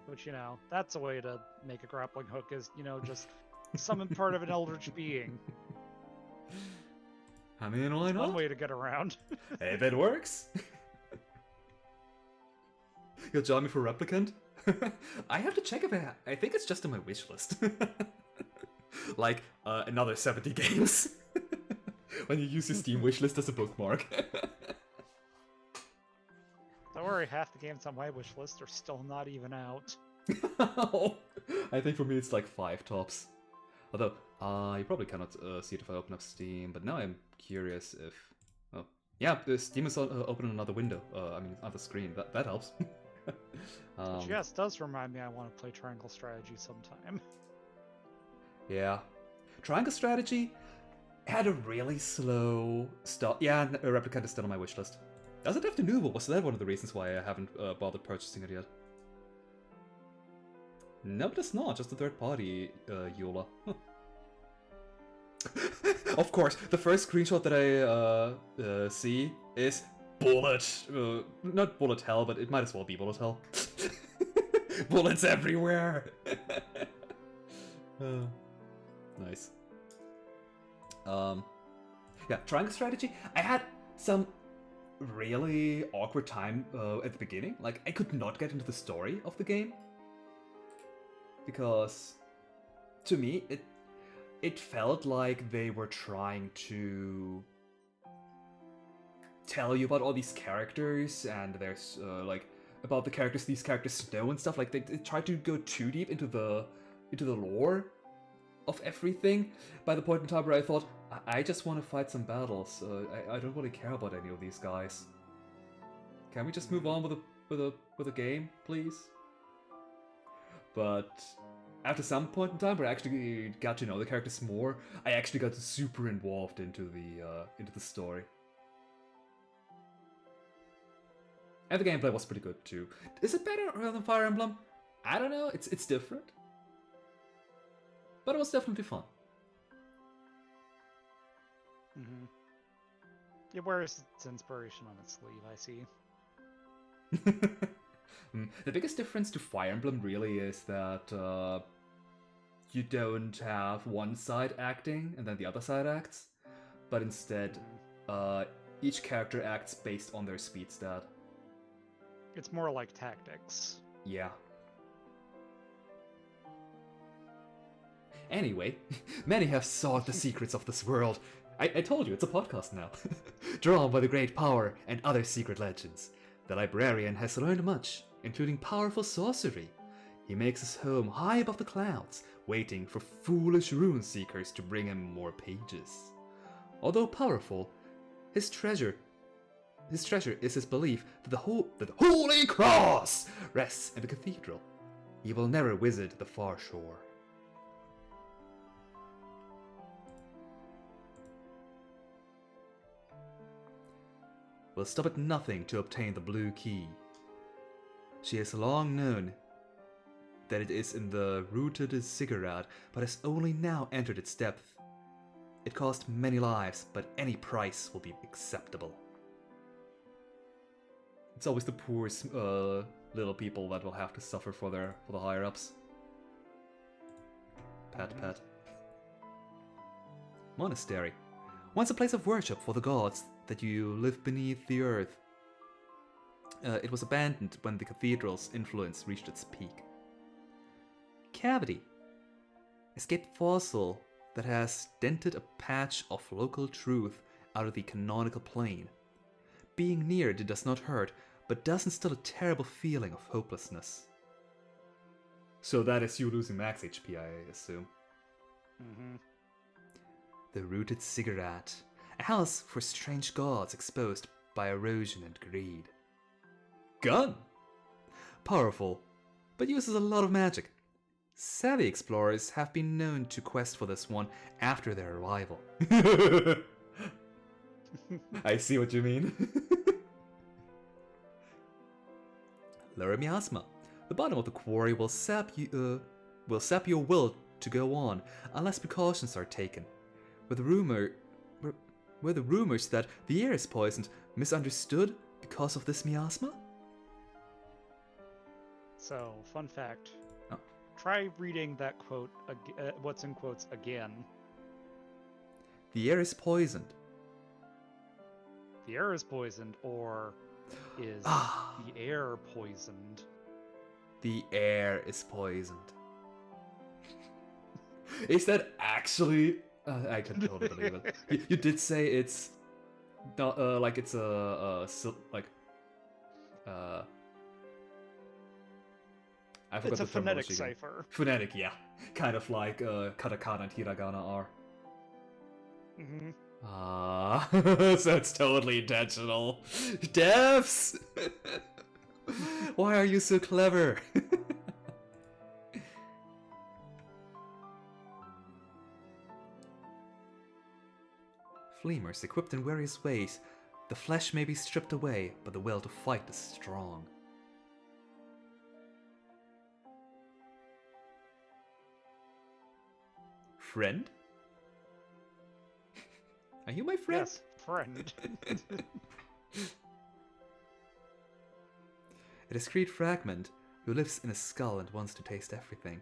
Which, you know, that's a way to make a grappling hook is, you know, just summon part of an eldritch being. I mean, why It's not? one way to get around. If it works. You'll join me for Replicant? I have to check if I think it's just on my wish list. Like, another 70 games. When you use your Steam wishlist as a bookmark. Don't worry, half the games on my wish list are still not even out. I think for me it's like 5 tops. Although, you probably cannot see it if I open up Steam, but now I'm curious if... Oh, yeah, Steam is open another window, I mean, another screen, that helps. Which, yes, does remind me I want to play Triangle Strategy sometime. Yeah. Triangle Strategy had a really slow start. Yeah, a Replicant is still on my wishlist. Does it have to new? Was that one of the reasons why I haven't bothered purchasing it yet? No, but it's not. Just a third-party Eula. Huh. Of course, the first screenshot that I see is bullet. Not bullet hell, but it might as well be bullet hell. Bullets everywhere. Nice. Yeah, Triangle Strategy. I had some really awkward time at the beginning. Like, I could not get into the story of the game. Because, to me, it felt like they were trying to tell you about all these characters, and there's, like, about the characters these characters know and stuff. Like, they tried to go too deep into the lore of everything by the point in time where I thought, I just want to fight some battles. I don't really care about any of these guys. Can we just move on with a game, please? But after some point in time where I actually got to know the characters more, I actually got super involved into the story. And the gameplay was pretty good too. Is it better than Fire Emblem? I don't know. It's different. But it was definitely fun. Mm-hmm. It wears its inspiration on its sleeve, I see. The biggest difference to Fire Emblem really is that you don't have one side acting and then the other side acts, but instead each character acts based on their speed stat. It's more like tactics. Yeah. Anyway, many have sought the secrets of this world. I told you, it's a podcast now. Drawn by the great power and other secret legends, the librarian has learned much, including powerful sorcery. He makes his home high above the clouds, waiting for foolish rune seekers to bring him more pages. Although powerful, his treasure is his belief that the Holy Cross rests in the cathedral. He will never visit the far shore. Will stop at nothing to obtain the blue key. She has long known that it is in the rooted ziggurat, but has only now entered its depth. It cost many lives, but any price will be acceptable. It's always the poor little people that will have to suffer for the higher ups. Pat. Monastery. Once a place of worship for the gods that you live beneath the earth, it was abandoned when the cathedral's influence reached its peak. Cavity. Escaped fossil that has dented a patch of local truth out of the canonical plane. Being near it does not hurt, but does instill a terrible feeling of hopelessness. So that is you losing max HP, I assume. Mm-hmm. The Rooted Cigarette. A house for strange gods exposed by erosion and greed. Gun! Powerful, but uses a lot of magic. Savvy explorers have been known to quest for this one after their arrival. I see what you mean. Lower miasma. The bottom of the quarry will sap your will to go on unless precautions are taken. Were the rumors that the air is poisoned misunderstood because of this miasma? So, fun fact. Oh. Try reading that quote, what's in quotes, again. The air is poisoned. The air is poisoned, or is the air poisoned? The air is poisoned. Is that actually... I can totally believe it. You did say it's... not, like it's I forgot It's a the phonetic terminology again. cipher. Phonetic, yeah. Kind of like katakana and hiragana are. Mm-hmm. So it's totally intentional. Devs! Why are you so clever? Fleamers equipped in various ways. The flesh may be stripped away, but the will to fight is strong. Friend? Are you my friend? Yes, friend. A discreet fragment who lives in a skull and wants to taste everything.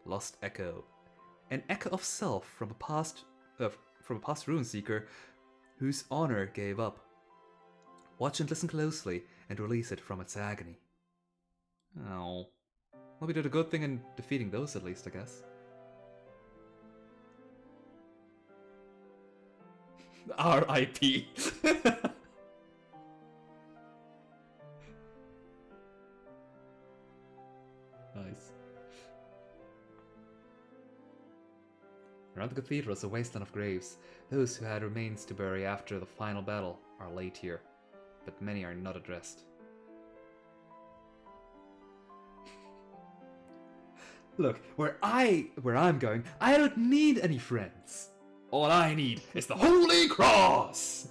Lost echo. An echo of self from a past rune seeker whose honor gave up. Watch and listen closely and release it from its agony. Oh. Well, we did a good thing in defeating those at least, I guess. R.I.P. Nice. Around the cathedral is a wasteland of graves. Those who had remains to bury after the final battle are laid here, but many are not addressed. Look, where I'm going, I don't need any friends. All I need is the Holy Cross!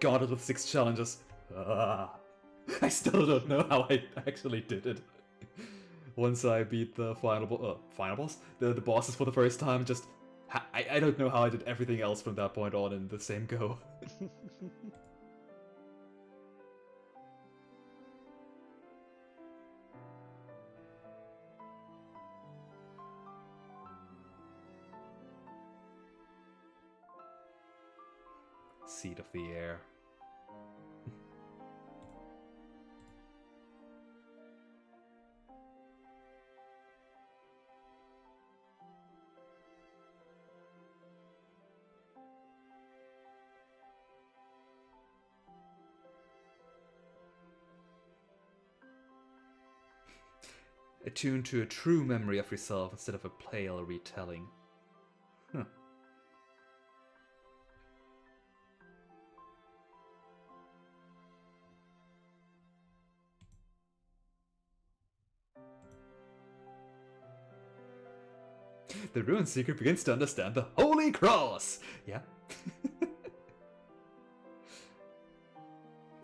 God with 6 challenges. I still don't know how I actually did it. Once I beat the final boss, the bosses for the first time, just I don't know how I did everything else from that point on in the same go. Seat of the air. Attuned to a true memory of yourself instead of a pale retelling. Huh. The Rune Seeker begins to understand the Holy Cross! Yeah.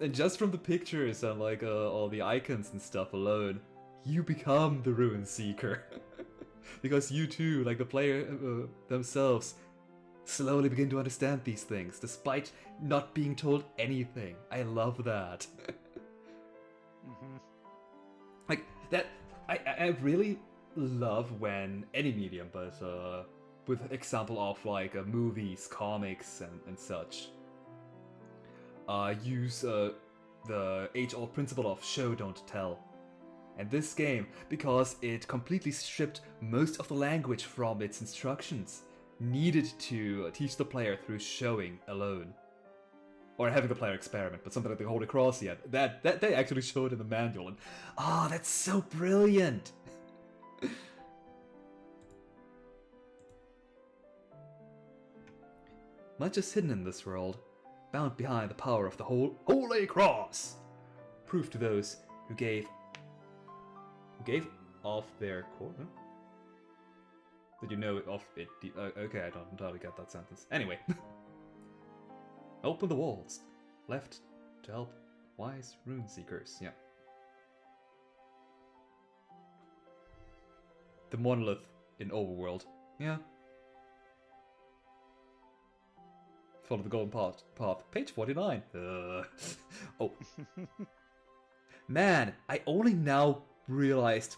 And just from the pictures and like all the icons and stuff alone, you become the Rune Seeker. Because you too, like the player themselves, slowly begin to understand these things, despite not being told anything. I love that. Mm-hmm. Like, that, I really love when any medium, but with example of like movies, comics, and such, use the age-old principle of show don't tell. And this game, because it completely stripped most of the language from its instructions, needed to teach the player through showing alone. Or having the player experiment, but something like the Holy Cross yet. That they actually showed in the manual, and that's so brilliant! Much is hidden in this world, bound behind the power of the Holy Cross. Proof to those who gave off their core. Huh? Did you know of it? Okay, I don't entirely get that sentence. Anyway, open the walls, left to help wise rune seekers. Yeah. The monolith in Overworld. Yeah. Follow the golden path. Page 49. Oh. Man, I only now realized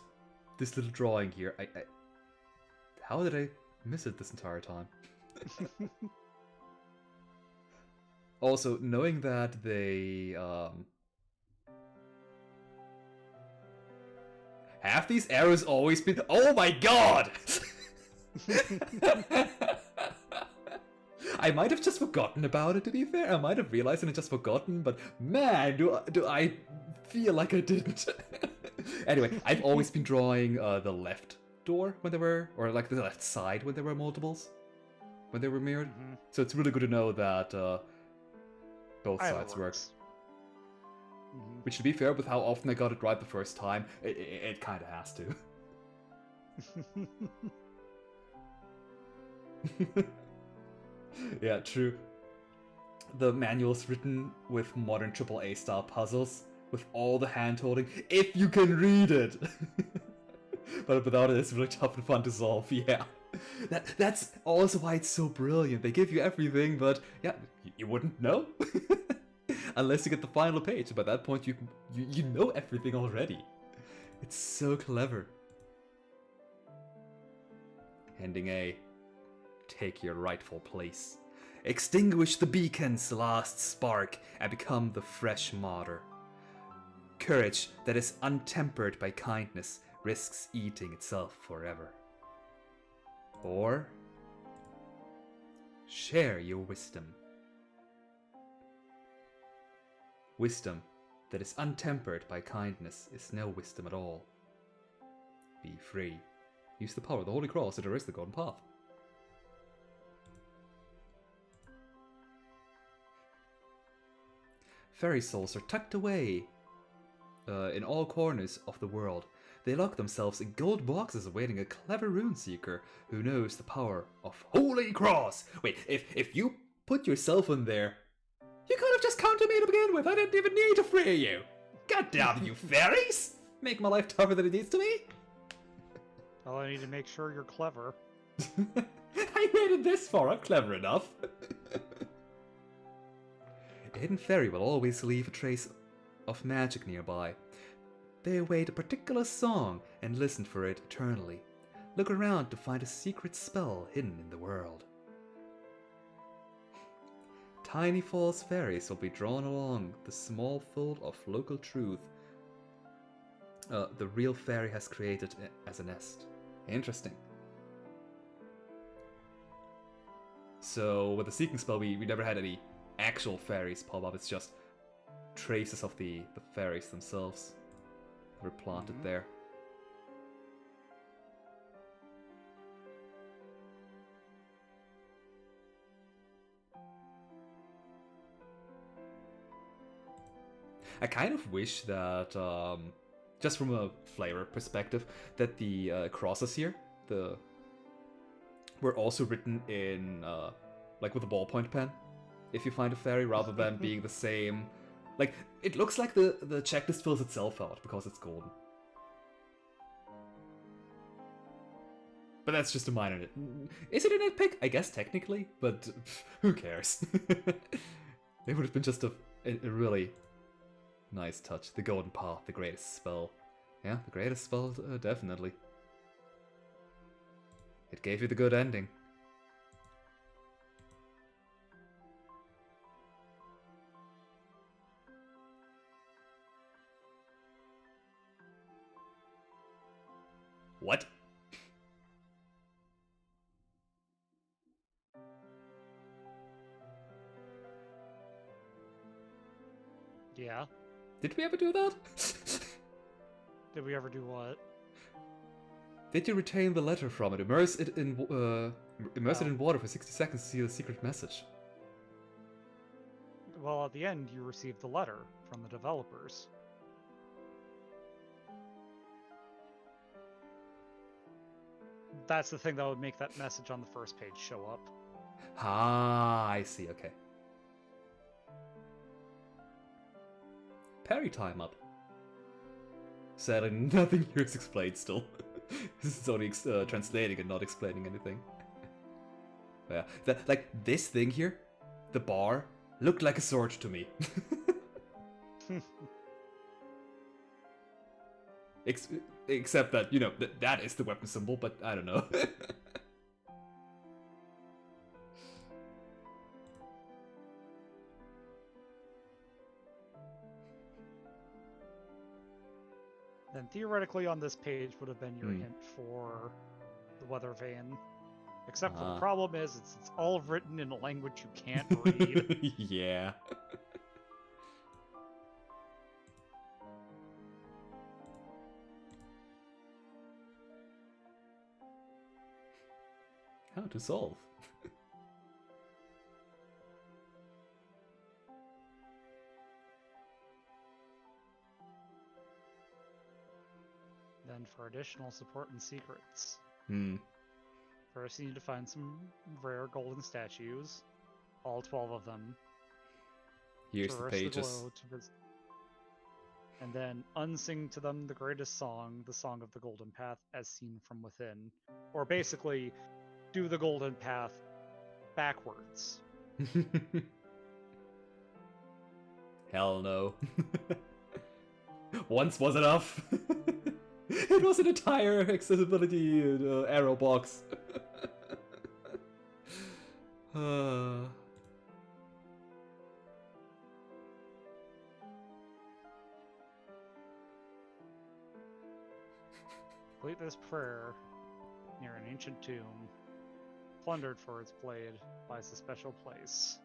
this little drawing here. How did I miss it this entire time? Also, knowing that they have these arrows always been... Oh my god! I might have just forgotten about it, to be fair. I might have realized and I just forgotten, but man, do I feel like I didn't. Anyway, I've always been drawing the left door when there were, or like the left side when there were multiples, when they were mirrored. Mm-hmm. So it's really good to know that both Either sides work. Mm-hmm. Which, to be fair, with how often I got it right the first time, it kind of has to. Yeah, true. The manual's written with modern AAA style puzzles, with all the hand-holding, if you can read it! But without it, it's really tough and fun to solve, yeah. That's also why it's so brilliant. They give you everything, but yeah, you wouldn't know. Unless you get the final page. By that point, you know everything already. It's so clever. Ending A. Take your rightful place. Extinguish the beacon's last spark and become the fresh martyr. Courage that is untempered by kindness risks eating itself forever. Or share your wisdom. Wisdom that is untempered by kindness is no wisdom at all. Be free. Use the power of the Holy Cross to traverse the golden path. Fairy souls are tucked away in all corners of the world. They lock themselves in gold boxes awaiting a clever rune seeker who knows the power of Holy Cross. Wait, if you put yourself in there, you could have just counted me to begin with. I didn't even need to free you. God damn you, fairies! Make my life tougher than it needs to be. Well, I need to make sure you're clever. I made it this far. I'm clever enough. A hidden fairy will always leave a trace of magic nearby. They await a particular song and listen for it eternally. Look around to find a secret spell hidden in the world. Tiny false fairies will be drawn along the small fold of local truth the real fairy has created as a nest. Interesting. So with the seeking spell, we never had any actual fairies pop up. It's just traces of the fairies themselves that were planted there. I kind of wish that, just from a flavor perspective, that the crosses here, were also written in, like with a ballpoint pen, if you find a fairy, rather than being the same. Like, it looks like the checklist fills itself out because it's golden. But that's just a minor nit. Is it a nitpick? I guess technically, but who cares? It would have been just a really nice touch. The Golden Path, the greatest spell. Yeah, the greatest spell, definitely. It gave you the good ending. What? Yeah. Did we ever do that? Did we ever do what? Did you retain the letter from it? Immerse it in water for 60 seconds to see the secret message. Well, at the end, you received the letter from the developers. That's the thing that would make that message on the first page show up. Ah, I see, okay. Parry time up. Sadly, nothing here is explained still. This is only translating and not explaining anything. Yeah, like this thing here, the bar, looked like a sword to me. Except that, you know, that is the weapon symbol, but I don't know. Then theoretically on this page would have been your hint for the weather vane. Except for the problem is it's all written in a language you can't read. Yeah. How to solve? Then for additional support and secrets. Hmm. First you need to find some rare golden statues. All 12 of them. Here's the pages. And then unsing to them the greatest song, the Song of the Golden Path, as seen from within. Or basically, do the Golden Path backwards. Hell no. Once was enough. It was an entire accessibility arrow box. Complete this prayer near an ancient tomb, plundered for its blade, lies a special place.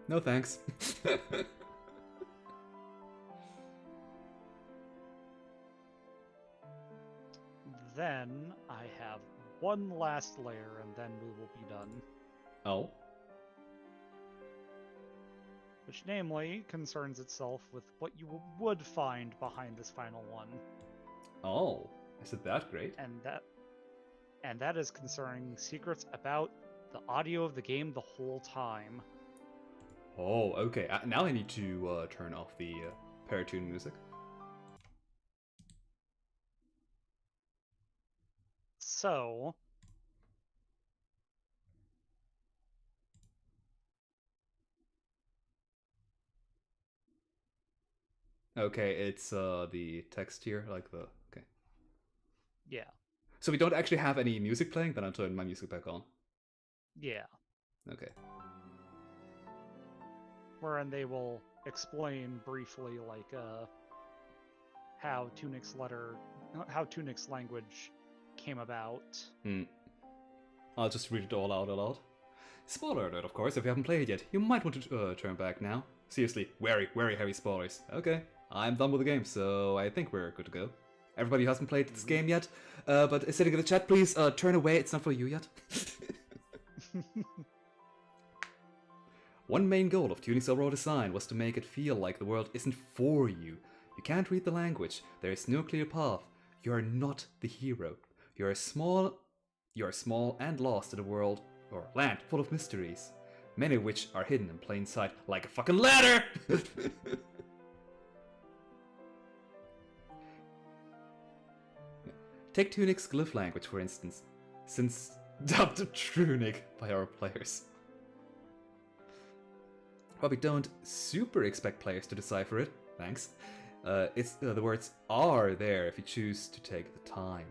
No thanks. Then I have one last layer and then we will be done. Oh? Which namely concerns itself with what you would find behind this final one. Oh, is it that great? And that is concerning secrets about the audio of the game the whole time. Oh, okay. Now I need to turn off the paratune music. So, okay, it's the text here, like the okay. Yeah. So we don't actually have any music playing, then I'll turn my music back on. Yeah. Okay. Wherein they will explain briefly, like, how Tunic's language came about. I'll just read it all out aloud. Spoiler alert, of course, if you haven't played it yet. You might want to turn back now. Seriously, very, very heavy spoilers. Okay, I'm done with the game, so I think we're good to go. Everybody who hasn't played this game yet, but is sitting in the chat, please turn away, it's not for you yet. One main goal of Tunic's overall design was to make it feel like the world isn't for you. You can't read the language, there is no clear path, you are not the hero. You are small and lost in a world, or land, full of mysteries. Many of which are hidden in plain sight, like a fucking ladder! Take Tunic's glyph language, for instance, since dubbed Tunic by our players. While we don't super expect players to decipher it, thanks, the words are there if you choose to take the time.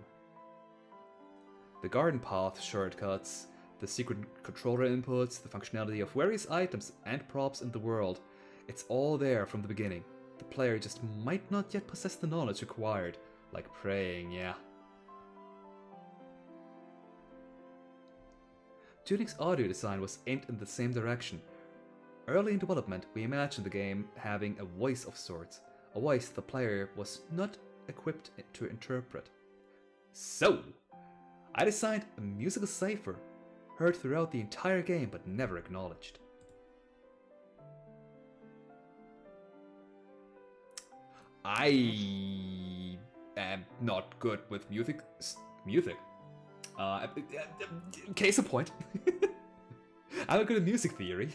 The garden path shortcuts, the secret controller inputs, the functionality of various items and props in the world, it's all there from the beginning. The player just might not yet possess the knowledge required, like praying, yeah. Tunic's audio design was aimed in the same direction. Early in development, we imagined the game having a voice of sorts, a voice the player was not equipped to interpret. So, I designed a musical cipher, heard throughout the entire game but never acknowledged. I am not good with music. Case in point. I'm good at music theory.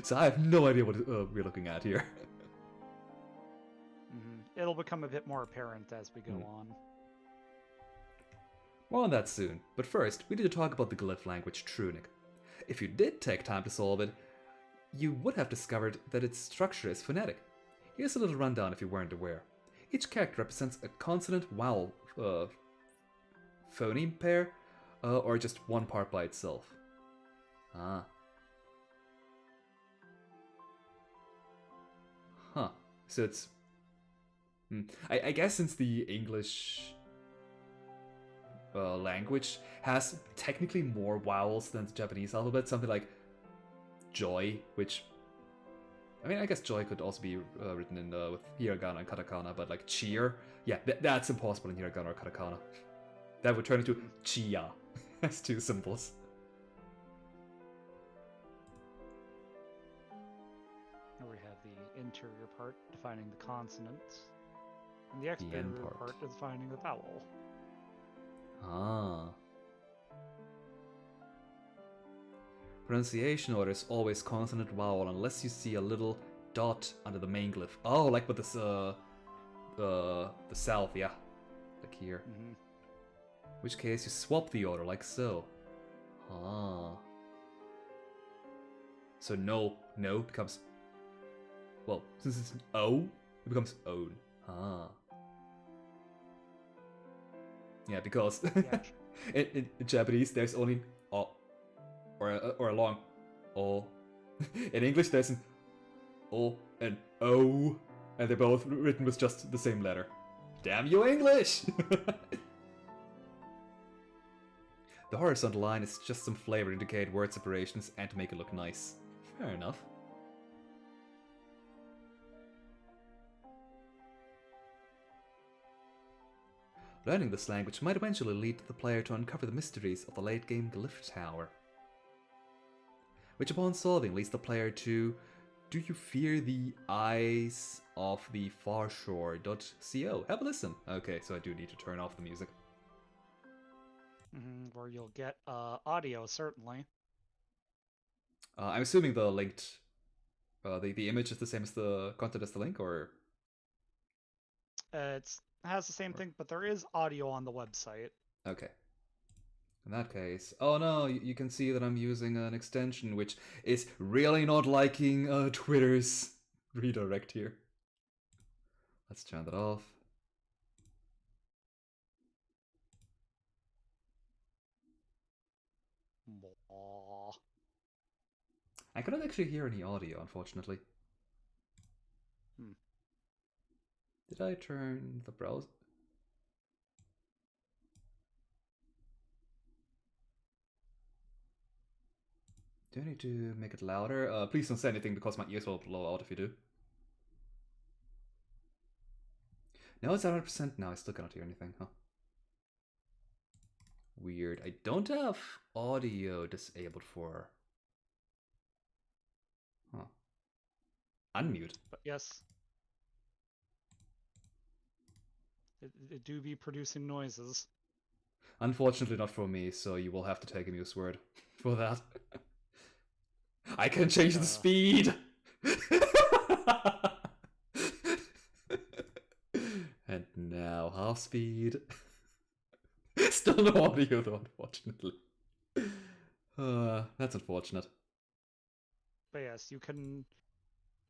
So I have no idea what we're looking at here. It'll become a bit more apparent as we go on. More on that soon, but first, we need to talk about the glyph language Tunic. If you did take time to solve it, you would have discovered that its structure is phonetic. Here's a little rundown if you weren't aware. Each character represents a consonant-vowel phoneme pair, or just one part by itself. Huh. So it's... I guess since the English language has technically more vowels than the Japanese alphabet, something like joy, which... I mean, I guess joy could also be written in with hiragana and katakana, but like cheer, yeah, that's impossible in hiragana or katakana. That would turn into chia as two symbols. Here we have the interior part defining the consonants, and the exterior part defining the vowel. Ah. Pronunciation order is always consonant vowel unless you see a little dot under the main glyph. Oh, like with this, the south, yeah. Like here. In which case you swap the order, like so. Ah. So no becomes... Well, since it's O, it becomes own. Ah. Yeah, because in Japanese there's only O. Or a long O. In English there's an O and O, and they're both written with just the same letter. Damn you, English! The horizontal line is just some flavor to indicate word separations and to make it look nice. Fair enough. Learning this language might eventually lead the player to uncover the mysteries of the late-game Glyph Tower, which upon solving leads the player to Do You Fear the Eyes of the Far Shore.co. Have a listen. Okay, so I do need to turn off the music. Where you'll get audio, certainly. I'm assuming the linked... the image is the same as the content as the link, or...? It has the same thing, but there is audio on the website. Okay. In that case... Oh no, you can see that I'm using an extension, which is really not liking Twitter's redirect here. Let's turn that off. I couldn't actually hear any audio, unfortunately. Did I turn the browser? Do I need to make it louder? Please don't say anything because my ears will blow out if you do. No, it's 100% now. I still cannot hear anything, huh? Weird. I don't have audio disabled for... Huh. Unmute. But yes. It do be producing noises. Unfortunately not for me, so you will have to take Amew's word for that. I can change the speed! And now half speed. still no audio though, unfortunately. That's unfortunate. But yes, you can,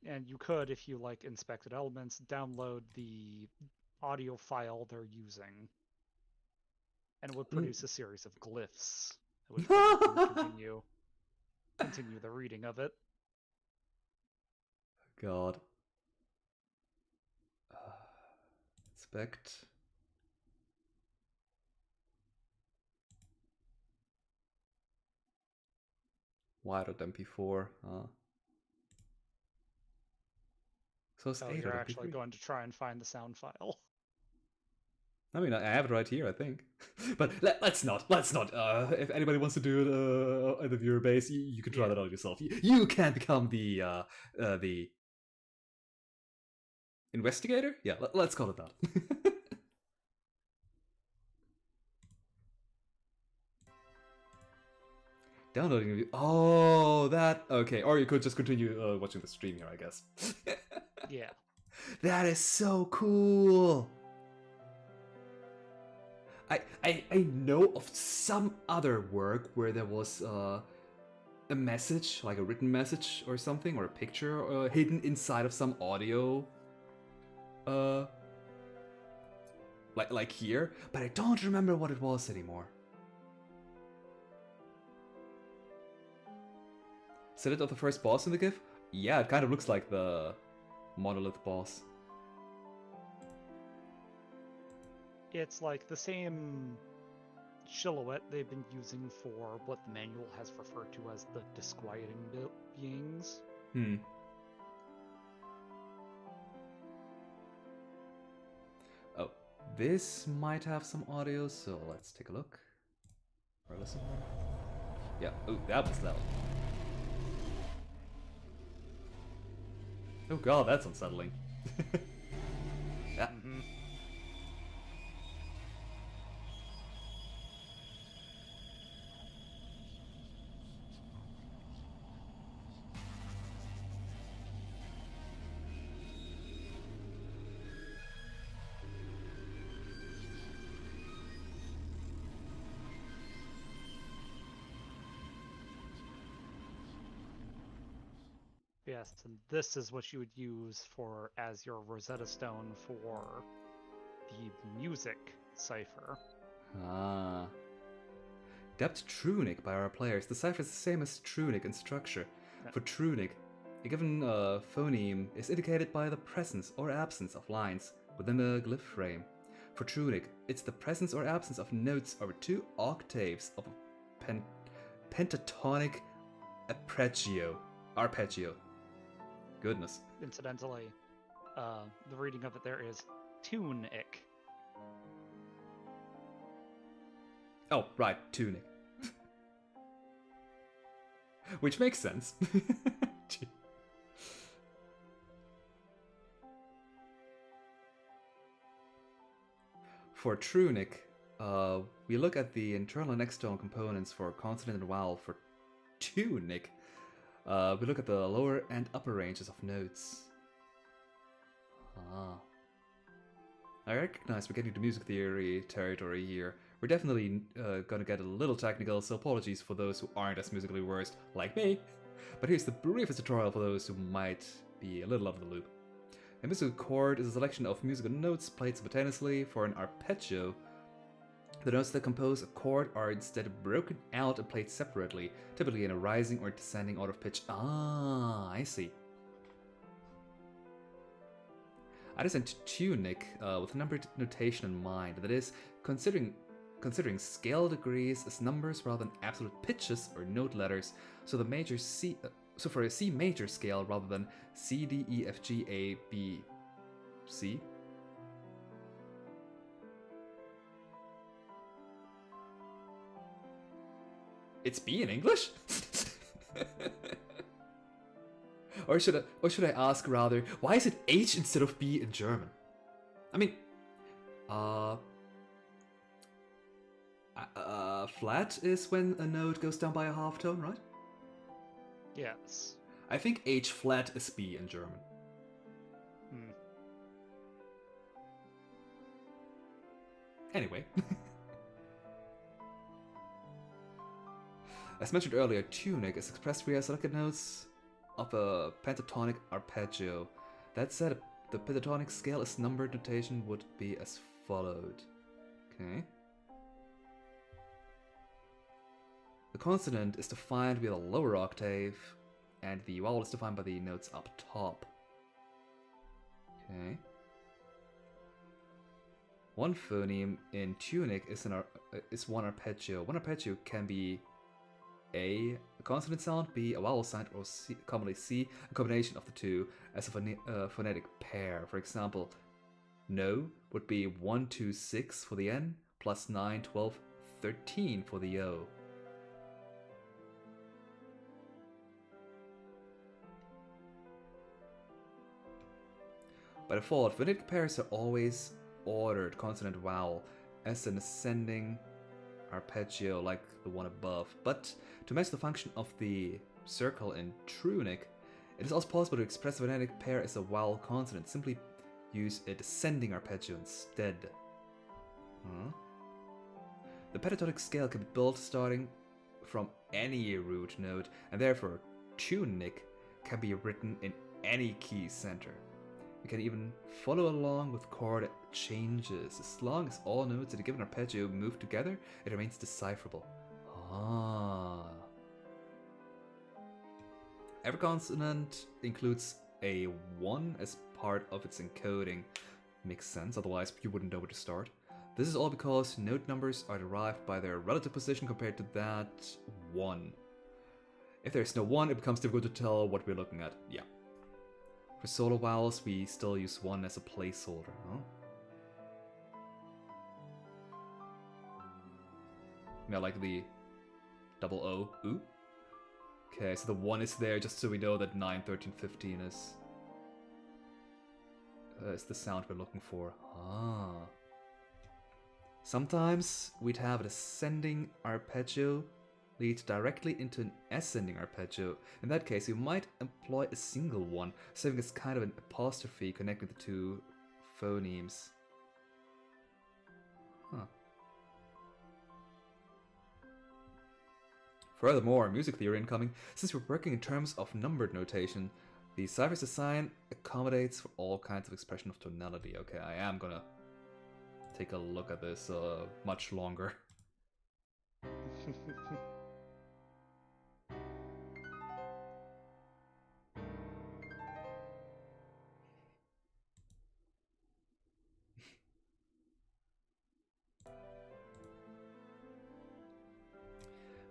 and you could, if you like inspected elements, download the audio file they're using, and it would produce a series of glyphs. At which point you can continue the reading of it. God. Inspect. .mp4. So it's Oh, 8 you're out actually MP3. going to try and find the sound file. I mean, I have it right here, I think. But let's not. If anybody wants to do it at the viewer base, you can try that out yourself. You can become the investigator? Yeah, let's call it that. Downloading. Oh, that. Okay, or you could just continue watching the stream here, I guess. Yeah. That is so cool. I know of some other work where there was a message, like a written message or something, or a picture hidden inside of some audio, like here, but I don't remember what it was anymore. Is it of the first boss in the GIF? Yeah, it kind of looks like the monolith boss. It's like the same silhouette they've been using for what the manual has referred to as the disquieting beings. Oh, this might have some audio, so let's take a look. Or listen. Yeah, oh, that was loud. Oh god, that's unsettling. Yeah. Yes, and this is what you would use for as your Rosetta Stone for the music cipher. Ah. Dubbed Tunic by our players, the cipher is the same as Tunic in structure. For Tunic, a given phoneme is indicated by the presence or absence of lines within the glyph frame. For Tunic, it's the presence or absence of notes over 2 octaves of a pentatonic arpeggio. Goodness. Incidentally, the reading of it there is Tunic. Oh, right, Tunic. Which makes sense. For Tunic, we look at the internal and external components for consonant and vowel. For Tunic, we look at the lower and upper ranges of notes. I recognize we're getting to music theory territory here. We're definitely gonna get a little technical, so apologies for those who aren't as musically versed, like me. But here's the briefest tutorial for those who might be a little out of the loop. A musical chord is a selection of musical notes played simultaneously. For an arpeggio, the notes that compose a chord are instead broken out and played separately, typically in a rising or descending order of pitch. Ah, I see. I designed Tunic with numbered notation in mind, that is, considering scale degrees as numbers rather than absolute pitches or note letters. So the major C, so for a C major scale rather than C D E F G A B C. It's B in English? Or should I ask rather, why is it H instead of B in German? I mean, flat is when a note goes down by a half tone, right? Yes. I think H flat is B in German. Anyway. As mentioned earlier, Tunic is expressed via selected notes of a pentatonic arpeggio. That said, the pentatonic scale as numbered notation would be as followed. Okay. The consonant is defined via the lower octave, and the vowel is defined by the notes up top. Okay. One phoneme in Tunic is one arpeggio. One arpeggio can be A consonant sound, B a vowel sound, or commonly C a combination of the two as a phonetic pair. For example, no would be 1, 2, 6 for the N, plus 9, 12, 13 for the O. By default, phonetic pairs are always ordered consonant vowel as an ascending arpeggio like the one above, but to match the function of the circle in Tunic, it is also possible to express a phonetic pair as a vowel consonant. Simply use a descending arpeggio instead. The pentatonic scale can be built starting from any root note, and therefore Tunic can be written in any key center. You can even follow along with chord changes. As long as all notes in a given arpeggio move together, it remains decipherable. Every consonant includes a 1 as part of its encoding. Makes sense, otherwise you wouldn't know where to start. This is all because note numbers are derived by their relative position compared to that 1. If there's no 1, it becomes difficult to tell what we're looking at. Yeah. For solo vowels, we still use 1 as a placeholder, huh? Yeah, like the double O, ooh. Okay, so the 1 is there just so we know that 9, 13, 15 is the sound we're looking for. Sometimes we'd have a descending arpeggio lead directly into an ascending arpeggio. In that case, you might employ a single one, serving as kind of an apostrophe connecting the two phonemes. Furthermore, music theory incoming, since we're working in terms of numbered notation, the cipher's design accommodates for all kinds of expression of tonality. Okay, I am gonna take a look at this much longer.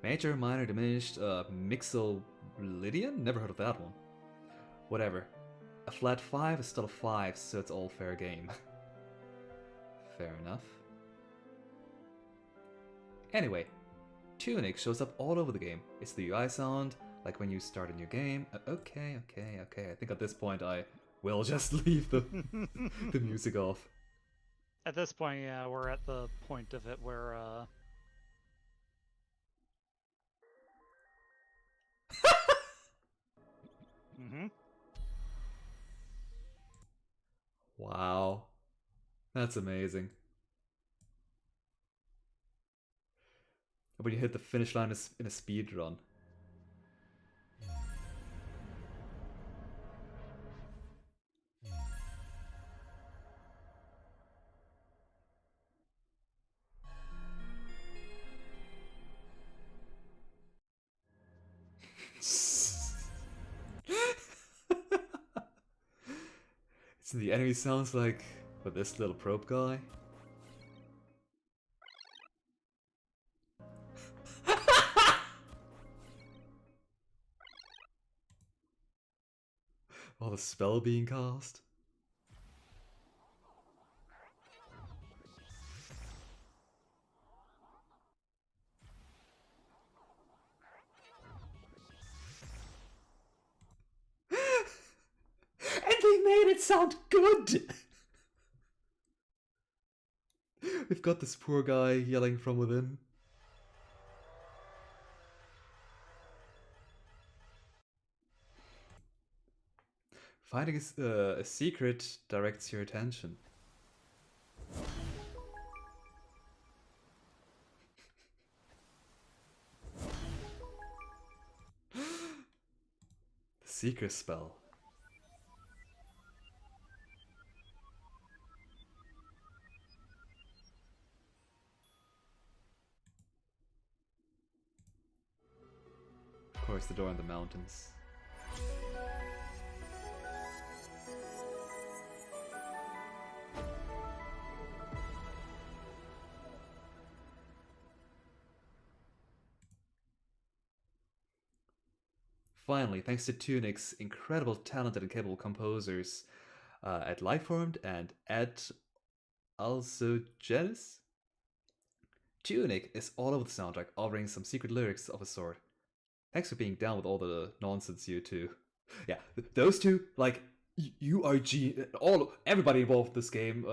Major, minor, diminished, Mixolydian? Never heard of that one. Whatever. A flat 5 is still a 5, so it's all fair game. Fair enough. Anyway, Tunic shows up all over the game. It's the UI sound, like when you start a new game. Okay. I think at this point I will just leave the music off. At this point, yeah, we're at the point of it where, Wow. That's amazing. When you hit the finish line in a speed run. So the enemy sounds like with this little probe guy. While the spell being cast. And they made it sound good! We've got this poor guy yelling from within. Finding a secret directs your attention. Seeker spell. Of course, the door in the mountains. Finally, thanks to Tunic's incredible talented and capable composers at Lifeformed and at Also Genesis, Tunic is all over the soundtrack, offering some secret lyrics of a sort. Thanks for being down with all the nonsense, you two. Yeah, those two, like, you are everybody involved in this game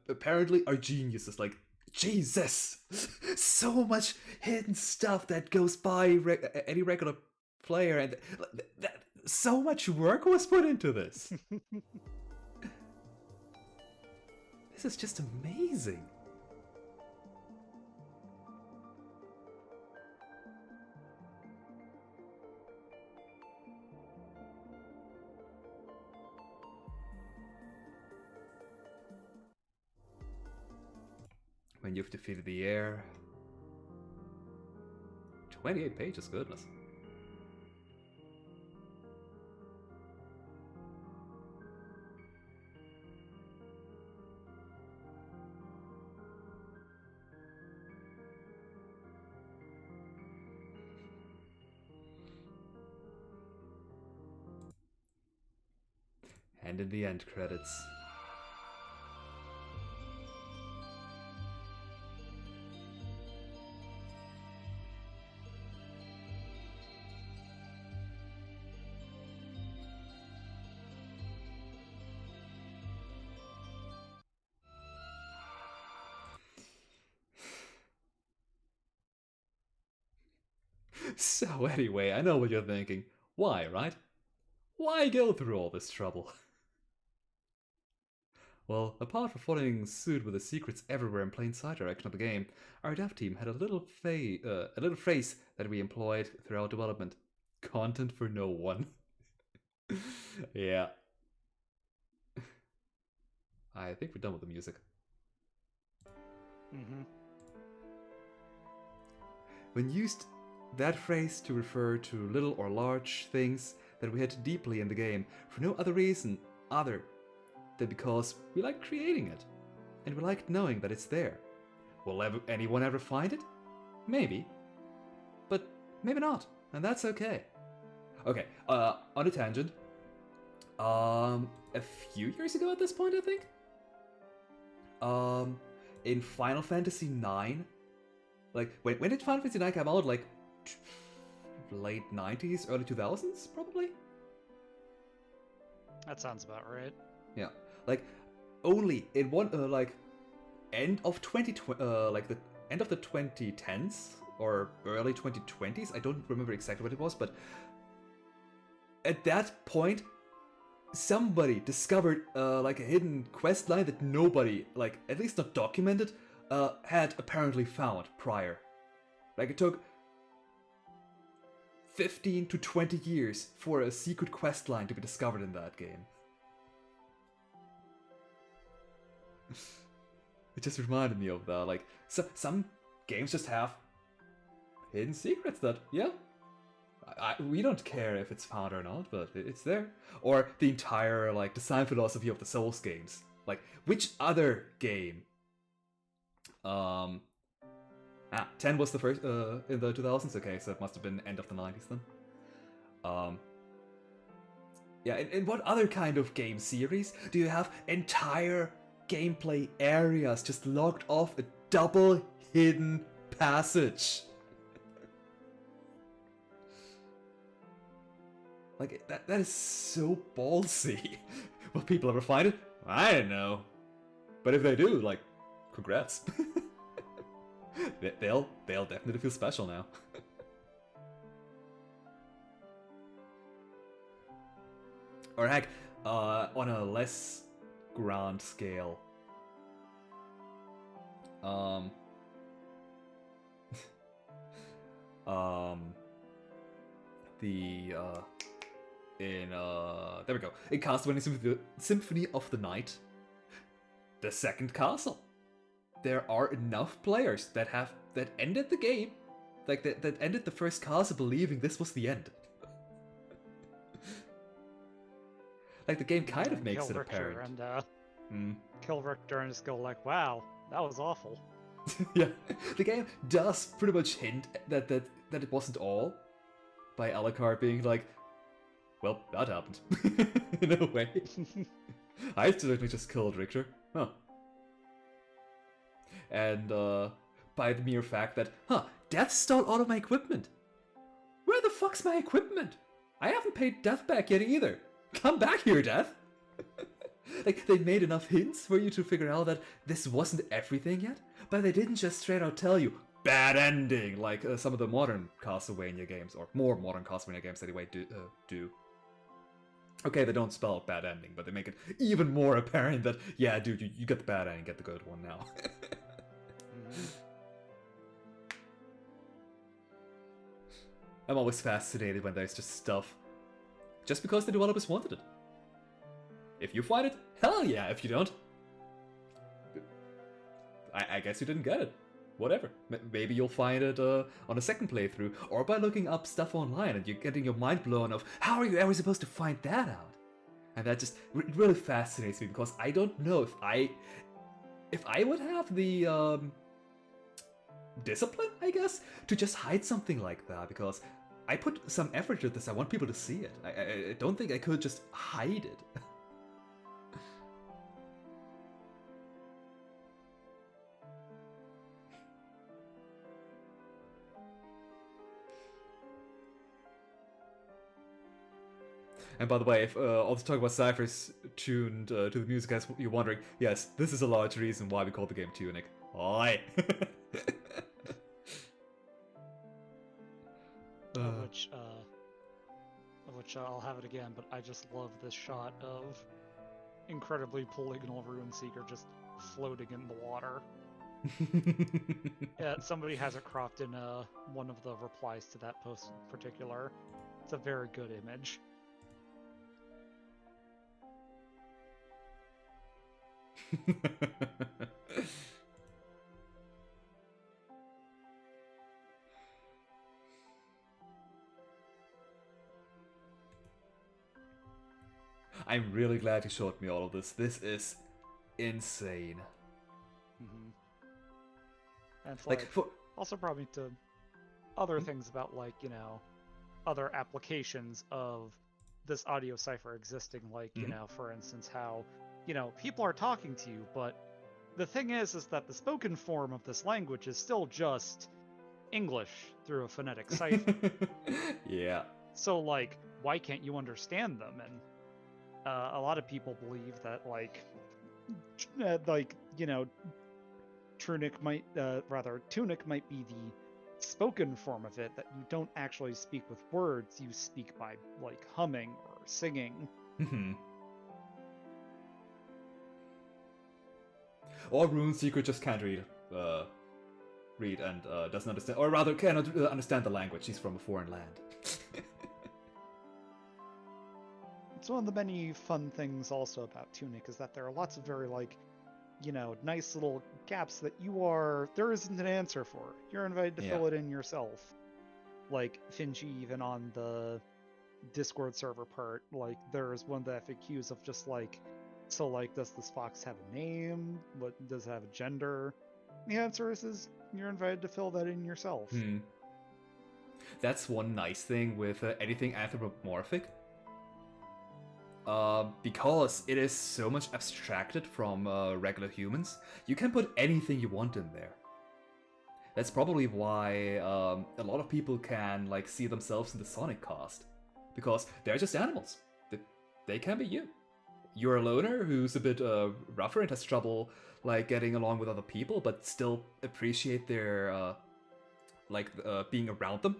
apparently are geniuses. Like, Jesus, so much hidden stuff that goes by any regular player, and so much work was put into this. This is just amazing. When you've defeated the air. 28 pages, goodness. And in the end credits. So anyway, I know what you're thinking. Why, right? Why go through all this trouble? Well, apart from following suit with the secrets everywhere in plain sight direction of the game, our dev team had a little phrase that we employed throughout development. Content for no one. Yeah. I think we're done with the music. When used that phrase to refer to little or large things that we hit deeply in the game for no other reason other than because we like creating it and we like knowing that it's there. Will anyone ever find it? Maybe. But maybe not, and that's okay. Okay, on a tangent. A few years ago at this point, I think. In Final Fantasy IX, like when did Final Fantasy IX come out? Like late 90s, early 2000s, probably. That sounds about right. Yeah, like only in one like end of like the end of the 2010s or early 2020s. I don't remember exactly what it was, but at that point, somebody discovered like a hidden quest line that nobody, like at least not documented, had apparently found prior. Like it took 15 to 20 years for a secret quest line to be discovered in that game. It just reminded me of that. Like some games just have hidden secrets that, yeah, we don't care if it's found or not, but it's there. Or the entire like design philosophy of the Souls games. Like which other game? 10 was the first in the 2000s. Okay, so it must have been end of the 90s then. Yeah, in what other kind of game series do you have entire gameplay areas just locked off a double hidden passage? Like, that is so ballsy. Will people ever find it? I don't know. But if they do, like, congrats. They'll definitely feel special now. Or heck, on a less grand scale. The in there we go, in Castlevania Symphony of the Night, the second castle. There are enough players that ended the game, like that ended the first castle believing this was the end. Like the game kind of makes it apparent. And kill Richter and just go like, wow, that was awful. Yeah, the game does pretty much hint that it wasn't all, by Alucard being like, well, that happened. In a way. I certainly just killed Richter. Huh. And by the mere fact that, Death stole all of my equipment. Where the fuck's my equipment? I haven't paid Death back yet either. Come back here, Death. Like, they made enough hints for you to figure out that this wasn't everything yet, but they didn't just straight out tell you, bad ending, like some of the modern Castlevania games, or more modern Castlevania games anyway, do. Okay, they don't spell out bad ending, but they make it even more apparent that, yeah, dude, you get the bad ending, get the good one now. I'm always fascinated when there's just stuff just because the developers wanted it. If you find it, hell yeah. If you don't, I guess you didn't get it. Whatever. Maybe you'll find it on a second playthrough, or by looking up stuff online and you're getting your mind blown of how are you ever supposed to find that out? And that just really fascinates me, because I don't know if I would have the discipline, I guess, to just hide something like that, because I put some effort into this. I want people to see it. I don't think I could just hide it. And by the way, if all the talk about ciphers tuned to the music, as you're wondering, yes, this is a large reason why we call the game Tunic. Oi! Which I'll have it again, but I just love this shot of incredibly polygonal Runeseeker just floating in the water. Yeah, somebody has it cropped in one of the replies to that post in particular. It's a very good image. I'm really glad you showed me all of this. This is insane. And it's like also brought me to other things about, like, you know, other applications of this audio cipher existing, like, you know, for instance, how, you know, people are talking to you, but the thing is that the spoken form of this language is still just English through a phonetic cipher. Yeah. So, like, why can't you understand them? And a lot of people believe that, like, you know, Tunic might be the spoken form of it, that you don't actually speak with words, you speak by, like, humming or singing. Or Runeseeker just can't read and doesn't understand, or rather cannot understand the language. He's from a foreign land. It's one of the many fun things also about Tunic, is that there are lots of very, like, you know, nice little gaps that there isn't an answer for. You're invited to fill it in yourself. Like, Finji, even on the Discord server part, like, there's one of the FAQs of just like, so, like, does this fox have a name? What does it have a gender? The answer is you're invited to fill that in yourself. That's one nice thing with anything anthropomorphic. Because it is so much abstracted from regular humans, you can put anything you want in there. That's probably why a lot of people can, like, see themselves in the Sonic cast, because they're just animals. They can be you. You're a loner who's a bit rougher and has trouble, like, getting along with other people, but still appreciate their being around them.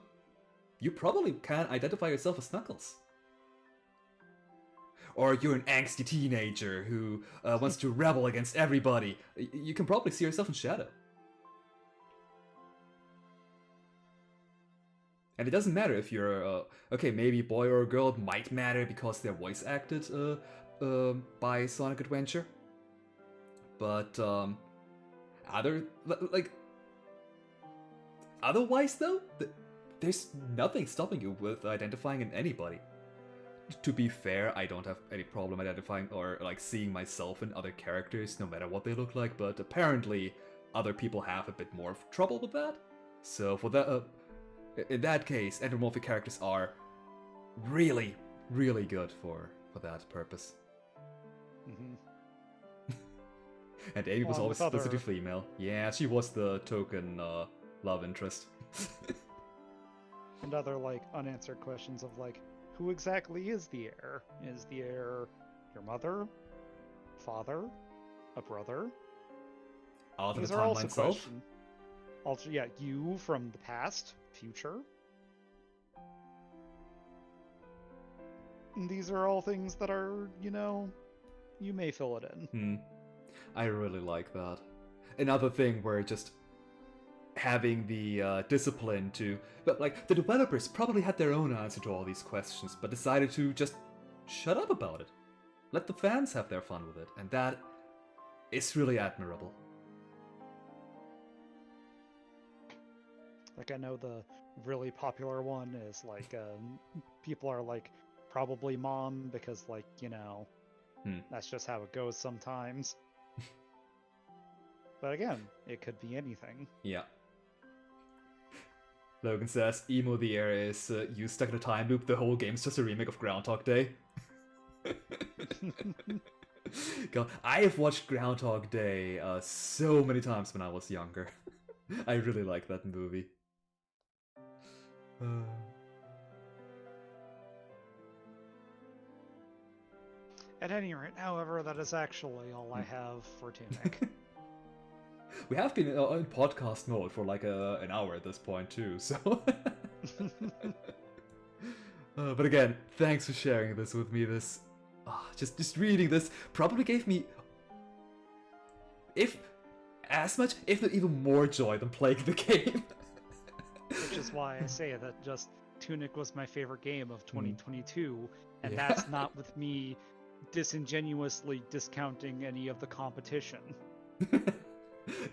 You probably can identify yourself as Knuckles. Or you're an angsty teenager who wants to rebel against everybody. You can probably see yourself in Shadow. And it doesn't matter if you're, okay, maybe a boy or a girl. It might matter because they're voice acted by Sonic Adventure. But, like, otherwise though, there's nothing stopping you with identifying anybody. To be fair, I don't have any problem identifying or, like, seeing myself in other characters, no matter what they look like, but apparently other people have a bit more of trouble with that. So for that, in that case, anthropomorphic characters are really, really good for that purpose. Mm-hmm. And Amy was always other... explicitly female. Yeah, she was the token love interest. And other, like, unanswered questions of, like, who exactly is the heir? Is the heir your mother? Father? A brother? These are also questions. Also, yeah, you from the past, future. And these are all things that are, you may fill it in. I really like that. Another thing where just having the discipline to... But, like, the developers probably had their own answer to all these questions, but decided to just shut up about it. Let the fans have their fun with it, and that is really admirable. Like, I know the really popular one is, like, people are, like, probably mom, because, like, that's just how it goes sometimes. But again, it could be anything. Yeah. Logan says, Emo the Air is you stuck in a time loop, the whole game's just a remake of Groundhog Day. God, I have watched Groundhog Day so many times when I was younger. I really like that movie. At any rate, however, that is actually all I have for Tunic. We have been in podcast mode for like an hour at this point too, so... but again, thanks for sharing this with me. This, just reading this probably gave me, if not even more joy than playing the game. Which is why I say that just Tunic was my favorite game of 2022, and that's not with me disingenuously discounting any of the competition.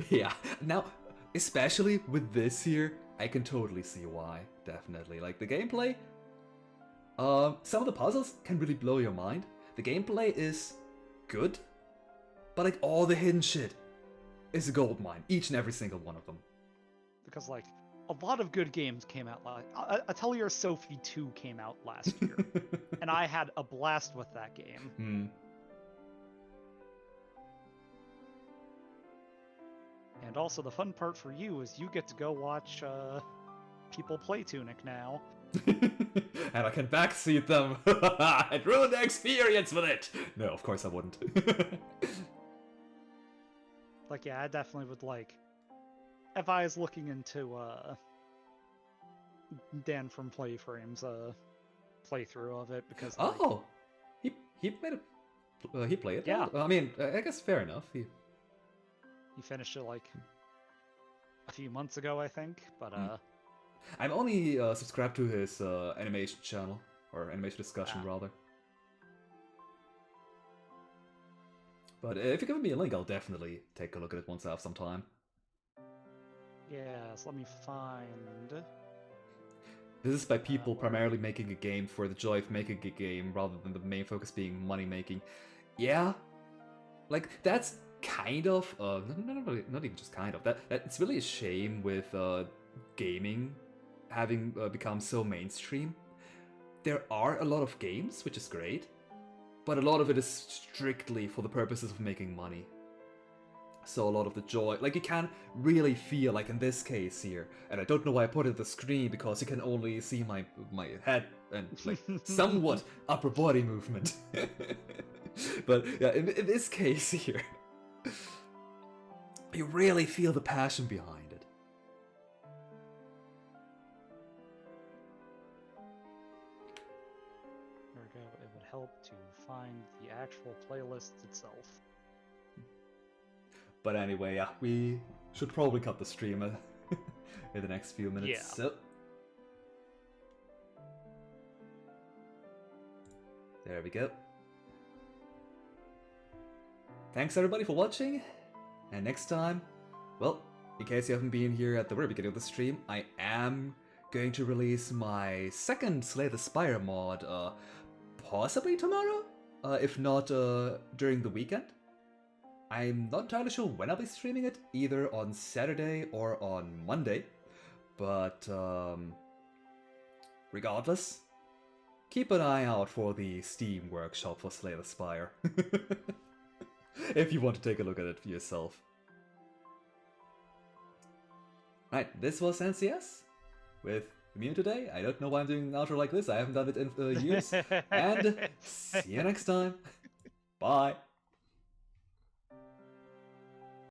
Yeah, now, especially with this here, I can totally see why, definitely. Like, the gameplay, some of the puzzles can really blow your mind. The gameplay is good, but, like, all the hidden shit is a gold mine, each and every single one of them. Because, like, a lot of good games came out last... Atelier Sophie 2 came out last year, and I had a blast with that game. And also, the fun part for you is you get to go watch people play Tunic now. And I can backseat them and ruin the experience with it! No, of course I wouldn't. Like, yeah, I definitely would, like... If I was looking into Dan from Playframe's playthrough of it, because... Oh! Like, he made it... he played it? Yeah. I mean, I guess fair enough. He finished it, like, a few months ago, I think, but, I'm only subscribed to his animation channel, or animation discussion, rather. But if you give me a link, I'll definitely take a look at it once I have some time. Yes, let me find... This is by people primarily making a game for the joy of making a game, rather than the main focus being money-making. Yeah, like, that's kind of, not even just kind of, it's really a shame with gaming having become so mainstream. There are a lot of games, which is great, but a lot of it is strictly for the purposes of making money. So a lot of the joy, like, you can really feel, like in this case here, and I don't know why I put it on the screen, because you can only see my head and, like, somewhat upper body movement. But yeah, in this case here, you really feel the passion behind it. There we go. It would help to find the actual playlist itself. But anyway, yeah, we should probably cut the stream in the next few minutes. Yeah. So, There we go. Thanks everybody for watching, and next time, well, in case you haven't been here at the very beginning of the stream, I am going to release my second Slay the Spire mod, possibly tomorrow? If not, during the weekend? I'm not entirely sure when I'll be streaming it, either on Saturday or on Monday, but, regardless, keep an eye out for the Steam workshop for Slay the Spire. If you want to take a look at it for yourself. Right, this was NCS with Amew today. I don't know why I'm doing an outro like this. I haven't done it in years. And see you next time. Bye.